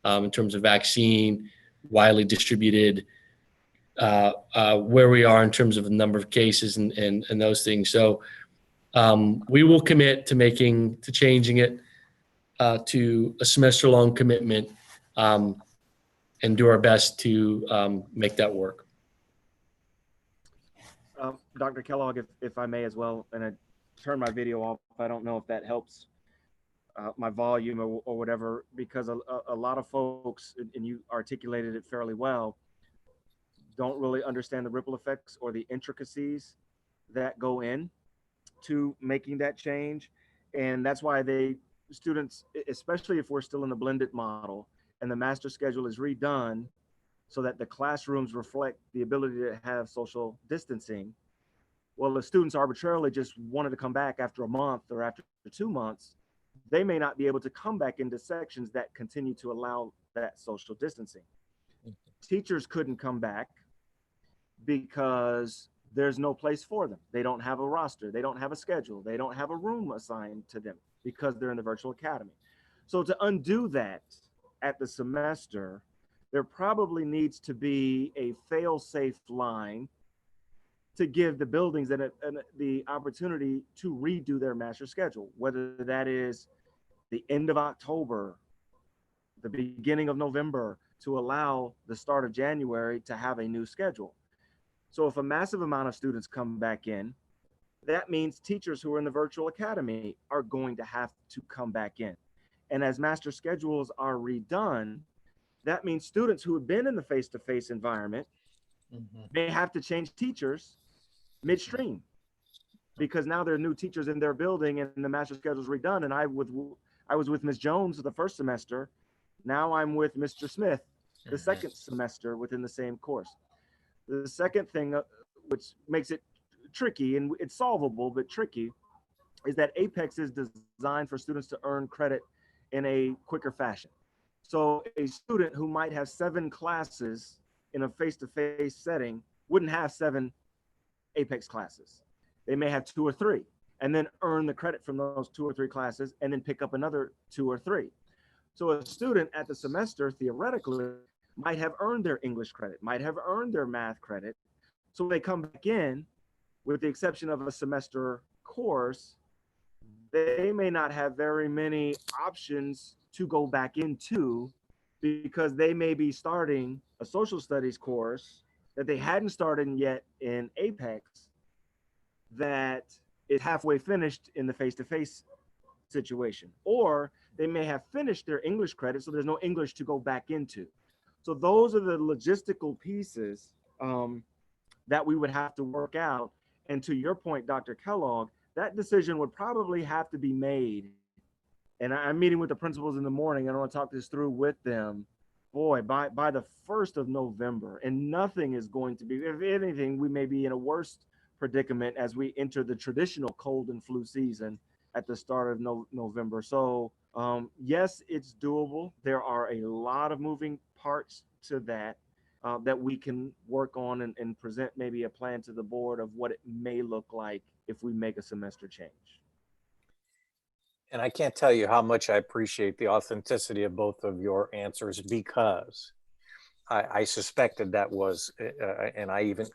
in terms of vaccine, widely distributed, where we are in terms of the number of cases and those things. So we will commit to changing it to a semester-long commitment and do our best to make that work. Dr. Kellogg, if I may as well, and I turn my video off. I don't know if that helps my volume or whatever, because a lot of folks, and you articulated it fairly well, don't really understand the ripple effects or the intricacies that go in to making that change. And that's why students, especially if we're still in the blended model and the master schedule is redone so that the classrooms reflect the ability to have social distancing. Well, the students arbitrarily just wanted to come back after a month or after 2 months, they may not be able to come back into sections that continue to allow that social distancing. Teachers couldn't come back because there's no place for them. They don't have a roster. They don't have a schedule. They don't have a room assigned to them because they're in the virtual academy. So to undo that at the semester, there probably needs to be a fail-safe line to give the buildings the opportunity to redo their master schedule, whether that is the end of October, the beginning of November, to allow the start of January to have a new schedule. So if a massive amount of students come back in, that means teachers who are in the virtual academy are going to have to come back in. And as master schedules are redone, that means students who have been in the face-to-face environment may have to change teachers midstream, because now there are new teachers in their building and the master schedule is redone. And I was with Ms. Jones the first semester. Now I'm with Mr. Smith the second semester within the same course. The second thing, which makes it tricky, and it's solvable but tricky, is that Apex is designed for students to earn credit in a quicker fashion. So a student who might have 7 classes in a face-to-face setting wouldn't have 7 Apex classes. They may have 2 or 3 and then earn the credit from those 2 or 3 classes and then pick up another 2 or 3. So a student at the semester theoretically might have earned their English credit, might have earned their math credit. So when they come back in, with the exception of a semester course, they may not have very many options to go back into, because they may be starting a social studies course that they hadn't started yet in Apex, that is halfway finished in the face-to-face situation. Or they may have finished their English credit, so there's no English to go back into. So those are the logistical pieces that we would have to work out. And to your point, Dr. Kellogg, that decision would probably have to be made. And I'm meeting with the principals in the morning, and I want to talk this through with them. Boy, by the 1st of November, and nothing is going to be, if anything, we may be in a worse predicament as we enter the traditional cold and flu season at the start of November. So yes, it's doable. There are a lot of moving parts to that that we can work on and present maybe a plan to the board of what it may look like if we make a semester change. And I can't tell you how much I appreciate the authenticity of both of your answers, because I suspected that was, and I even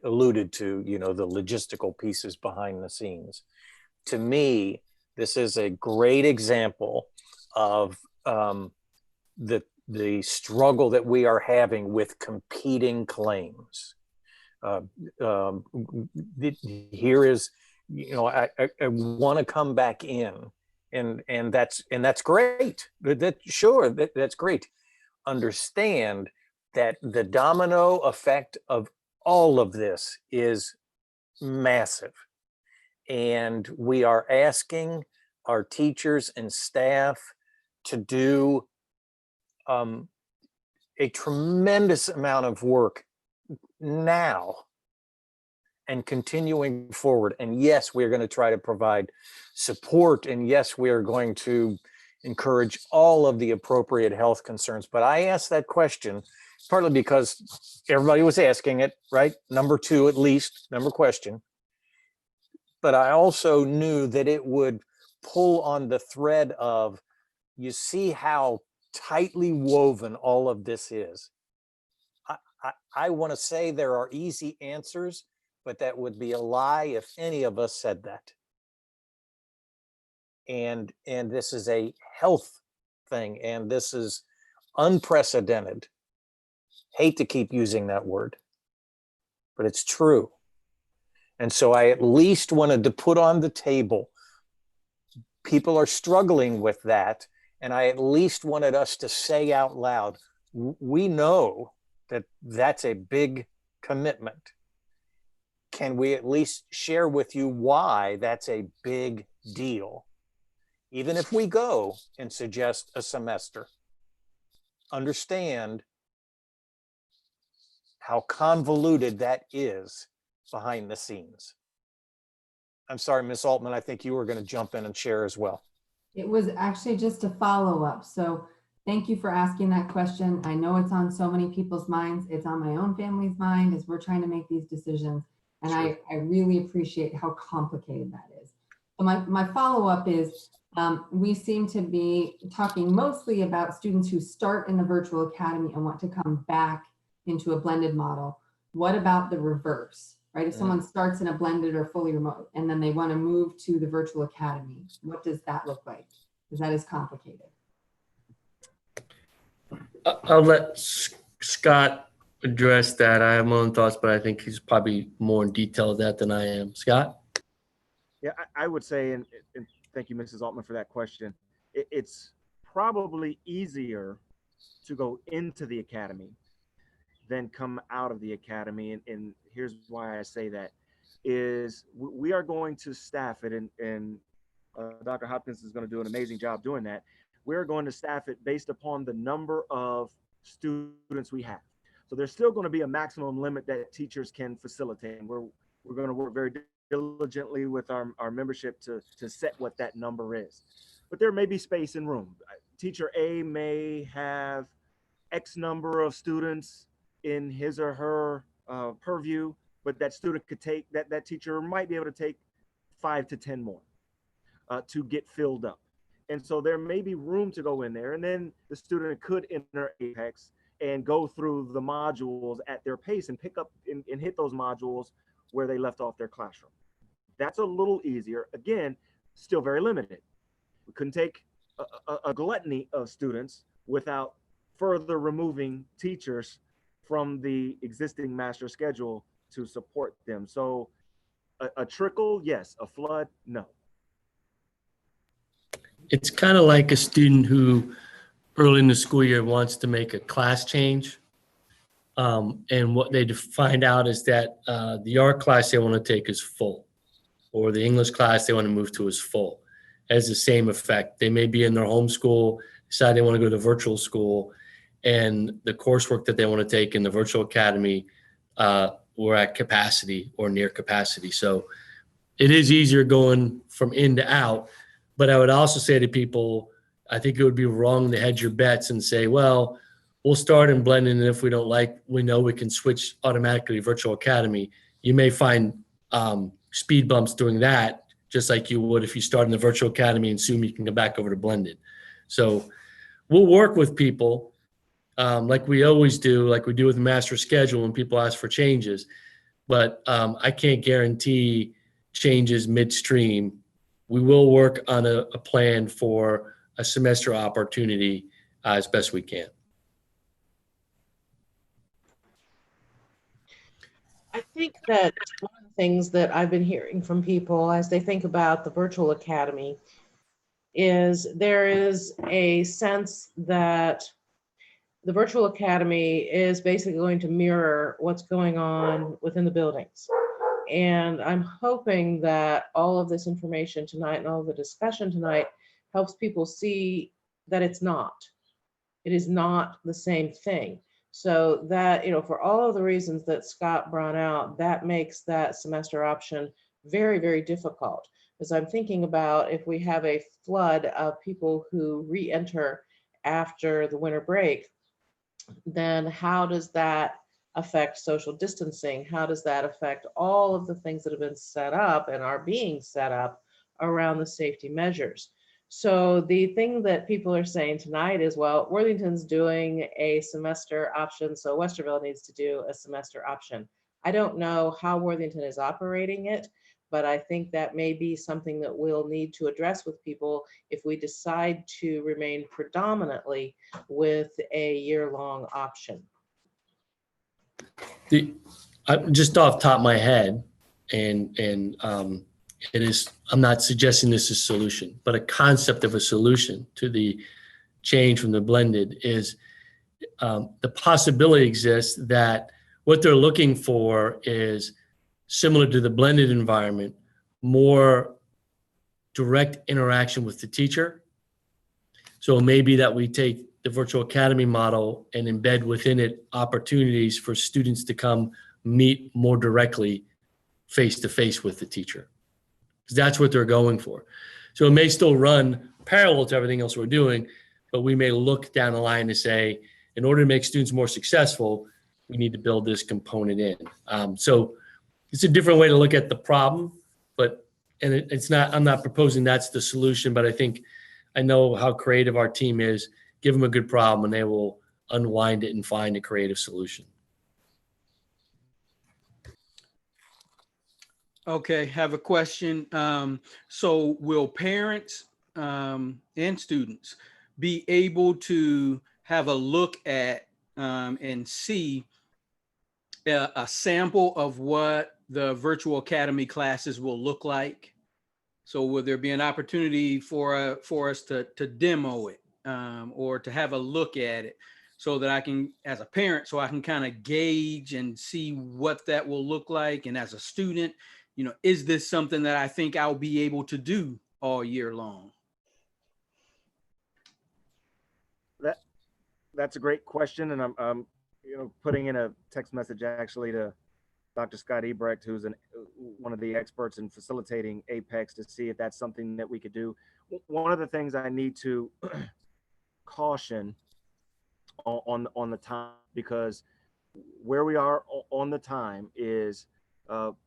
alluded to, the logistical pieces behind the scenes. To me, this is a great example of the struggle that we are having with competing claims. Here is, I want to come back in, and that's great. That's great. Understand that the domino effect of all of this is massive. And we are asking our teachers and staff to do a tremendous amount of work now and continuing forward. And yes, we're going to try to provide support. And yes, we are going to encourage all of the appropriate health concerns. But I asked that question partly because everybody was asking it, right? Number 2, at least, number question. But I also knew that it would pull on the thread of, you see how tightly woven all of this is. I want to say there are easy answers, but that would be a lie if any of us said that. And this is a health thing, and this is unprecedented. Hate to keep using that word, but it's true. And so I at least wanted to put on the table, people are struggling with that. And I at least wanted us to say out loud, we know that that's a big commitment. Can we at least share with you why that's a big deal? Even if we go and suggest a semester, understand how convoluted that is behind the scenes. I'm sorry, Ms. Altman, I think you were going to jump in and share as well. It was actually just a follow-up. So thank you for asking that question. I know it's on so many people's minds. It's on my own family's mind as we're trying to make these decisions. And sure. I really appreciate how complicated that is. So my follow-up is, we seem to be talking mostly about students who start in the virtual academy and want to come back into a blended model. What about the reverse, right? If someone starts in a blended or fully remote and then they want to move to the virtual academy, what does that look like? Because that is complicated. I'll let Scott address that. I have my own thoughts, but I think he's probably more in detail of that than I am. Scott? Yeah, I would say, and thank you, Mrs. Altman, for that question. It's probably easier to go into the academy than come out of the academy. And here's why I say that is we are going to staff it, and Dr. Hopkins is going to do an amazing job doing that. We're going to staff it based upon the number of students we have. So there's still going to be a maximum limit that teachers can facilitate. And we're going to work very diligently with our membership to set what that number is. But there may be space and room. Teacher A may have X number of students in his or her purview, but that student could take, that teacher might be able to take 5 to 10 more to get filled up. And so there may be room to go in there, and then the student could enter Apex and go through the modules at their pace and pick up and hit those modules where they left off their classroom. That's a little easier. Again, still very limited. We couldn't take a gluttony of students without further removing teachers from the existing master schedule to support them. So a trickle, yes. A flood, no. It's kind of like a student who early in the school year wants to make a class change. And what they find out is that the art class they want to take is full, or the English class they want to move to is full. It has the same effect. They may be in their home school, decide they want to go to virtual school, and the coursework that they want to take in the virtual academy we're at capacity or near capacity. So it is easier going from in to out. But I would also say to people, I think it would be wrong to hedge your bets and say, well, we'll start in blending, and if we don't like, we know we can switch automatically to virtual academy. You may find speed bumps doing that, just like you would if you start in the virtual academy and assume you can go back over to blended. So we'll work with people like we always do, like we do with the master schedule when people ask for changes. But I can't guarantee changes midstream. We will work on a plan for a semester opportunity as best we can. I think that one of the things that I've been hearing from people as they think about the virtual academy is there is a sense that the virtual academy is basically going to mirror what's going on within the buildings. And I'm hoping that all of this information tonight and all of the discussion tonight helps people see that it's not. It is not the same thing. So that, for all of the reasons that Scott brought out, that makes that semester option very, very difficult. Because I'm thinking about if we have a flood of people who re-enter after the winter break, then how does that affect social distancing? How does that affect all of the things that have been set up and are being set up around the safety measures? So the thing that people are saying tonight is, well, Worthington's doing a semester option, so Westerville needs to do a semester option. I don't know how Worthington is operating it, but I think that may be something that we'll need to address with people if we decide to remain predominantly with a year-long option. Just off the top of my head, and it is, I'm not suggesting this is a solution, but a concept of a solution to the change from the blended is the possibility exists that what they're looking for is similar to the blended environment, more direct interaction with the teacher. So it may be that we take the virtual academy model and embed within it opportunities for students to come meet more directly face-to-face with the teacher. Because that's what they're going for. So it may still run parallel to everything else we're doing, but we may look down the line to say, in order to make students more successful, we need to build this component in. So it's a different way to look at the problem, it's not, I'm not proposing that's the solution, but I know how creative our team is. Give them a good problem and they will unwind it and find a creative solution. Okay, have a question. So will parents and students be able to have a look at and see a sample of what the virtual academy classes will look like? So will there be an opportunity for us to demo it or to have a look at it so that I can, as a parent, so I can kind of gauge and see what that will look like? And as a student, is this something that I think I'll be able to do all year long? That's a great question, and I'm putting in a text message actually to Dr. Scott Ebrecht, who's one of the experts in facilitating Apex, to see if that's something that we could do. One of the things I need to caution on the time, because where we are on the time is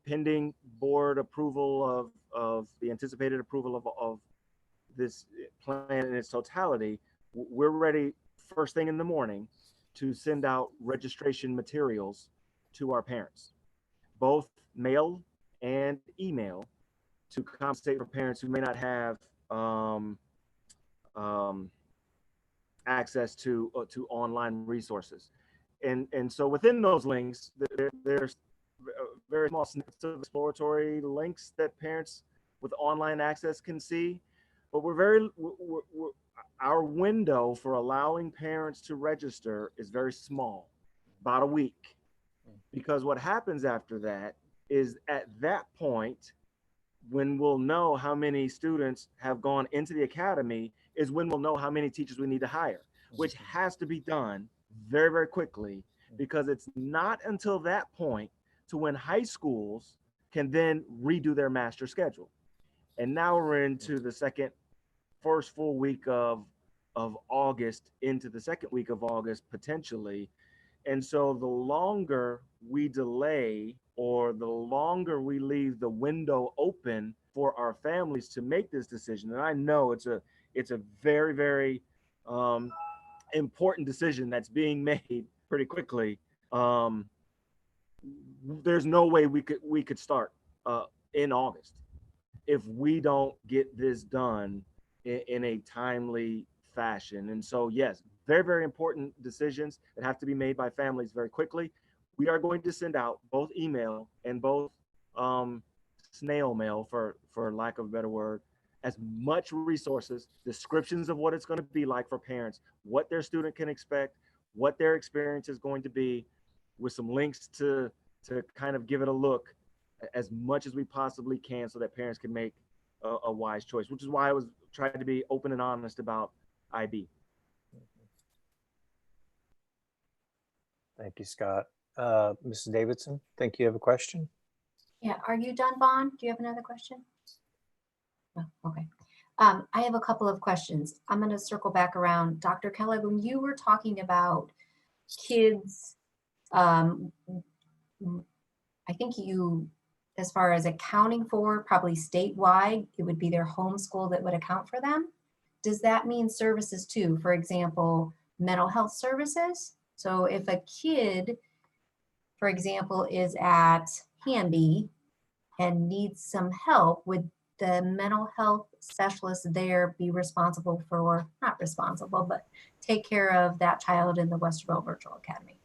pending board approval of the anticipated approval of this plan in its totality. We're ready first thing in the morning to send out registration materials to our parents, both mail and email, to compensate for parents who may not have access to online resources. And so within those links, there's very small snippets of exploratory links that parents with online access can see. But our window for allowing parents to register is very small, about a week. Because what happens after that is, at that point, when we'll know how many students have gone into the academy, is when we'll know how many teachers we need to hire, which has to be done very, very quickly, because it's not until that point to when high schools can then redo their master schedule. And now we're into the first full week of August, into the second week of August, potentially. And so the longer we delay, or the longer we leave the window open for our families to make this decision, and I know it's a very, very important decision that's being made pretty quickly. There's no way we could start in August if we don't get this done in a timely fashion. And so, yes, very, very important decisions that have to be made by families very quickly. We are going to send out both email and both snail mail, for lack of a better word, as much resources, descriptions of what it's going to be like for parents, what their student can expect, what their experience is going to be, with some links to kind of give it a look, as much as we possibly can, so that parents can make a wise choice, which is why I was trying to be open and honest about IB. Thank you, Scott. Mrs. Davidson, think you have a question? Yeah, are you done, Vaughn? Do you have another question? No, okay. I have a couple of questions. I'm going to circle back around. Dr. Kellogg, when you were talking about kids, I think you, as far as accounting for, probably statewide, it would be their home school that would account for them. Does that mean services too? For example, mental health services? So if a kid, for example, is at Hanby and needs some help, would the mental health specialist there be responsible for, not responsible, but take care of that child in the Westerville Virtual Academy?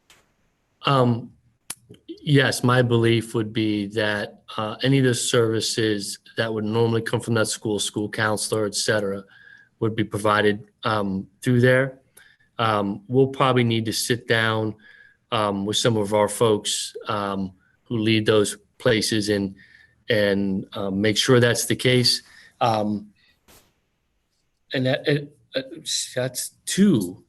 Yes, my belief would be that any of the services that would normally come from that school counselor, et cetera, would be provided through there. We'll probably need to sit down with some of our folks who lead those places and make sure that's the case. And that's two,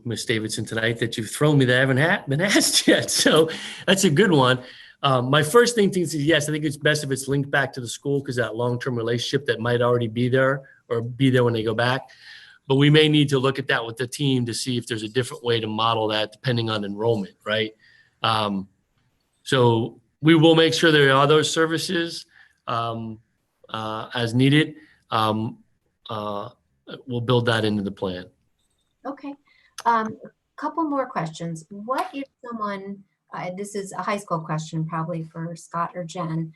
Ms. Davidson, tonight that you've thrown me that I haven't been asked yet. So that's a good one. My first thing is, yes, I think it's best if it's linked back to the school, because that long-term relationship that might already be there, or be there when they go back. But we may need to look at that with the team to see if there's a different way to model that depending on enrollment, right? So we will make sure there are those services as needed. We'll build that into the plan. Okay. Couple more questions. What if someone, this is a high school question probably for Scott or Jen,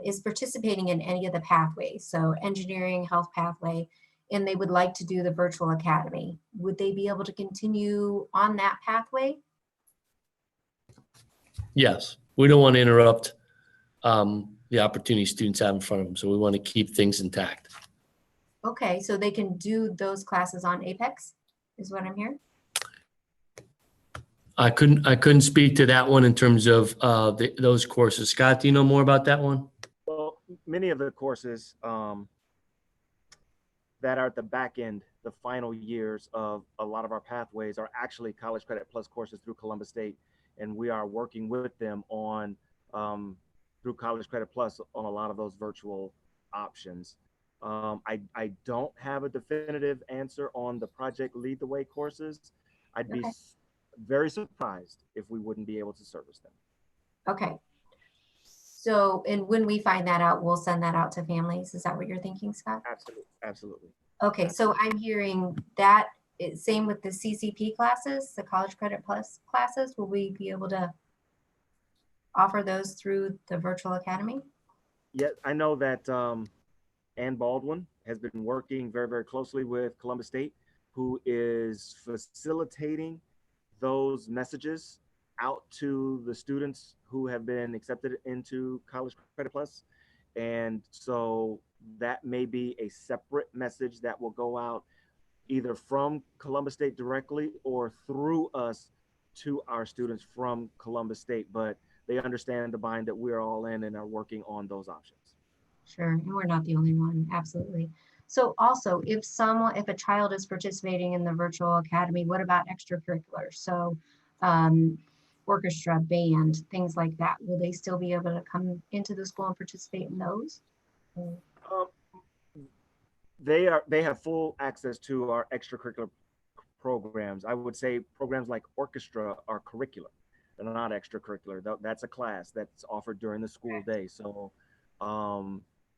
is participating in any of the pathways, so engineering, health pathway, and they would like to do the virtual academy? Would they be able to continue on that pathway? Yes, we don't want to interrupt the opportunity students have in front of them, so we want to keep things intact. Okay, so they can do those classes on Apex, is what I'm hearing? I couldn't speak to that one in terms of those courses. Scott, do you know more about that one? Well, many of the courses that are at the back end, the final years of a lot of our pathways, are actually College Credit Plus courses through Columbus State, and we are working with them on through College Credit Plus on a lot of those virtual options. I don't have a definitive answer on the Project Lead the Way courses. I'd be very surprised if we wouldn't be able to service them. Okay. So, and when we find that out, we'll send that out to families. Is that what you're thinking, Scott? Absolutely, absolutely. Okay, so I'm hearing that, same with the CCP classes, the College Credit Plus classes. Will we be able to offer those through the virtual academy? Yeah, I know that Ann Baldwin has been working very, very closely with Columbus State, who is facilitating those messages out to the students who have been accepted into College Credit Plus. And so that may be a separate message that will go out either from Columbus State directly or through us to our students from Columbus State. But they understand the bind that we're all in and are working on those options. Sure, and we're not the only one, absolutely. So also, if a child is participating in the virtual academy, what about extracurriculars? So orchestra, band, things like that. Will they still be able to come into the school and participate in those? They have full access to our extracurricular programs. I would say programs like orchestra are curricular. They're not extracurricular. That's a class that's offered during the school day. So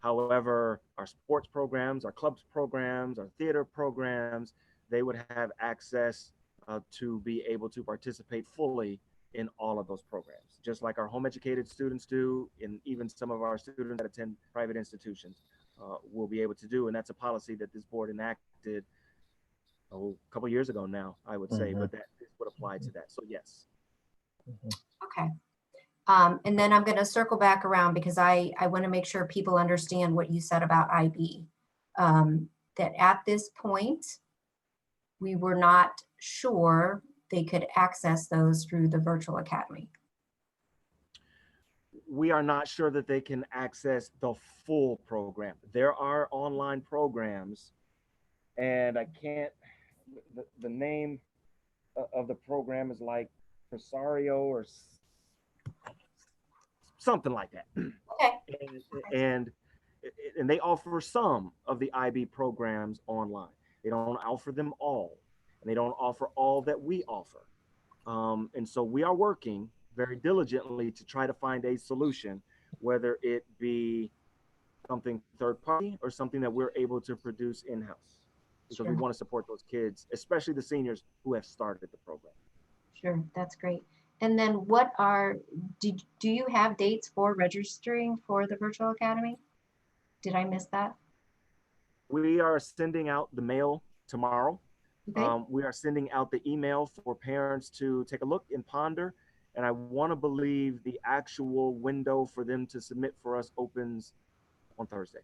however, our sports programs, our clubs programs, our theater programs, they would have access to be able to participate fully in all of those programs, just like our home educated students do, and even some of our students that attend private institutions will be able to do. And that's a policy that this board enacted a couple years ago now, I would say, but that would apply to that. So yes. Okay. And then I'm going to circle back around because I want to make sure people understand what you said about IB. That at this point, we were not sure they could access those through the virtual academy. We are not sure that they can access the full program. There are online programs, and I can't, the name of the program is like Presario or something like that. Okay. And they offer some of the IB programs online. They don't offer them all, and they don't offer all that we offer. And so we are working very diligently to try to find a solution, whether it be something third party or something that we're able to produce in-house. Because we want to support those kids, especially the seniors who have started the program. Sure, that's great. And then do you have dates for registering for the virtual academy? Did I miss that? We are sending out the mail tomorrow. Okay. We are sending out the email for parents to take a look and ponder. And I want to believe the actual window for them to submit for us opens on Thursday.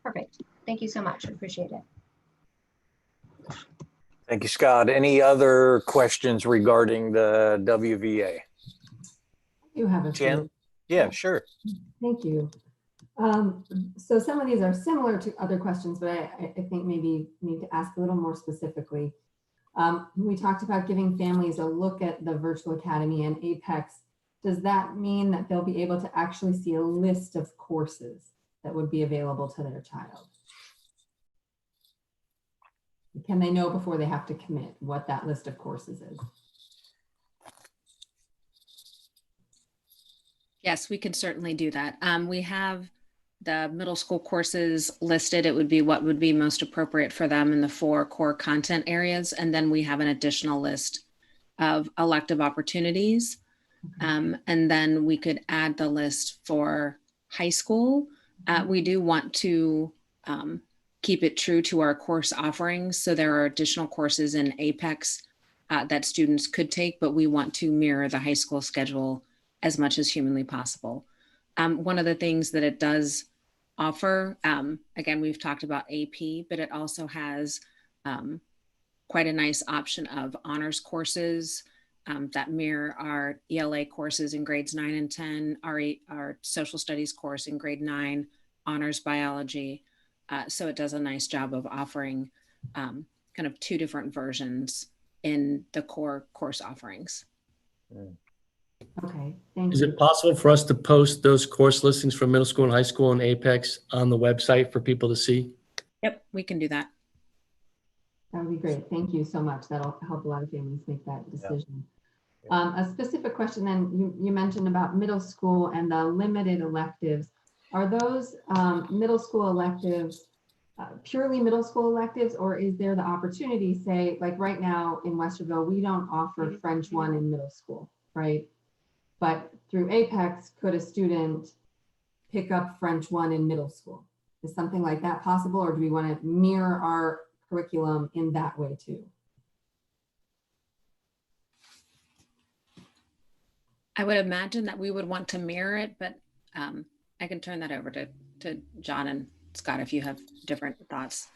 Perfect. Thank you so much. I appreciate it. Thank you, Scott. Any other questions regarding the WVA? You have a Jen? few. Yeah, sure. Thank you. So some of these are similar to other questions, but I think maybe need to ask a little more specifically. We talked about giving families a look at the virtual academy and Apex. Does that mean that they'll be able to actually see a list of courses that would be available to their child? Can they know before they have to commit what that list of courses is? Yes, we can certainly do that. We have the middle school courses listed. It would be what would be most appropriate for them in the 4 core content areas. And then we have an additional list of elective opportunities. And then we could add the list for high school. We do want to keep it true to our course offerings. So there are additional courses in Apex that students could take, but we want to mirror the high school schedule as much as humanly possible. One of the things that it does offer, again, we've talked about AP, but it also has quite a nice option of honors courses that mirror our ELA courses in grades 9 and 10, our social studies course in grade 9, honors biology. So it does a nice job of offering kind of 2 different versions in the core course offerings. Okay, thank Is you. it possible for us to post those course listings for middle school and high school and Apex on the website for people to see? Yep, we can do that. That would be great. Thank you so much. That'll help a lot of families make that decision. A specific question then, you mentioned about middle school and the limited electives. Are those middle school electives purely middle school electives, or is there the opportunity, say, like right now in Westerville, we don't offer French 1 in middle school, right? But through Apex, could a student pick up French 1 in middle school? Is something like that possible, or do we want to mirror our curriculum in that way too? I would imagine that we would want to mirror it, but I can turn that over to John and Scott if you have different thoughts.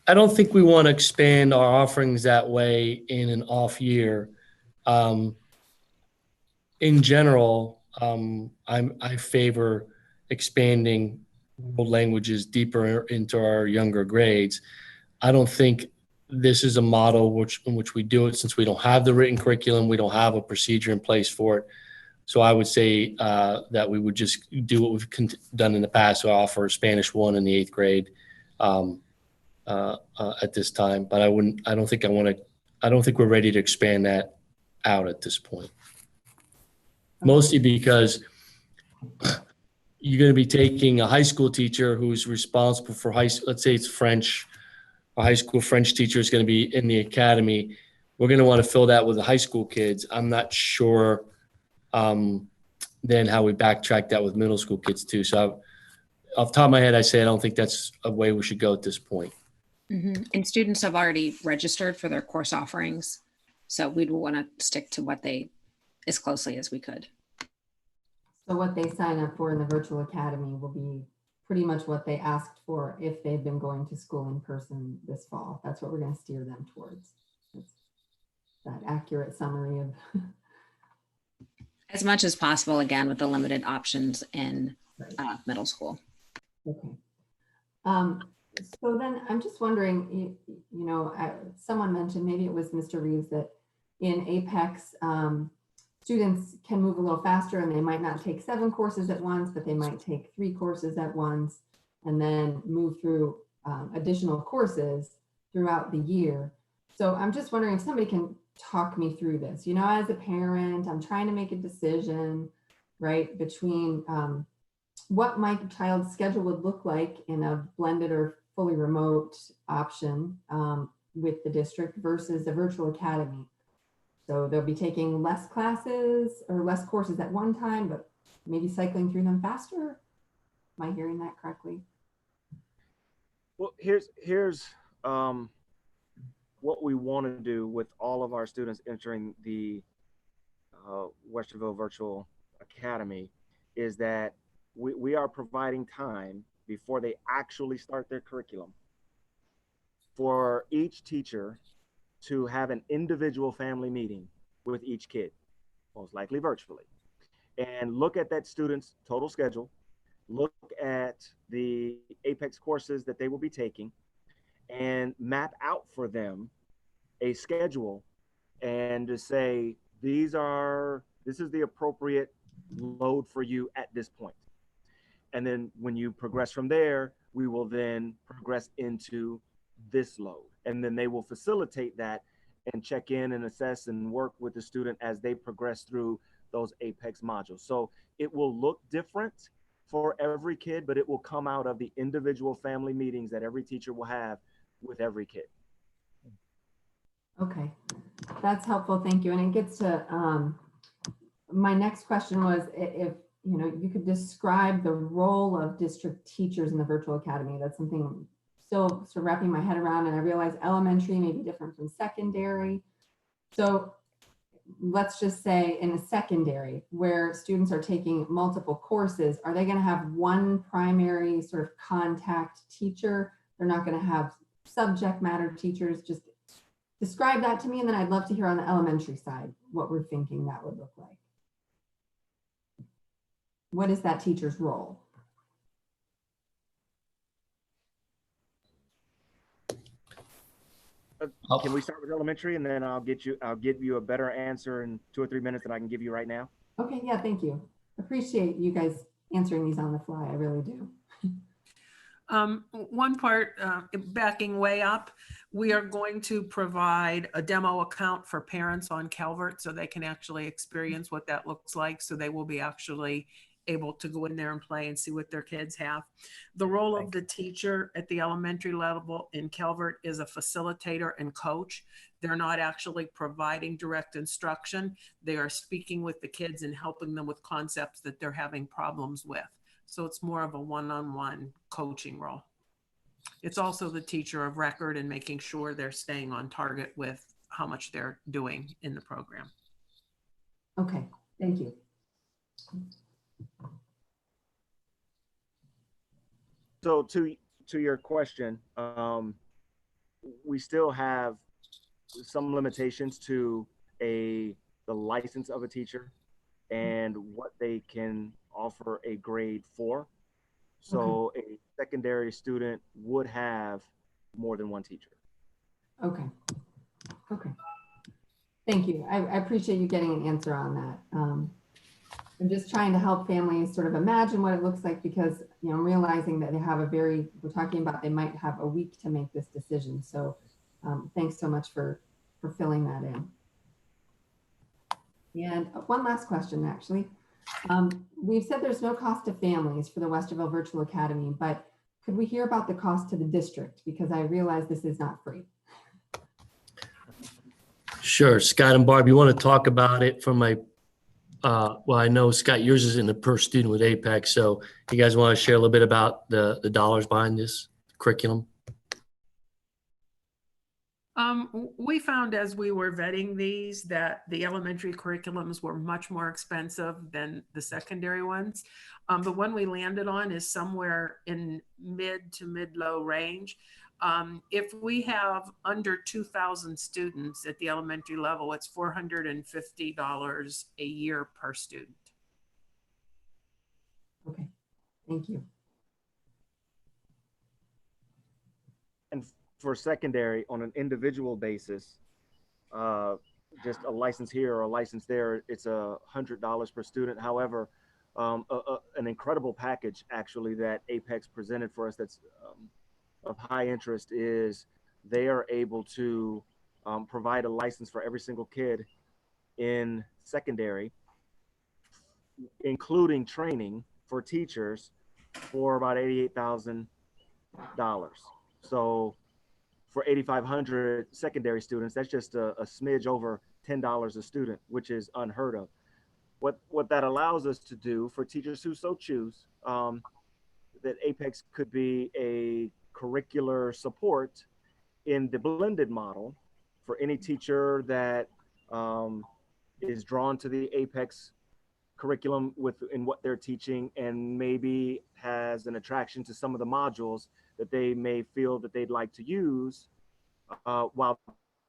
I don't think we want to expand our offerings that way in an off year. In general, I favor expanding world languages deeper into our younger grades. I don't think this is a model in which we do it, since we don't have the written curriculum, we don't have a procedure in place for it. So I would say that we would just do what we've done in the past, to offer Spanish 1 in the 8th grade at this time. But I don't think we're ready to expand that out at this point. Mostly because you're going to be taking a high school teacher who's responsible for let's say it's French, a high school French teacher is going to be in the academy. We're going to want to fill that with the high school kids. I'm not sure then how we backtrack that with middle school kids too. So off the top of my head, I say I don't think that's a way we should go at this point. Mm-hmm. And students have already registered for their course offerings, so we'd want to stick to what as closely as we could. So what they sign up for in the virtual academy will be pretty much what they asked for if they've been going to school in person this fall. That's what we're going to steer them towards. That's that accurate summary of as much as possible, again, with the limited options in middle school. Okay. So then I'm just wondering, someone mentioned, maybe it was Mr. Reeves, that in Apex, students can move a little faster and they might not take 7 courses at once, but they might take 3 courses at once and then move through additional courses throughout the year. So I'm just wondering if somebody can talk me through this. As a parent, I'm trying to make a decision, right, between what my child's schedule would look like in a blended or fully remote option with the district versus a virtual academy. So they'll be taking less classes or less courses at one time, but maybe cycling through them faster. Am I hearing that correctly? Well, here's what we want to do with all of our students entering the Westerville Virtual Academy is that we are providing time before they actually start their curriculum for each teacher to have an individual family meeting with each kid, most likely virtually, and look at that student's total schedule, look at the Apex courses that they will be taking, and map out for them a schedule and to say, this is the appropriate load for you at this point. And then when you progress from there, we will then progress into this load. And then they will facilitate that and check in and assess and work with the student as they progress through those Apex modules. So it will look different for every kid, but it will come out of the individual family meetings that every teacher will have with every kid. Okay, that's helpful. Thank you. And it gets to my next question was if you could describe the role of district teachers in the virtual academy. That's something I'm still sort of wrapping my head around, and I realize elementary may be different from secondary. So let's just say in a secondary where students are taking multiple courses, are they going to have one primary sort of contact teacher? They're not going to have subject matter teachers. Just describe that to me, and then I'd love to hear on the elementary side what we're thinking that would look like. What is that teacher's role? Can we start with elementary, and then I'll give you a better answer in 2 or 3 minutes than I can give you right now? Okay, yeah, thank you. Appreciate you guys answering these on the fly. I really do. One part, backing way up, we are going to provide a demo account for parents on Calvert so they can actually experience what that looks like. So they will be actually able to go in there and play and see what their kids have. The role of the teacher at the elementary level in Calvert is a facilitator and coach. They're not actually providing direct instruction. They are speaking with the kids and helping them with concepts that they're having problems with. So it's more of a one-on-one coaching role. It's also the teacher of record and making sure they're staying on target with how much they're doing in the program. Okay, thank you. So to your question, we still have some limitations to the license of a teacher and what they can offer a grade for. So a secondary student would have more than one teacher. Okay. Okay. Thank you. I appreciate you getting an answer on that. I'm just trying to help families sort of imagine what it looks like because, you know, I'm realizing that they have we're talking about they might have a week to make this decision. So thanks so much for filling that in. And one last question, actually. We've said there's no cost to families for the Westerville Virtual Academy, but could we hear about the cost to the district? Because I realize this is not free. Sure. Scott and Barb, you want to talk about it from my, well, I know, Scott, yours is in the per student with Apex. So you guys want to share a little bit about the dollars behind this curriculum? We found as we were vetting these that the elementary curriculums were much more expensive than the secondary ones. The one we landed on is somewhere in mid to mid-low range. If we have under 2,000 students at the elementary level, it's $450 a year per student. Okay, thank you. And for secondary, on an individual basis, just a license here or a license there, it's $100 per student. However, an incredible package actually that Apex presented for us that's of high interest is they are able to provide a license for every single kid in secondary, including training for teachers for about $88,000. So for 8,500 secondary students, that's just a smidge over $10 a student, which is unheard of. What that allows us to do for teachers who so choose, that Apex could be a curricular support in the blended model for any teacher that is drawn to the Apex curriculum in what they're teaching and maybe has an attraction to some of the modules that they may feel that they'd like to use while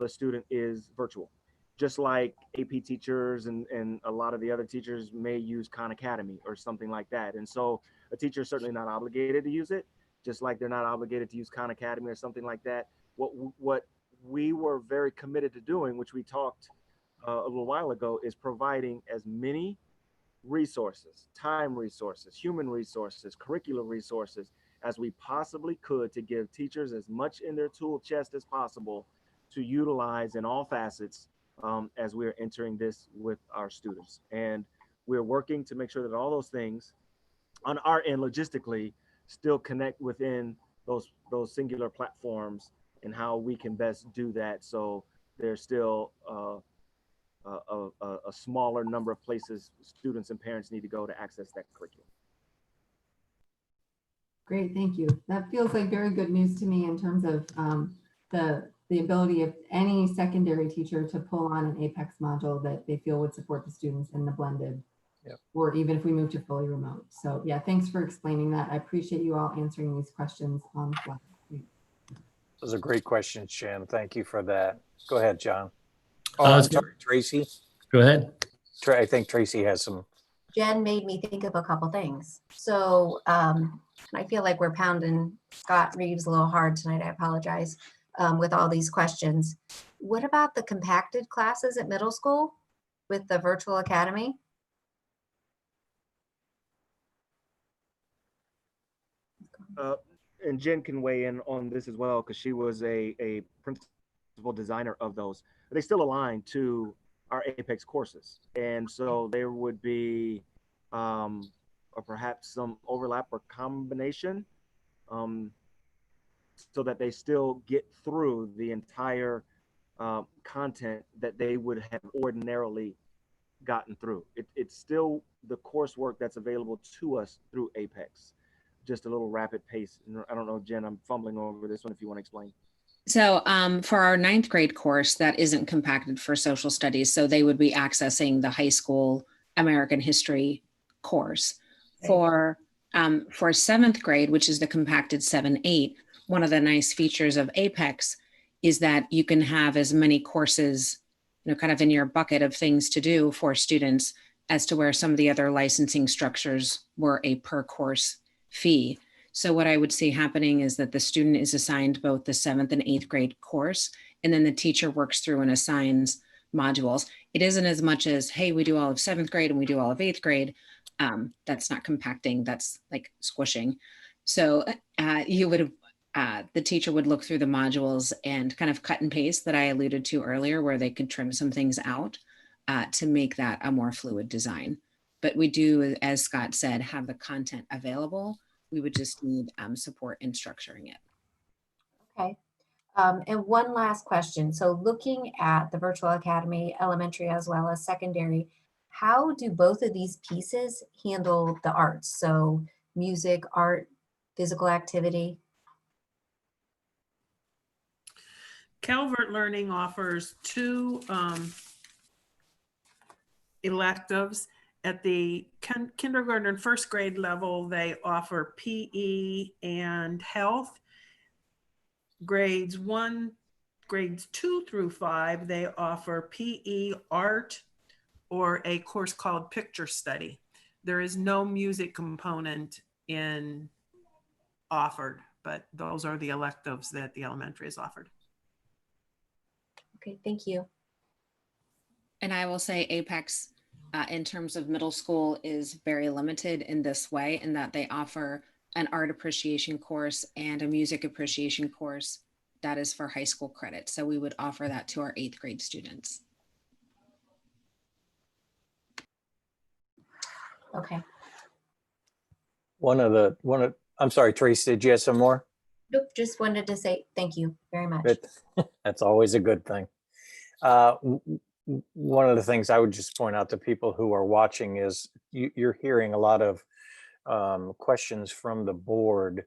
the student is virtual. Just like AP teachers and a lot of the other teachers may use Khan Academy or something like that. And so a teacher is certainly not obligated to use it, just like they're not obligated to use Khan Academy or something like that. What we were very committed to doing, which we talked a little while ago, is providing as many resources, time resources, human resources, curricular resources as we possibly could to give teachers as much in their tool chest as possible to utilize in all facets as we're entering this with our students. And we're working to make sure that all those things on our end logistically still connect within those singular platforms and how we can best do that. So there's still a smaller number of places students and parents need to go to access that curriculum. Great, thank you. That feels like very good news to me in terms of the ability of any secondary teacher to pull on an Apex module that they feel would support the students in the blended, or even if we move to fully remote. So yeah, thanks for explaining that. I appreciate you all answering these questions on the fly. Those are great questions, Jim. Thank you for that. Go ahead, John. Uh, Sorry, Tracy. Go ahead. I think Tracy has some. Jen made me think of a couple things. So I feel like we're pounding Scott Reeves a little hard tonight. I apologize with all these questions. What about the compacted classes at middle school with the virtual academy? and Jen can weigh in on this as well because she was a principal designer of those. They still align to our Apex courses, and so there would be or perhaps some overlap or combination, so that they still get through the entire content that they would have ordinarily gotten through. It's still the coursework that's available to us through Apex, just a little rapid pace. And I don't know, Jen, I'm fumbling over this one if you want to explain. So for our 9th grade course, that isn't compacted for social studies. So they would be accessing the high school American history course. For 7th grade, which is the compacted 7-8, one of the nice features of Apex is that you can have as many courses, kind of in your bucket of things to do for students, as to where some of the other licensing structures were a per course fee. So what I would see happening is that the student is assigned both the 7th and 8th grade course, and then the teacher works through and assigns modules. It isn't as much as, hey, we do all of 7th grade and we do all of 8th grade. That's not compacting, that's like squishing. So the teacher would look through the modules and kind of cut and paste that I alluded to earlier, where they could trim some things out to make that a more fluid design. But we do, as Scott said, have the content available. We would just need support in structuring it. Okay. And one last question. So looking at the virtual academy, elementary as well as secondary, how do both of these pieces handle the arts? So music, art, physical activity? Calvert Learning offers 2 electives. At the kindergarten and 1st grade level, they offer PE and health. Grades 2 through 5, they offer PE, art, or a course called picture study. There is no music component offered, but those are the electives that the elementary is offered. Okay, thank you. And I will say Apex, in terms of middle school, is very limited in this way, in that they offer an art appreciation course and a music appreciation course that is for high school credit. So we would offer that to our 8th grade students. Okay. I'm sorry, Tracy, did you have some more? Nope, just wanted to say thank you very much. That's always a good thing. One of the things I would just point out to people who are watching is you're hearing a lot of questions from the board.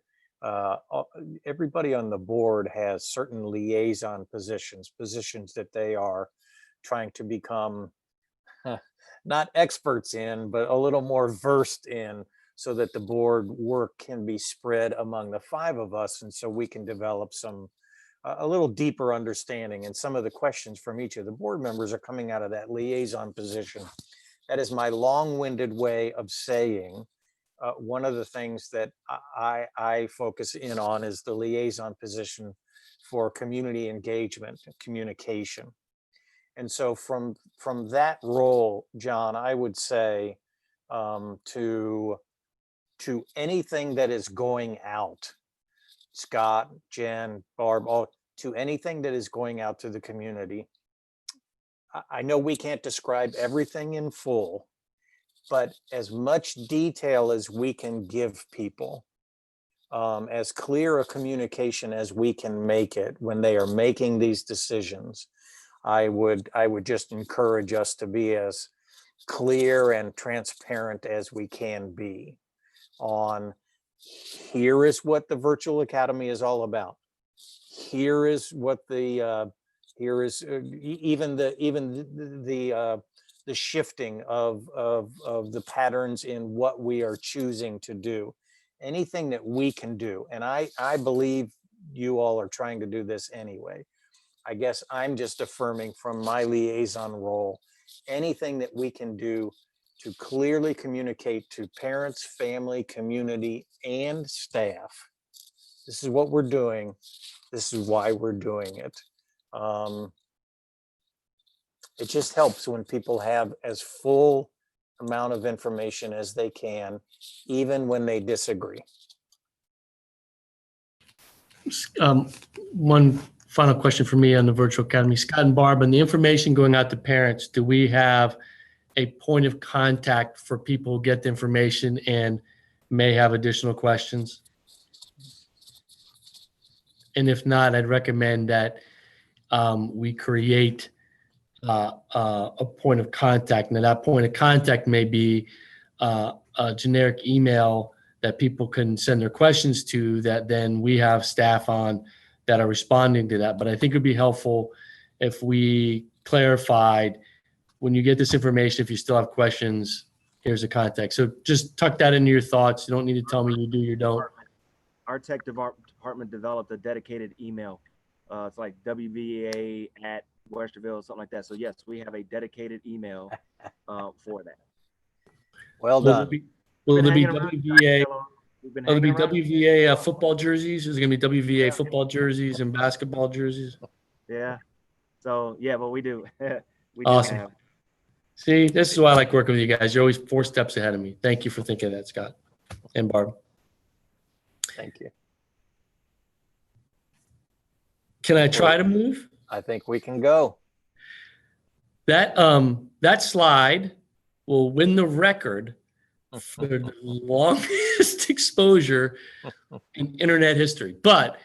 Everybody on the board has certain liaison positions that they are trying to become not experts in, but a little more versed in, so that the board work can be spread among the 5 of us, and so we can develop a little deeper understanding. And some of the questions from each of the board members are coming out of that liaison position. That is my long-winded way of saying one of the things that I focus in on is the liaison position for community engagement and communication. And so from that role, John, I would say to anything that is going out, Scott, Jen, Barb, to anything that is going out to the community. I know we can't describe everything in full, but as much detail as we can give people, as clear a communication as we can make it when they are making these decisions, I would just encourage us to be as clear and transparent as we can be on, here is what the virtual academy is all about. Here is what even the shifting of the patterns in what we are choosing to do. Anything that we can do, and I believe you all are trying to do this anyway. I guess I'm just affirming from my liaison role, anything that we can do to clearly communicate to parents, family, community, and staff. This is what we're doing. This is why we're doing it. It just helps when people have as full amount of information as they can, even when they disagree. One final question for me on the virtual academy. Scott and Barb, on the information going out to parents, do we have a point of contact for people who get the information and may have additional questions? And if not, I'd recommend that we create a point of contact. Now, that point of contact may be a generic email that people can send their questions to, that then we have staff on that are responding to that. But I think it'd be helpful if we clarified, when you get this information, if you still have questions, here's a contact. So just tuck that into your thoughts. You don't need to tell me you do, you don't. Our tech department developed a dedicated email. It's like WVA at Westerville, something like that. So yes, we have a dedicated email for that. Well done. Will there be Been hanging around, WVA? We've been Will there be hanging around. WVA football jerseys? Is it going to be WVA football jerseys and basketball jerseys? Yeah. So yeah, but we do. We Awesome. do have. See, this is why I like working with you guys. You're always 4 steps ahead of me. Thank you for thinking of that, Scott and Barb. Thank you. Can I try to move? I think we can go. That slide will win the record for the longest exposure in internet history. But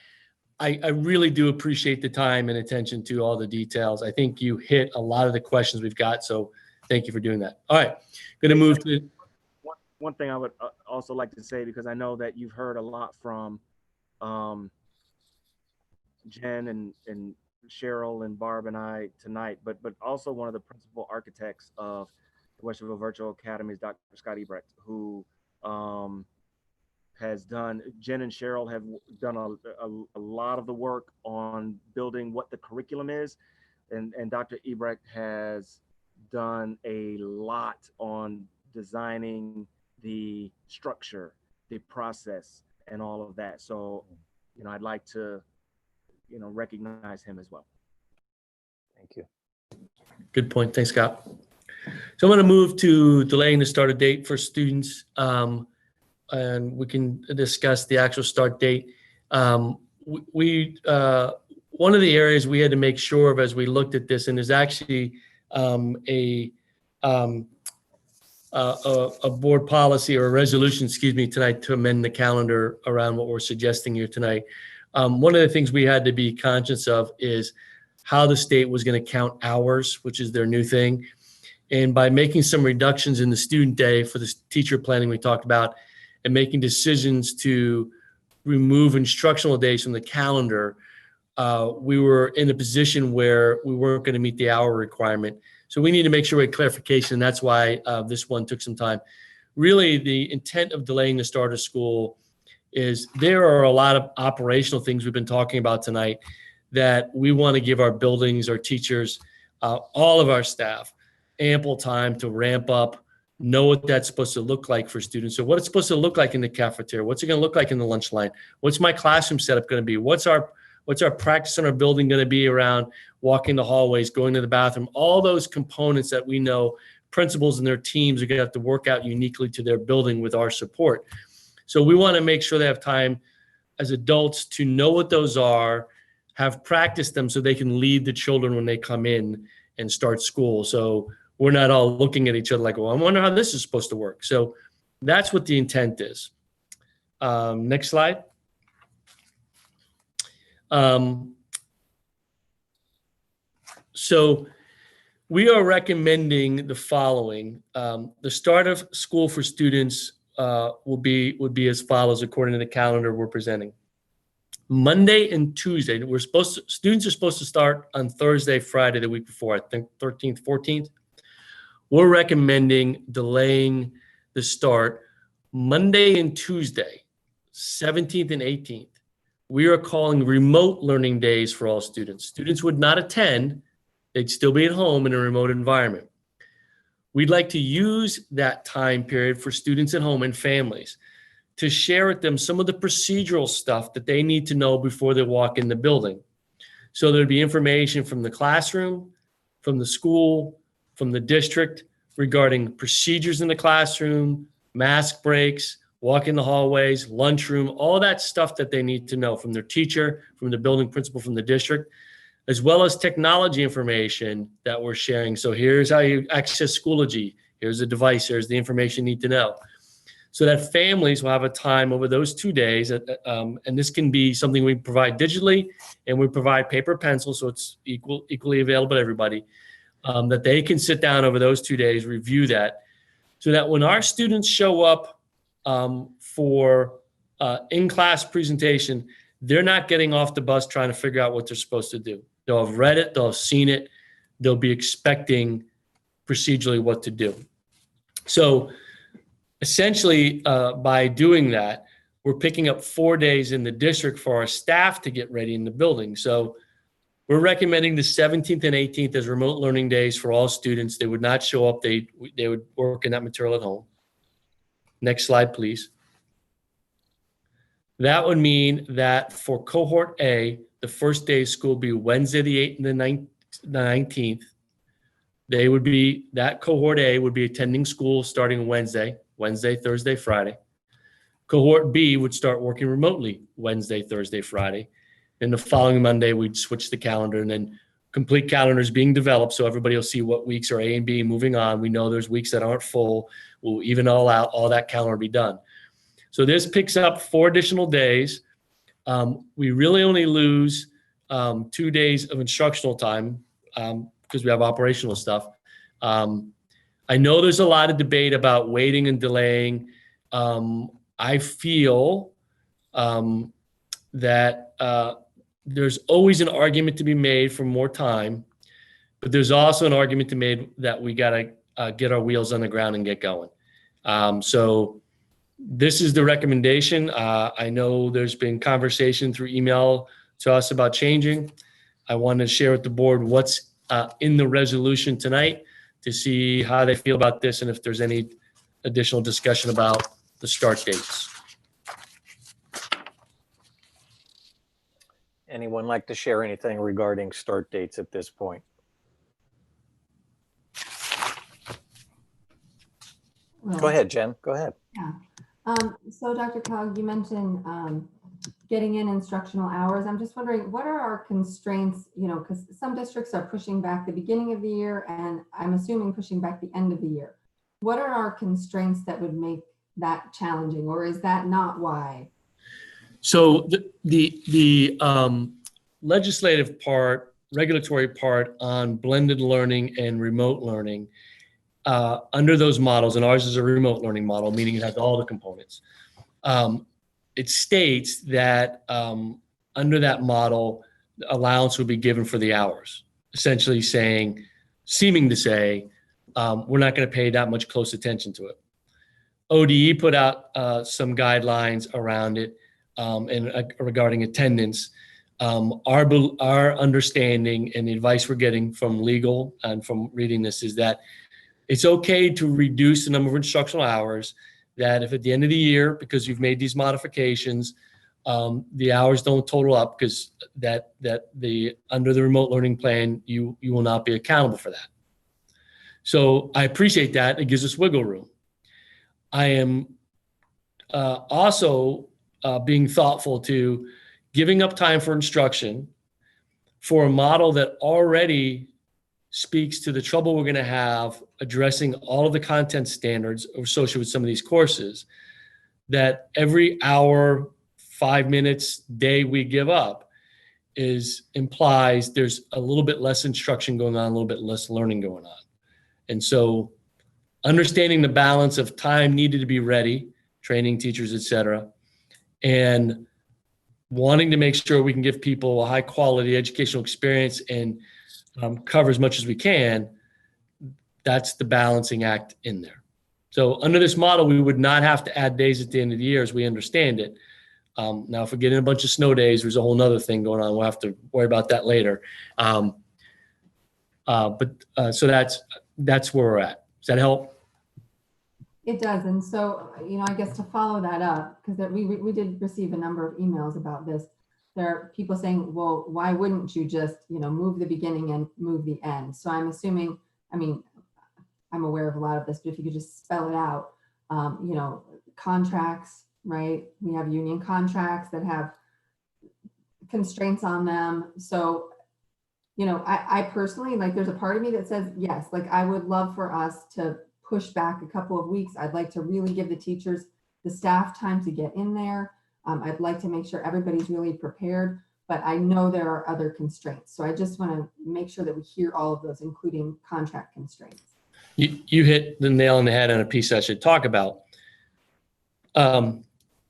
I really do appreciate the time and attention to all the details. I think you hit a lot of the questions we've got. So thank you for doing that. All right, going to move to. One thing I would also like to say, because I know that you've heard a lot from Jen and Cheryl and Barb and I tonight, but also one of the principal architects of the Westerville Virtual Academies, Dr. Scott Ebrecht, who has done, Jen and Cheryl have done a lot of the work on building what the curriculum is. And Dr. Ebrecht has done a lot on designing the structure, the process, and all of that. So, I'd like to, recognize him as well. Thank you. Good point. Thanks, Scott. So I'm going to move to delaying the start of date for students, and we can discuss the actual start date. One of the areas we had to make sure of as we looked at this, and there's actually a board policy or a resolution, tonight to amend the calendar around what we're suggesting here tonight. One of the things we had to be conscious of is how the state was going to count hours, which is their new thing. And by making some reductions in the student day for the teacher planning we talked about, and making decisions to remove instructional days from the calendar, we were in a position where we weren't going to meet the hour requirement. So we need to make sure we have clarification. And that's why this one took some time. Really, the intent of delaying the start of school is there are a lot of operational things we've been talking about tonight that we want to give our buildings, our teachers, all of our staff ample time to ramp up, know what that's supposed to look like for students. So what it's supposed to look like in the cafeteria, what's it going to look like in the lunch line? What's my classroom setup going to be? What's our practice in our building going to be around walking the hallways, going to the bathroom? All those components that we know principals and their teams are going to have to work out uniquely to their building with our support. So we want to make sure they have time as adults to know what those are, have practiced them so they can lead the children when they come in and start school. So we're not all looking at each other like, well, I wonder how this is supposed to work. So that's what the intent is. Next slide. So we are recommending the following. The start of school for students would be as follows according to the calendar we're presenting. Monday and Tuesday, students are supposed to start on Thursday, Friday, the week before, I think 13th, 14th. We're recommending delaying the start Monday and Tuesday, 17th and 18th. We are calling remote learning days for all students. Students would not attend. They'd still be at home in a remote environment. We'd like to use that time period for students at home and families to share with them some of the procedural stuff that they need to know before they walk in the building. So there'd be information from the classroom, from the school, from the district regarding procedures in the classroom, mask breaks, walk in the hallways, lunchroom, all that stuff that they need to know from their teacher, from the building principal, from the district, as well as technology information that we're sharing. So here's how you access Schoology. Here's the device. Here's the information you need to know. So that families will have a time over those 2 days. And this can be something we provide digitally, and we provide paper pencil, so it's equally available to everybody, that they can sit down over those 2 days, review that, so that when our students show up for in-class presentation, they're not getting off the bus trying to figure out what they're supposed to do. They'll have read it, they'll have seen it, they'll be expecting procedurally what to do. So essentially, by doing that, we're picking up 4 days in the district for our staff to get ready in the building. So we're recommending the 17th and 18th as remote learning days for all students. They would not show up. They would work in that material at home. Next slide, please. That would mean that for cohort A, the first day of school would be Wednesday the 8th and the 19th. That cohort A would be attending school starting Wednesday, Thursday, Friday. Cohort B would start working remotely Wednesday, Thursday, Friday. And the following Monday, we'd switch the calendar, and then complete calendars being developed so everybody will see what weeks are A and B moving on. We know there's weeks that aren't full. We'll even all out, all that calendar will be done. So this picks up 4 additional days. We really only lose 2 days of instructional time because we have operational stuff. I know there's a lot of debate about waiting and delaying. I feel that there's always an argument to be made for more time, but there's also an argument to be made that we got to get our wheels on the ground and get going. So this is the recommendation. I know there's been conversation through email to us about changing. I wanted to share with the board what's in the resolution tonight to see how they feel about this and if there's any additional discussion about the start dates. Anyone like to share anything regarding start dates at this point? Go ahead, Jen. Go ahead. Yeah. So Dr. Cog, you mentioned getting in instructional hours. I'm just wondering, what are our constraints, because some districts are pushing back the beginning of the year, and I'm assuming pushing back the end of the year. What are our constraints that would make that challenging, or is that not why? So the legislative part, regulatory part on blended learning and remote learning, under those models, and ours is a remote learning model, meaning it has all the components. It states that under that model, allowance would be given for the hours, essentially seeming to say, we're not going to pay that much close attention to it. ODE put out some guidelines around it and regarding attendance. Our understanding and the advice we're getting from legal and from reading this is that it's okay to reduce the number of instructional hours, that if at the end of the year, because you've made these modifications, the hours don't total up because that under the remote learning plan, you will not be accountable for that. So I appreciate that. It gives us wiggle room. I am also being thoughtful to giving up time for instruction for a model that already speaks to the trouble we're going to have addressing all of the content standards associated with some of these courses, that every hour, 5 minutes, day we give up implies there's a little bit less instruction going on, a little bit less learning going on. And so understanding the balance of time needed to be ready, training teachers, et cetera, and wanting to make sure we can give people a high quality educational experience and cover as much as we can, that's the balancing act in there. So under this model, we would not have to add days at the end of the year as we understand it. Now, if we get in a bunch of snow days, there's a whole nother thing going on. We'll have to worry about that later. So that's where we're at. Does that help? It does. And so, I guess to follow that up, because we did receive a number of emails about this. There are people saying, well, why wouldn't you just, move the beginning and move the end? So I'm assuming, I'm aware of a lot of this, but if you could just spell it out. you know, contracts, right? We have union contracts that have constraints on them. So, you know, I personally, like, there's a part of me that says, yes, like, I would love for us to push back a couple of weeks. I'd like to really give the teachers, the staff time to get in there. I'd like to make sure everybody's really prepared, but I know there are other constraints. So I just want to make sure that we hear all of those, including contract constraints. You hit the nail on the head on a piece I should talk about.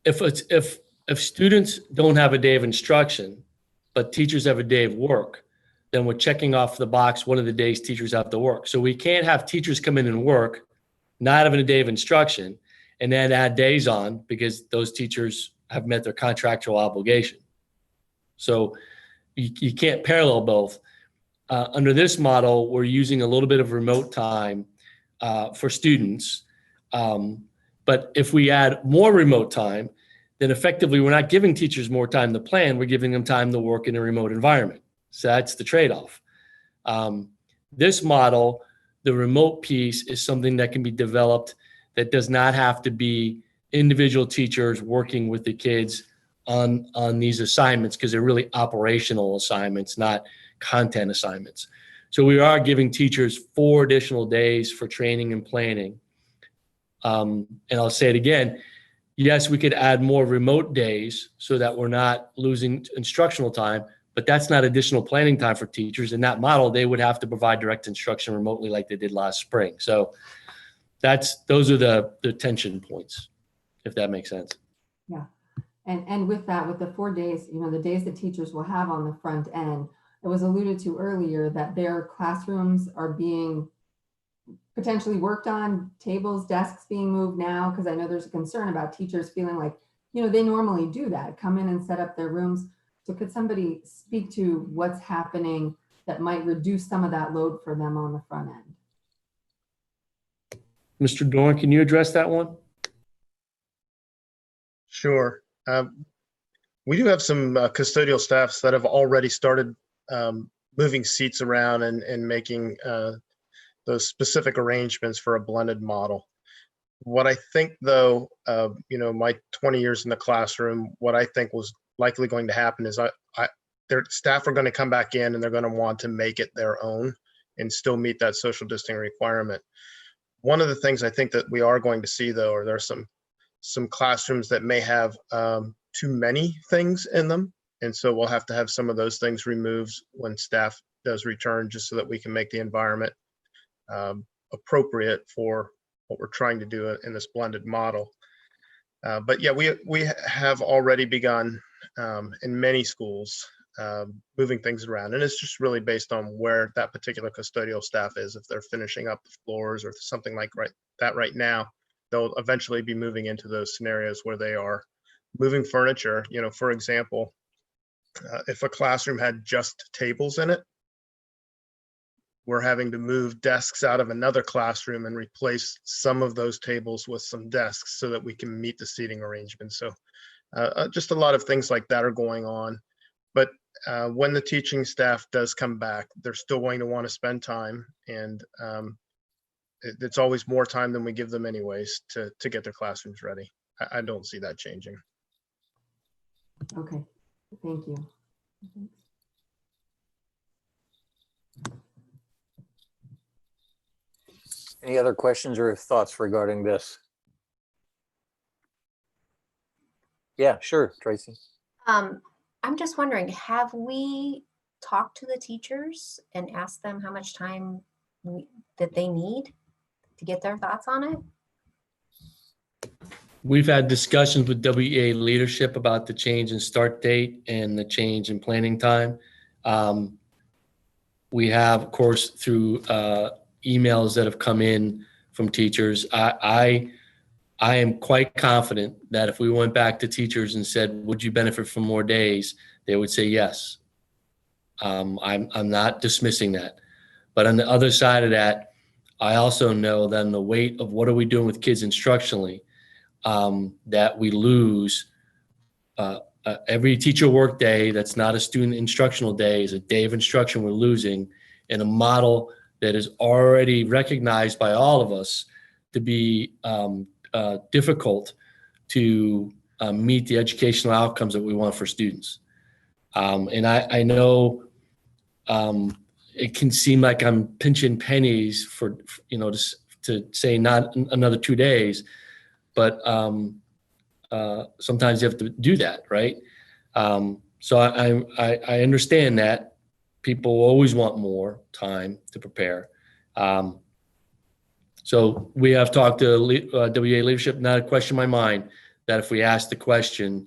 If students don't have a day of instruction, but teachers have a day of work, then we're checking off the box one of the days teachers have to work. So we can't have teachers come in and work, not having a day of instruction, and then add days on because those teachers have met their contractual obligation. So you can't parallel both. Under this model, we're using a little bit of remote time for students. But if we add more remote time, then effectively we're not giving teachers more time to plan, we're giving them time to work in a remote environment. So that's the trade-off. This model, the remote piece, is something that can be developed that does not have to be individual teachers working with the kids on these assignments, because they're really operational assignments, not content assignments. So we are giving teachers 4 additional days for training and planning. And I'll say it again, yes, we could add more remote days so that we're not losing instructional time, but that's not additional planning time for teachers. In that model, they would have to provide direct instruction remotely like they did last spring. So those are the tension points, if that makes sense. Yeah. And with that, with the 4 days, you know, the days that teachers will have on the front end, it was alluded to earlier that their classrooms are being potentially worked on, tables, desks being moved now, because I know there's a concern about teachers feeling like, you know, they normally do that, come in and set up their rooms. So could somebody speak to what's happening that might reduce some of that load for them on the front end? Mr. Dorn, can you address that one? Sure. We do have some custodial staffs that have already started moving seats around and making those specific arrangements for a blended model. What I think, though, you know, my 20 years in the classroom, what I think was likely going to happen is their staff are going to come back in and they're going to want to make it their own and still meet that social distancing requirement. One of the things I think that we are going to see, though, are there are some classrooms that may have too many things in them. And so we'll have to have some of those things removed when staff does return, just so that we can make the environment appropriate for what we're trying to do in this blended model. But yeah, we have already begun in many schools moving things around. And it's just really based on where that particular custodial staff is. If they're finishing up the floors or something like that right now, they'll eventually be moving into those scenarios where they are moving furniture. You know, for example, if a classroom had just tables in it, we're having to move desks out of another classroom and replace some of those tables with some desks so that we can meet the seating arrangement. So just a lot of things like that are going on. But when the teaching staff does come back, they're still going to want to spend time, and it's always more time than we give them anyways to get their classrooms ready. I don't see that changing. Okay, thank you. Any other questions or thoughts regarding this? Yeah, sure, Tracy. I'm just wondering, have we talked to the teachers and asked them how much time that they need to get their thoughts on it? We've had discussions with WEA leadership about the change in start date and the change in planning time. We have, of course, through emails that have come in from teachers. I am quite confident that if we went back to teachers and said, would you benefit from more days? They would say yes. I'm not dismissing that. But on the other side of that, I also know then the weight of what are we doing with kids instructionally, that we lose every teacher work day that's not a student instructional day is a day of instruction we're losing in a model that is already recognized by all of us to be difficult to meet the educational outcomes that we want for students. And I know it can seem like I'm pinching pennies for to say not another 2 days, but sometimes you have to do that, right? So I understand that people always want more time to prepare. So we have talked to WA leadership, not a question in my mind that if we asked the question,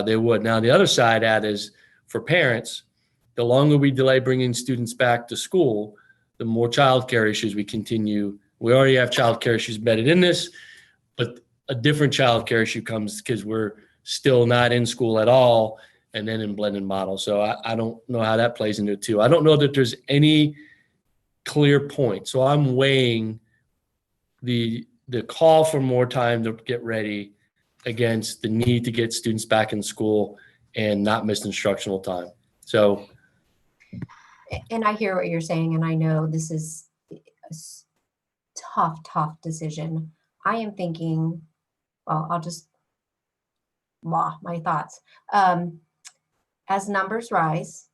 they would. Now, the other side of that is for parents, the longer we delay bringing students back to school, the more childcare issues we continue. We already have childcare issues embedded in this, but a different childcare issue comes because we're still not in school at all and then in blended model. So I don't know how that plays into it too. I don't know that there's any clear point. So I'm weighing the call for more time to get ready against the need to get students back in school and not miss instructional time. So. And I hear what you're saying, and I know this is a tough decision. I am thinking, well, I'll just my thoughts. As numbers rise,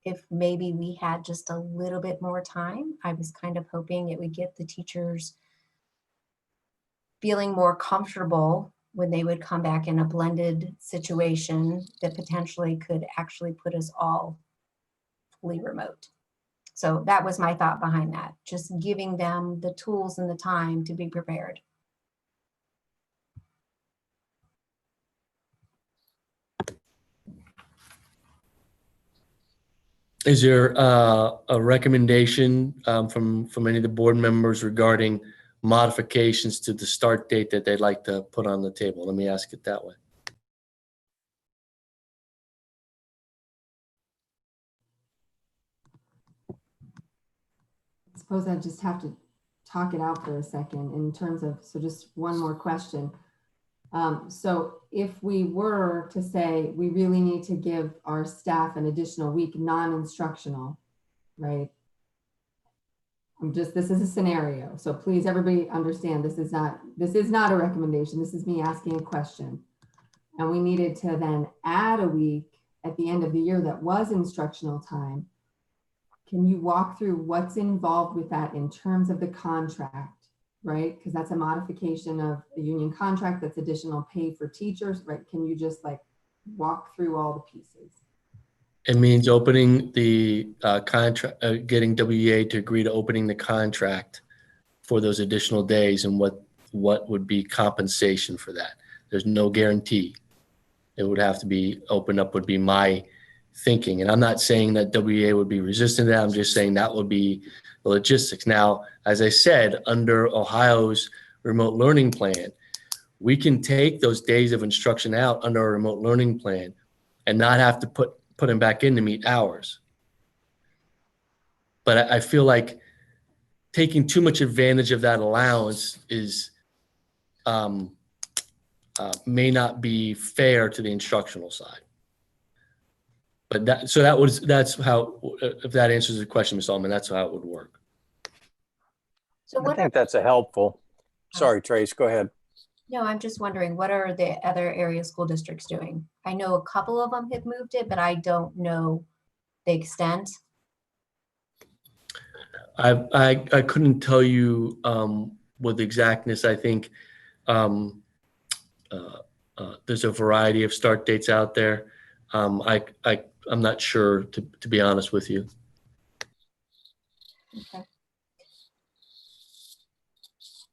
if maybe we had just a little bit more time, I was kind of hoping it would get the teachers feeling more comfortable when they would come back in a blended situation that potentially could actually put us all fully remote. So that was my thought behind that, just giving them the tools and the time to be prepared. Is there a recommendation from any of the board members regarding modifications to the start date that they'd like to put on the table? Let me ask it that way. I suppose I just have to talk it out for a second in terms of, so just one more question. So if we were to say we really need to give our staff an additional week non-instructional, right? This is a scenario. So please everybody understand this is not a recommendation. This is me asking a question. And we needed to then add a week at the end of the year that was instructional time. Can you walk through what's involved with that in terms of the contract, right? Because that's a modification of a union contract, that's additional pay for teachers, right? Can you just like walk through all the pieces? It means opening the contract, getting WEA to agree to opening the contract for those additional days and what would be compensation for that. There's no guarantee. It would have to be opened up would be my thinking. And I'm not saying that WEA would be resistant to that. I'm just saying that would be the logistics. Now, as I said, under Ohio's remote learning plan, we can take those days of instruction out under our remote learning plan and not have to put them back in to meet hours. But I feel like taking too much advantage of that allowance is may not be fair to the instructional side. But that's how, if that answers the question, Ms. Allman, that's how it would work. So I think that's a helpful. Sorry, Trace, go ahead. No, I'm just wondering, what are the other area school districts doing? I know a couple of them have moved it, but I don't know the extent. I couldn't tell you with exactness. I think there's a variety of start dates out there. I'm not sure, to be honest with you. Okay.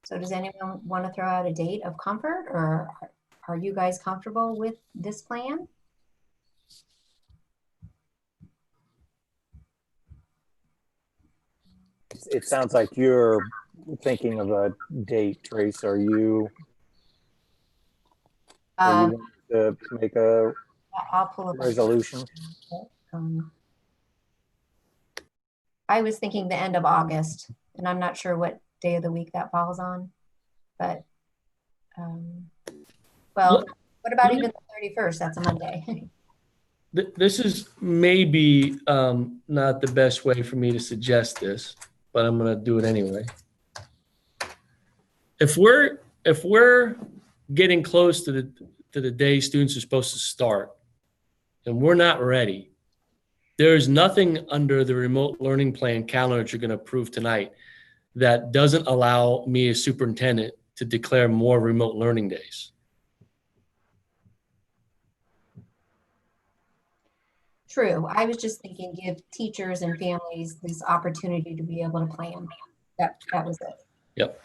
So does anyone want to throw out a date of comfort, or are you guys comfortable with this plan? It sounds like you're thinking of a date, Trace. Are you wanting to make a I'll pull up resolution? I was thinking the end of August, and I'm not sure what day of the week that falls on, but well, what about even the 31st? That's a Monday. This is maybe not the best way for me to suggest this, but I'm going to do it anyway. If we're if we're getting close to the day students are supposed to start and we're not ready, there's nothing under the remote learning plan calendar that you're going to approve tonight that doesn't allow me as superintendent to declare more remote learning days. True. I was just thinking give teachers and families this opportunity to be able to plan. That was it. Yep.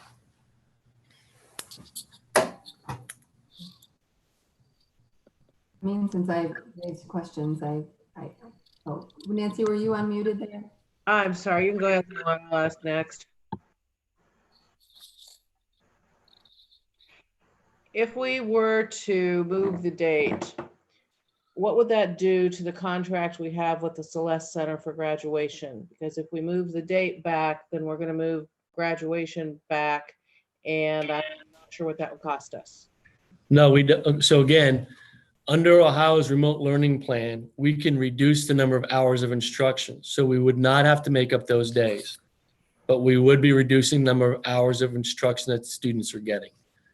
I mean, since I raised questions, oh, Nancy, were you unmuted there? I'm sorry, you can go ahead and I'll ask next. If we were to move the date, what would that do to the contract we have with the Celeste Center for graduation? Because if we move the date back, then we're going to move graduation back, and I'm not sure what that would cost us. No, we don't. So again, under Ohio's remote learning plan, we can reduce the number of hours of instruction. So we would not have to make up those days, but we would be reducing the number of hours of instruction that students are getting.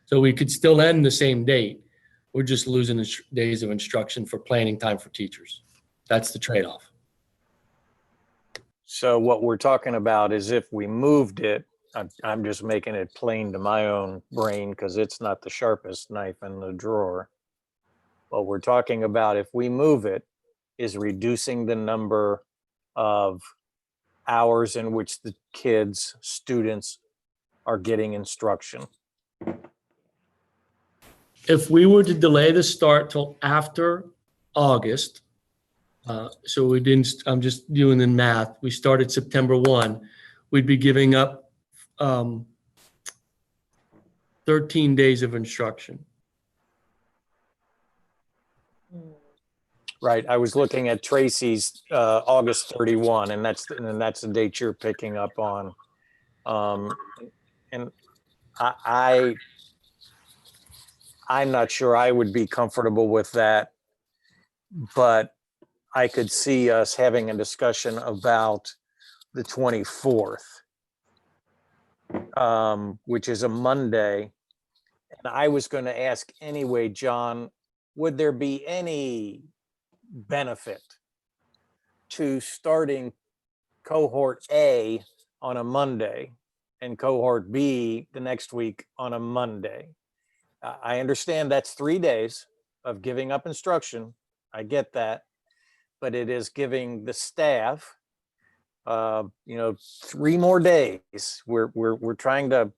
So we could still end the same date. We're just losing days of instruction for planning time for teachers. That's the trade-off. So what we're talking about is if we moved it, I'm just making it plain to my own brain because it's not the sharpest knife in the drawer. What we're talking about, if we move it, is reducing the number of hours in which the students are getting instruction. If we were to delay the start till after August, so we didn't, I'm just doing the math, we started September 1, we'd be giving up 13 days of instruction. Right. I was looking at Tracy's August 31, and that's the date you're picking up on. And I'm not sure I would be comfortable with that, but I could see us having a discussion about the 24th, which is a Monday. And I was going to ask anyway, John, would there be any benefit to starting cohort A on a Monday and cohort B the next week on a Monday? I understand that's 3 days of giving up instruction. I get that, but it is giving the staff, 3 more days. We're trying to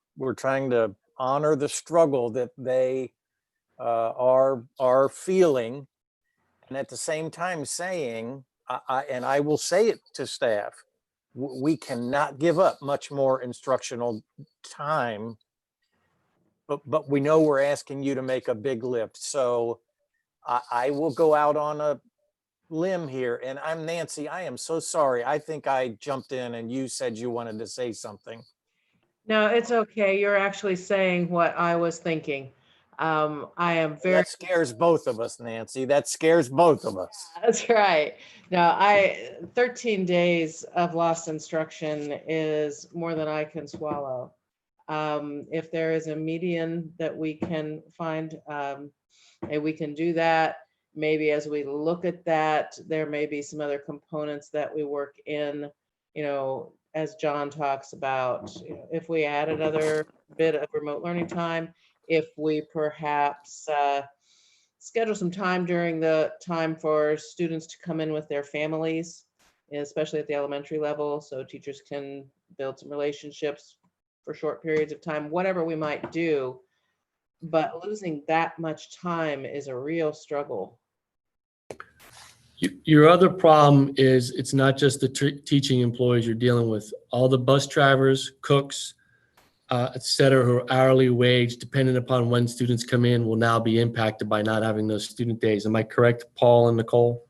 honor the struggle that they are feeling, and at the same time saying, and I will say it to staff, we cannot give up much more instructional time. But we know we're asking you to make a big lift. So I will go out on a limb here. And I'm Nancy, I am so sorry. I think I jumped in and you said you wanted to say something. No, it's okay. You're actually saying what I was thinking. I am very. That scares both of us, Nancy. That scares both of us. That's right. No, 13 days of lost instruction is more than I can swallow. If there is a median that we can find, and we can do that, maybe as we look at that, there may be some other components that we work in, as John talks about, if we add another bit of remote learning time, if we perhaps schedule some time during the time for students to come in with their families, especially at the elementary level, so teachers can build some relationships for short periods of time, whatever we might do. But losing that much time is a real struggle. Your other problem is it's not just the teaching employees you're dealing with. All the bus drivers, cooks, et cetera, who are hourly wage, depending upon when students come in, will now be impacted by not having those student days. Am I correct, Paul and Nicole?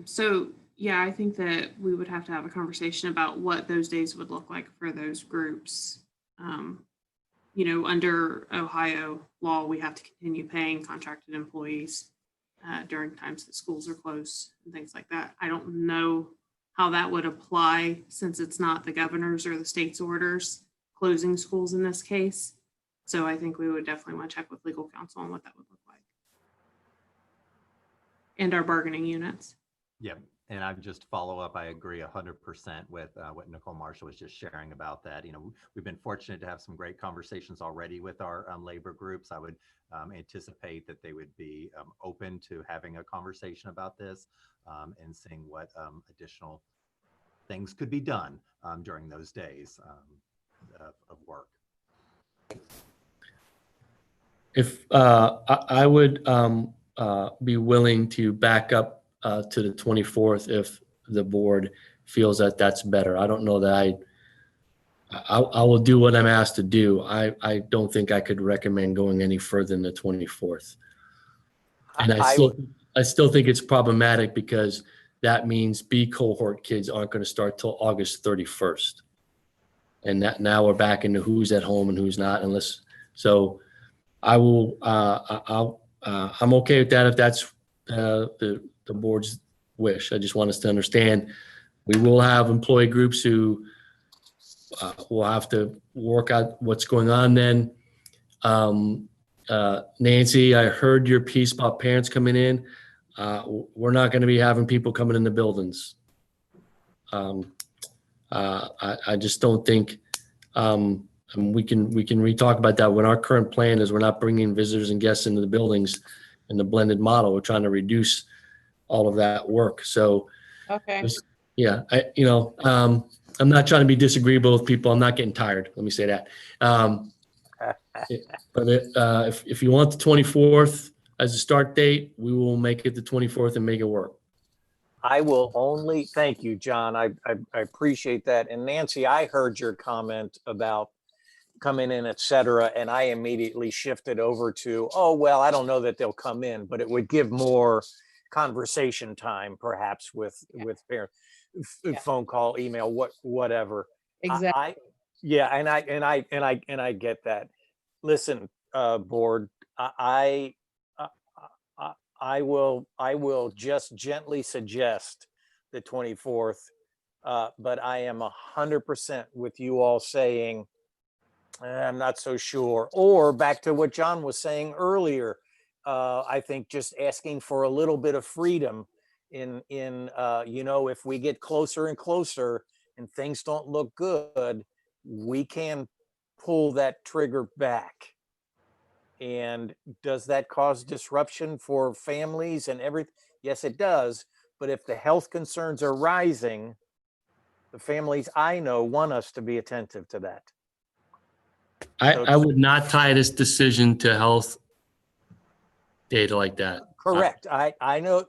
So yeah, I think that we would have to have a conversation about what those days would look like for those groups. Under Ohio law, we have to continue paying contracted employees during times that schools are closed and things like that. I don't know how that would apply since it's not the governor's or the state's orders closing schools in this case. So I think we would definitely want to check with legal counsel on what that would look like. And our bargaining units. Yeah, and I just follow up. I agree 100% with what Nicole Marshall was just sharing about that. You know, we've been fortunate to have some great conversations already with our labor groups. I would anticipate that they would be open to having a conversation about this and seeing what additional things could be done during those days of work. If I would be willing to back up to the 24th if the board feels that that's better. I don't know that I will do what I'm asked to do. I don't think I could recommend going any further than the 24th. And I still think it's problematic because that means B cohort kids aren't going to start till August 31st. And that now we're back into who's at home and who's not, unless, so I will, I'm okay with that if that's the board's wish. I just want us to understand we will have employee groups who will have to work out what's going on then. Nancy, I heard your piece about parents coming in. We're not going to be having people coming in the buildings. I just don't think we can re-talk about that when our current plan is we're not bringing visitors and guests into the buildings in the blended model. We're trying to reduce all of that work. So, Okay. yeah, I'm not trying to be disagreeable with people. I'm not getting tired. Let me say that. But if you want the 24th as a start date, we will make it the 24th and make it work. I will only, thank you, John. I appreciate that. And Nancy, I heard your comment about coming in, et cetera, and I immediately shifted over to, oh, well, I don't know that they'll come in, but it would give more conversation time, perhaps with parents, phone call, email, whatever. Exactly. Yeah, and I get that. Listen, board, I will just gently suggest the 24th, but I am 100% with you all saying, I'm not so sure. Or back to what John was saying earlier, I think just asking for a little bit of freedom in if we get closer and closer and things don't look good, we can pull that trigger back. And does that cause disruption for families and everything? Yes, it does. But if the health concerns are rising, the families I know want us to be attentive to that. I would not tie this decision to health data like that. Correct. I know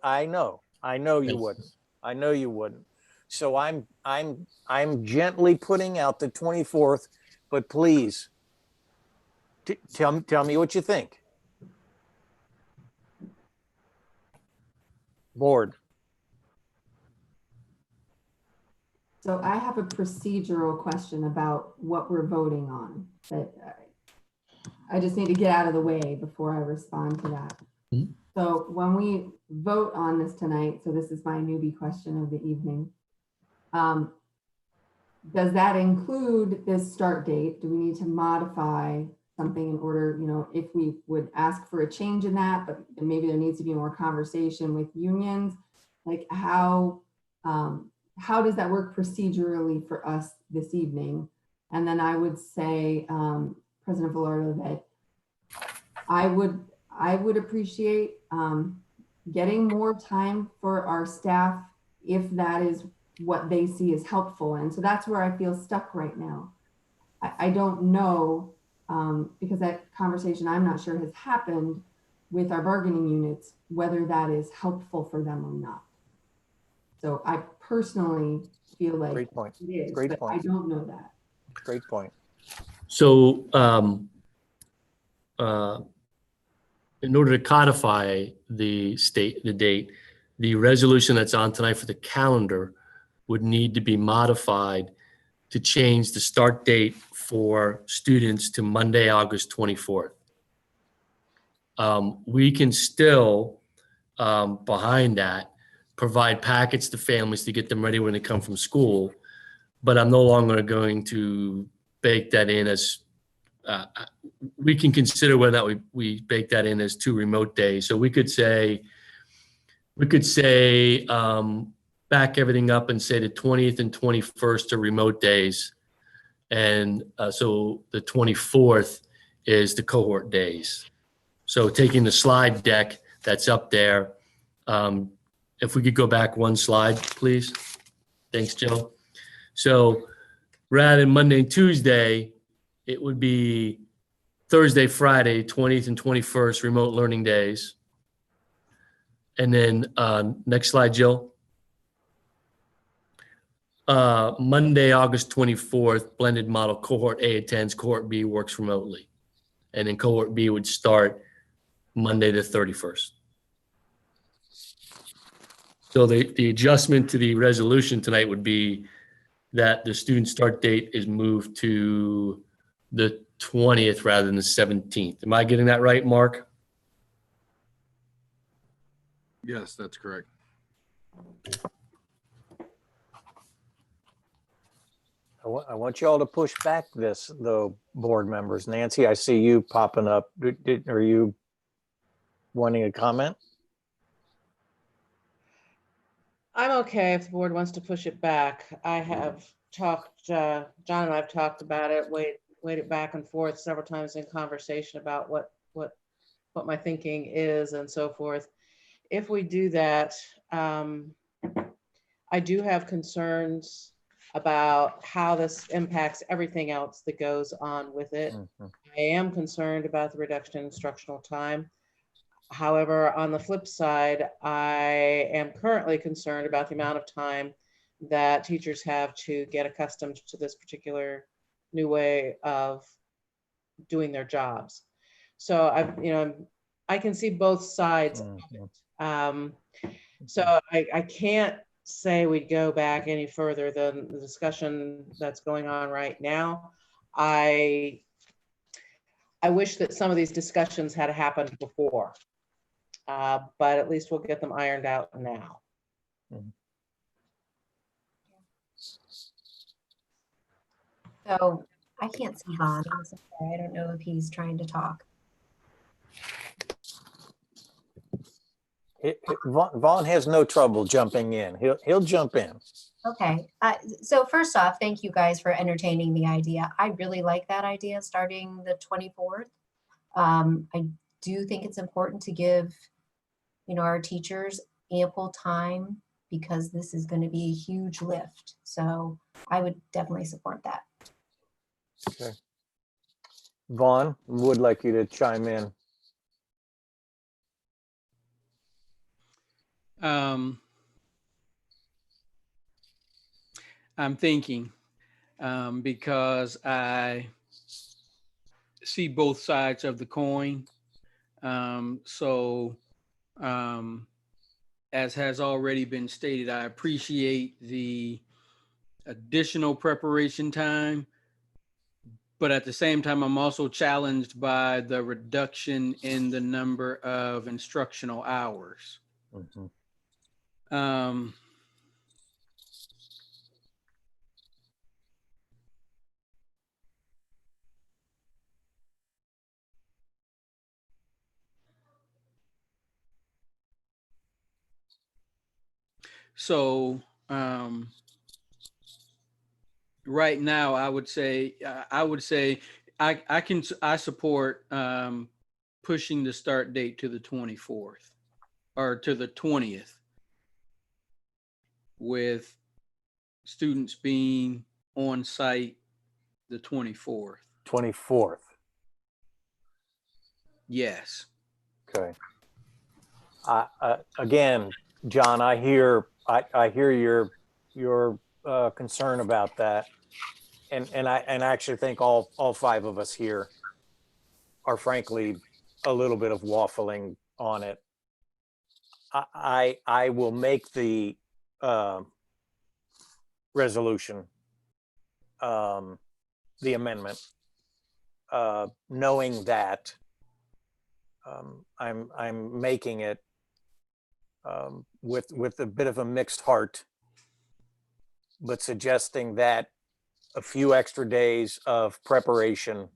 you wouldn't. I know you wouldn't. So I'm gently putting out the 24th, but please tell me what you think. Board. So I have a procedural question about what we're voting on that I just need to get out of the way before I respond to that. Mm-hmm. So when we vote on this tonight, so this is my newbie question of the evening. Does that include this start date? Do we need to modify something in order, if we would ask for a change in that, but maybe there needs to be more conversation with unions, like how does that work procedurally for us this evening? And then I would say, President Velardo, that I would appreciate getting more time for our staff if that is what they see as helpful. And so that's where I feel stuck right now. I don't know, because that conversation I'm not sure has happened with our bargaining units, whether that is helpful for them or not. So I personally feel like Great point. it is, Great but point. I don't know that. Great point. So in order to codify the date, the resolution that's on tonight for the calendar would need to be modified to change the start date for students to Monday, August 24th. We can still, behind that, provide packets to families to get them ready when they come from school. But I'm no longer going to bake that in as, we can consider whether or not we bake that in as 2 remote days. So we could say, back everything up and say the 20th and 21st are remote days. And so the 24th is the cohort days. So taking the slide deck that's up there, if we could go back 1 slide, please. Thanks, Jill. So rather than Monday and Tuesday, it would be Thursday, Friday, 20th and 21st remote learning days. And then next slide, Jill. Monday, August 24th, blended model, cohort A attends, cohort B works remotely. And then cohort B would start Monday the 31st. So the adjustment to the resolution tonight would be that the student start date is moved to the 20th rather than the 17th. Am I getting that right, Mark? Yes, that's correct. I want you all to push back this, though, board members. Nancy, I see you popping up. Are you wanting a comment? I'm okay if the board wants to push it back. I have talked, John and I have talked about it, waited back and forth several times in conversation about what my thinking is and so forth. If we do that, I do have concerns about how this impacts everything else that goes on with it. I am concerned about the reduction in instructional time. However, on the flip side, I am currently concerned about the amount of time that teachers have to get accustomed to this particular new way of doing their jobs. So I can see both sides of it. So I can't say we'd go back any further than the discussion that's going on right now. I wish that some of these discussions had happened before. But at least we'll get them ironed out now. So I can't see Vaughn. I'm so sorry. I don't know if he's trying to talk. Vaughn has no trouble jumping in. He'll jump in. Okay. So first off, thank you guys for entertaining the idea. I really like that idea starting the 24th. I do think it's important to give our teachers ample time because this is going to be a huge lift. So I would definitely support that. Okay. Vaughn, would like you to chime in. I'm thinking because I see both sides of the coin. As has already been stated, I appreciate the additional preparation time, but at the same time, I'm also challenged by the reduction in the number of instructional hours. So right now, I would say I support pushing the start date to the 24th or to the 20th, with students being on site the 24th. 24th. Yes. Okay. Again, John, I hear your concern about that, and I actually think all 5 of us here are frankly a little bit of waffling on it. I will make the resolution, the amendment, knowing that I'm making it with a bit of a mixed heart, but suggesting that a few extra days of preparation,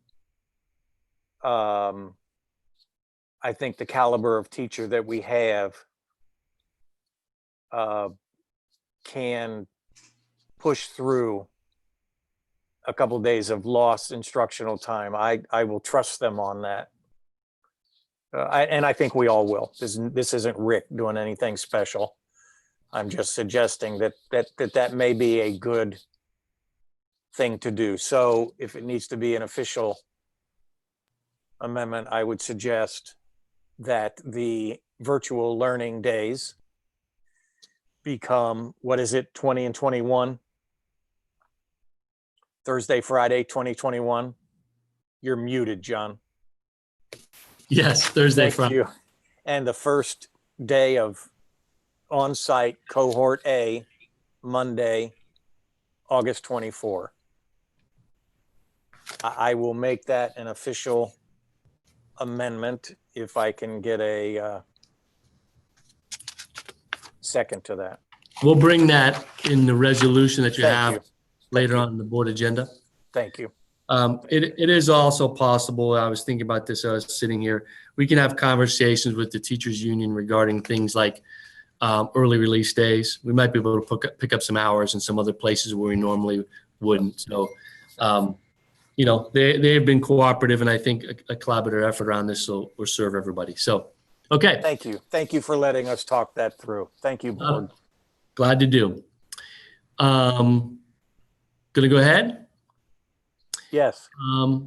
I think the caliber of teacher that we have can push through a couple days of lost instructional time. I will trust them on that. And I think we all will. This isn't Rick doing anything special. I'm just suggesting that may be a good thing to do. So if it needs to be an official amendment, I would suggest that the virtual learning days become, what is it, 20 and 21? Thursday, Friday, 2021. You're muted, John. Yes, Thursday, Thank Friday. you. And the first day of on-site cohort A, Monday, August 24. I will make that an official amendment if I can get a second to that. We'll bring that in the resolution that you Thank have you. later on the board agenda. Thank you. It is also possible, I was thinking about this, I was sitting here, we can have conversations with the teachers union regarding things like early release days. We might be able to pick up some hours in some other places where we normally wouldn't. So, you know, they have been cooperative, and I think a collaborative effort around this will serve everybody. So, okay. Thank you. Thank you for letting us talk that through. Thank you, board. Glad to do. Gonna go ahead. Yes.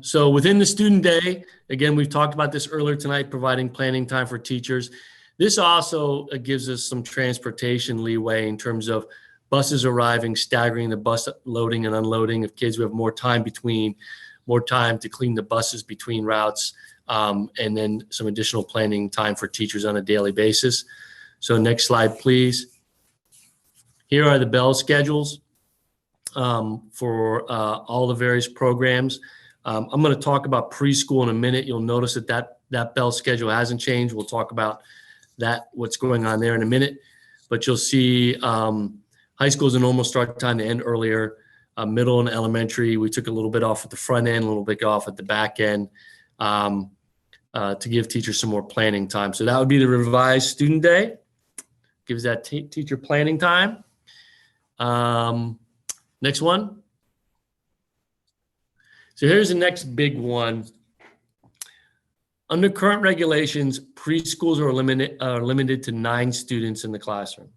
So within the student day, again, we've talked about this earlier tonight, providing planning time for teachers. This also gives us some transportation leeway in terms of buses arriving, staggering the bus loading and unloading of kids. We have more time to clean the buses between routes, and then some additional planning time for teachers on a daily basis. So next slide, please. Here are the bell schedules for all the various programs. I'm going to talk about preschool in a minute. You'll notice that bell schedule hasn't changed. We'll talk about what's going on there in a minute. But you'll see high school is a normal start time to end earlier. Middle and elementary, we took a little bit off at the front end, a little bit off at the back end to give teachers some more planning time. So that would be the revised student day. Gives that teacher planning time. Next one. So here's the next big one. Under current regulations, preschools are limited to 9 students in the classroom.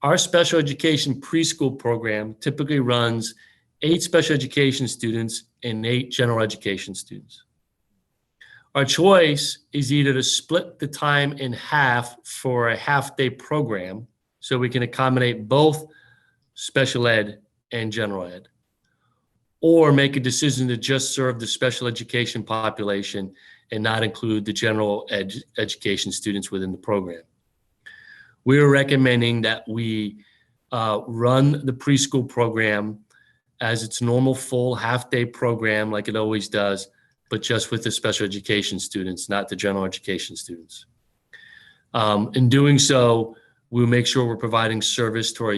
Our special education preschool program typically runs 8 special education students and 8 general education students. Our choice is either to split the time in half for a half-day program so we can accommodate both special ed and general ed, or make a decision to just serve the special education population and not include the general education students within the program. We are recommending that we run the preschool program as its normal full half-day program like it always does, but just with the special education students, not the general education students. In doing so, we'll make sure we're providing service to our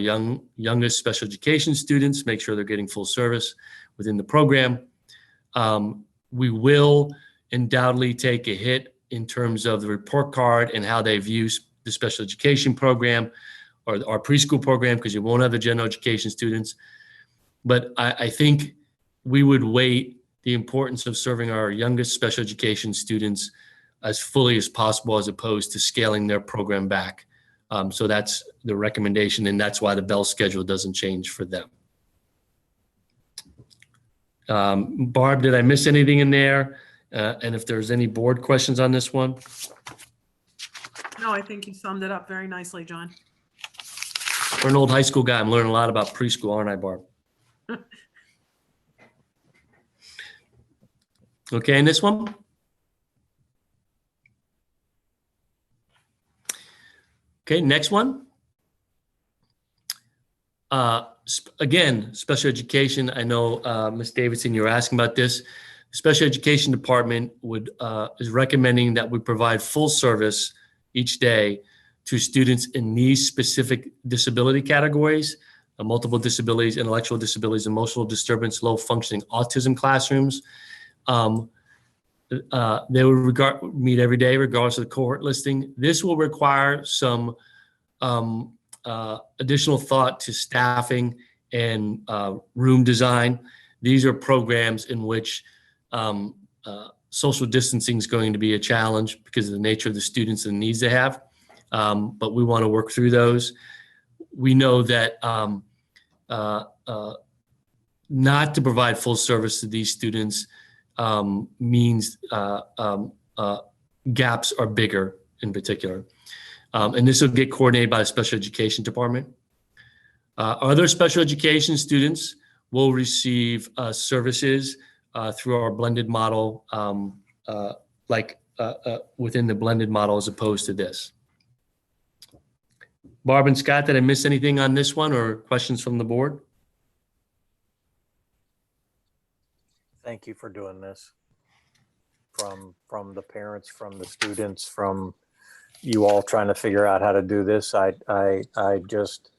youngest special education students, make sure they're getting full service within the program. We will undoubtedly take a hit in terms of the report card and how they view the special education program or our preschool program, because you won't have the general education students. But I think we would weight the importance of serving our youngest special education students as fully as possible, as opposed to scaling their program back. So that's the recommendation, and that's why the bell schedule doesn't change for them. Barb, did I miss anything in there? And if there's any board questions on this one? No, I think you summed it up very nicely, John. For an old high school guy, I'm learning a lot about preschool, aren't I, Barb? Okay, and this one? Okay, next one. Again, special education. I know, Ms. Davidson, you were asking about this. The Special Education Department is recommending that we provide full service each day to students in these specific disability categories, multiple disabilities, intellectual disabilities, emotional disturbance, low functioning autism classrooms. They will meet every day regardless of the cohort listing. This will require some additional thought to staffing and room design. These are programs in which social distancing is going to be a challenge because of the nature of the students and the needs they have. But we want to work through those. We know that not to provide full service to these students means gaps are bigger in particular. And this will get coordinated by the special education department. Other special education students will receive services through our blended model, within the blended model as opposed to this. Barb and Scott, did I miss anything on this one or questions from the board? Thank you for doing this. From the parents, from the students, from you all trying to figure out how to do this. I just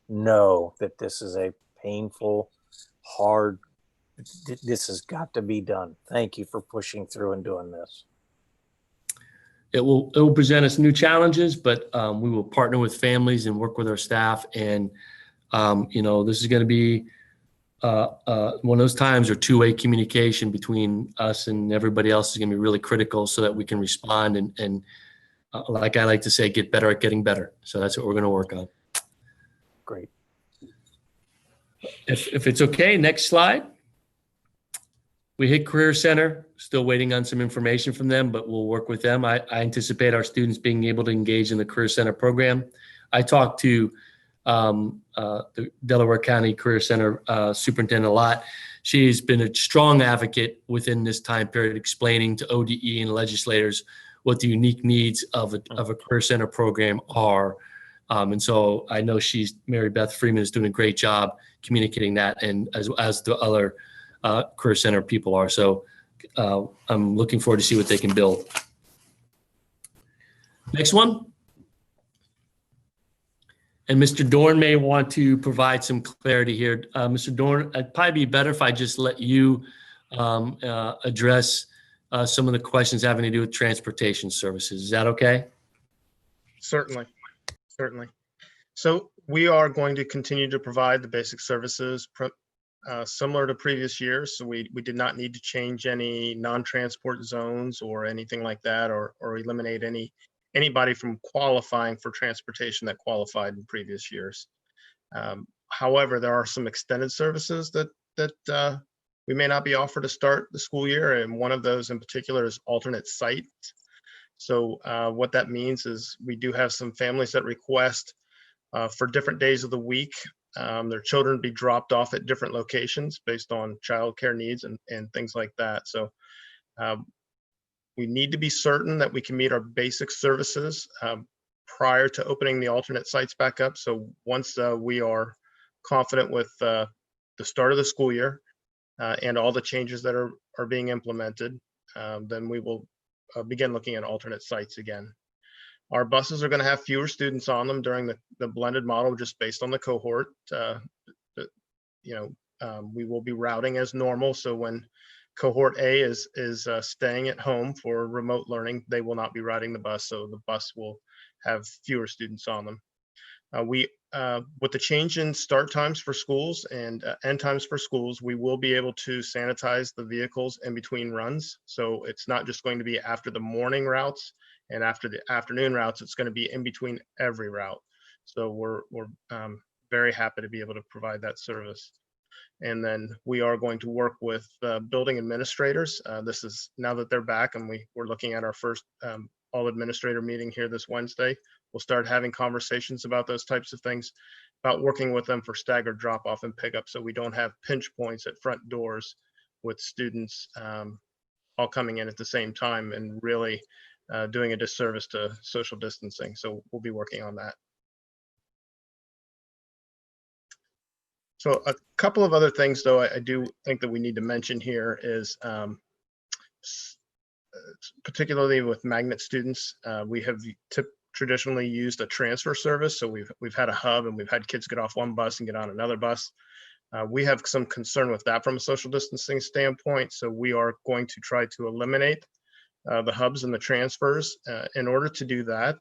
know that this is a painful, hard, this has got to be done. Thank you for pushing through and doing this. It will present us new challenges, but we will partner with families and work with our staff. And, this is going to be one of those times where two-way communication between us and everybody else is going to be really critical so that we can respond and like I like to say, get better at getting better. So that's what we're going to work on. Great. If it's okay, next slide. We hit Career Center, still waiting on some information from them, but we'll work with them. I anticipate our students being able to engage in the Career Center program. I talked to the Delaware County Career Center superintendent a lot. She's been a strong advocate within this time period, explaining to ODE and legislators what the unique needs of a Career Center program are. And so I know Mary Beth Freeman is doing a great job communicating that, and as the other Career Center people are. So I'm looking forward to see what they can build. Next one. And Mr. Dorn may want to provide some clarity here. Mr. Dorn, it'd probably be better if I just let you address some of the questions having to do with transportation services. Is that okay? Certainly. So we are going to continue to provide the basic services similar to previous years. So we did not need to change any non-transport zones or anything like that, or eliminate anybody from qualifying for transportation that qualified in previous years. However, there are some extended services that we may not be offered to start the school year, and one of those in particular is alternate sites. So what that means is we do have some families that request for different days of the week their children be dropped off at different locations based on childcare needs and things like that. So we need to be certain that we can meet our basic services prior to opening the alternate sites back up. So once we are confident with the start of the school year and all the changes that are being implemented, then we will begin looking at alternate sites again. Our buses are going to have fewer students on them during the blended model, just based on the cohort. We will be routing as normal. So when cohort A is staying at home for remote learning, they will not be riding the bus. So the bus will have fewer students on them. With the change in start times for schools and end times for schools, we will be able to sanitize the vehicles in between runs. So it's not just going to be after the morning routes and after the afternoon routes, it's going to be in between every route. So we're very happy to be able to provide that service. And then we are going to work with building administrators. This is now that they're back, and we're looking at our first all administrator meeting here this Wednesday. We'll start having conversations about those types of things, about working with them for staggered drop off and pickup, so we don't have pinch points at front doors with students all coming in at the same time and really doing a disservice to social distancing. So we'll be working on that. So a couple of other things, though, I do think that we need to mention here is particularly with magnet students, we have traditionally used a transfer service. So we've had a hub and we've had kids get off one bus and get on another bus. We have some concern with that from a social distancing standpoint. So we are going to try to eliminate the hubs and the transfers. In order to do that,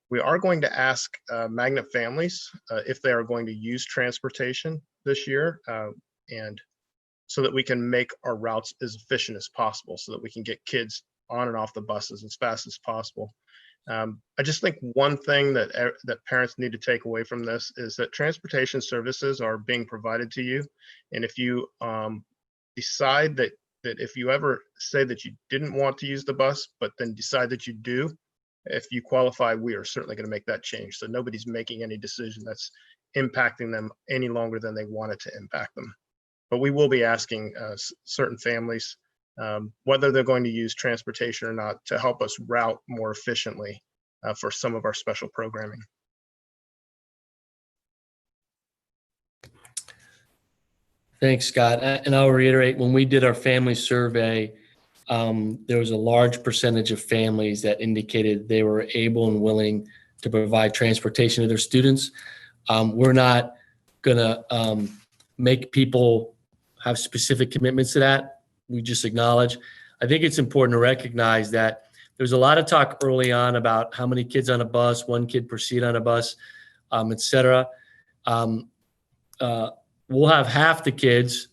we are going to ask magnet families if they are going to use transportation this year, and so that we can make our routes as efficient as possible, so that we can get kids on and off the buses as fast as possible. I just think one thing that parents need to take away from this is that transportation services are being provided to you. And if you decide that if you ever say that you didn't want to use the bus, but then decide that you do, if you qualify, we are certainly going to make that change. So nobody's making any decision that's impacting them any longer than they want it to impact them. But we will be asking certain families whether they're going to use transportation or not to help us route more efficiently for some of our special programming. Thanks, Scott. And I'll reiterate, when we did our family survey, there was a large percentage of families that indicated they were able and willing to provide transportation to their students. We're not going to make people have specific commitments to that. We just acknowledge. I think it's important to recognize that there's a lot of talk early on about how many kids on a bus, one kid per seat on a bus, et cetera. We'll have half the kids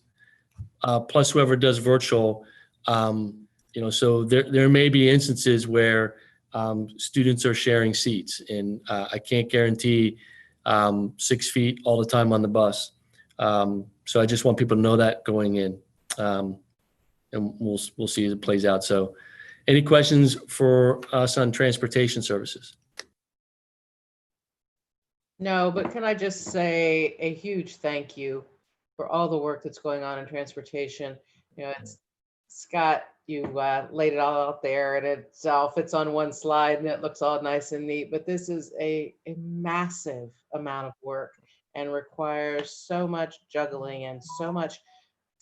plus whoever does virtual. So there may be instances where students are sharing seats, and I can't guarantee 6 feet all the time on the bus. So I just want people to know that going in, and we'll see as it plays out. So, any questions for us on transportation services? No, but can I just say a huge thank you for all the work that's going on in transportation. It's Scott, you laid it all out there, and it all fits on one slide and it looks all nice and neat, but this is a massive amount of work and requires so much juggling and so much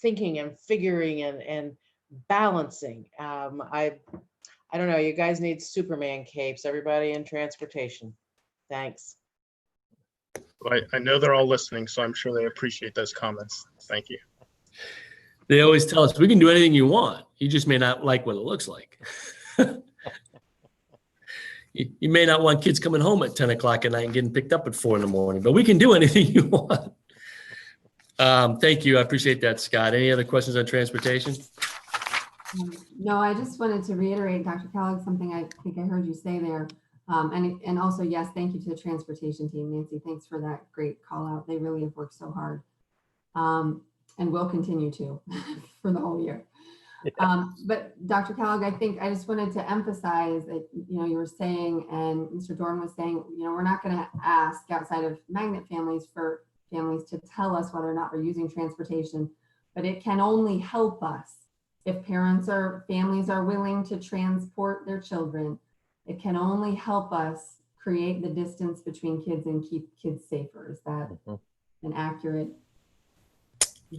thinking and figuring and balancing. I don't know, you guys need Superman capes, everybody in transportation. Thanks. I know they're all listening, so I'm sure they appreciate those comments. Thank you. They always tell us, we can do anything you want. You just may not like what it looks like. You may not want kids coming home at 10 o'clock at night and getting picked up at 4 in the morning, but we can do anything you want. Thank you. I appreciate that, Scott. Any other questions on transportation? No, I just wanted to reiterate, Dr. Kellogg, something I think I heard you say there. And also, yes, thank you to the transportation team. Nancy, thanks for that great call out. They really have worked so hard, and will continue to for the whole year. But Dr. Kellogg, I think I just wanted to emphasize that, you were saying, and Mr. Dorn was saying, we're not going to ask outside of magnet families for families to tell us whether or not they're using transportation, but it can only help us if parents or families are willing to transport their children. It can only help us create the distance between kids and keep kids safer. Is that an accurate?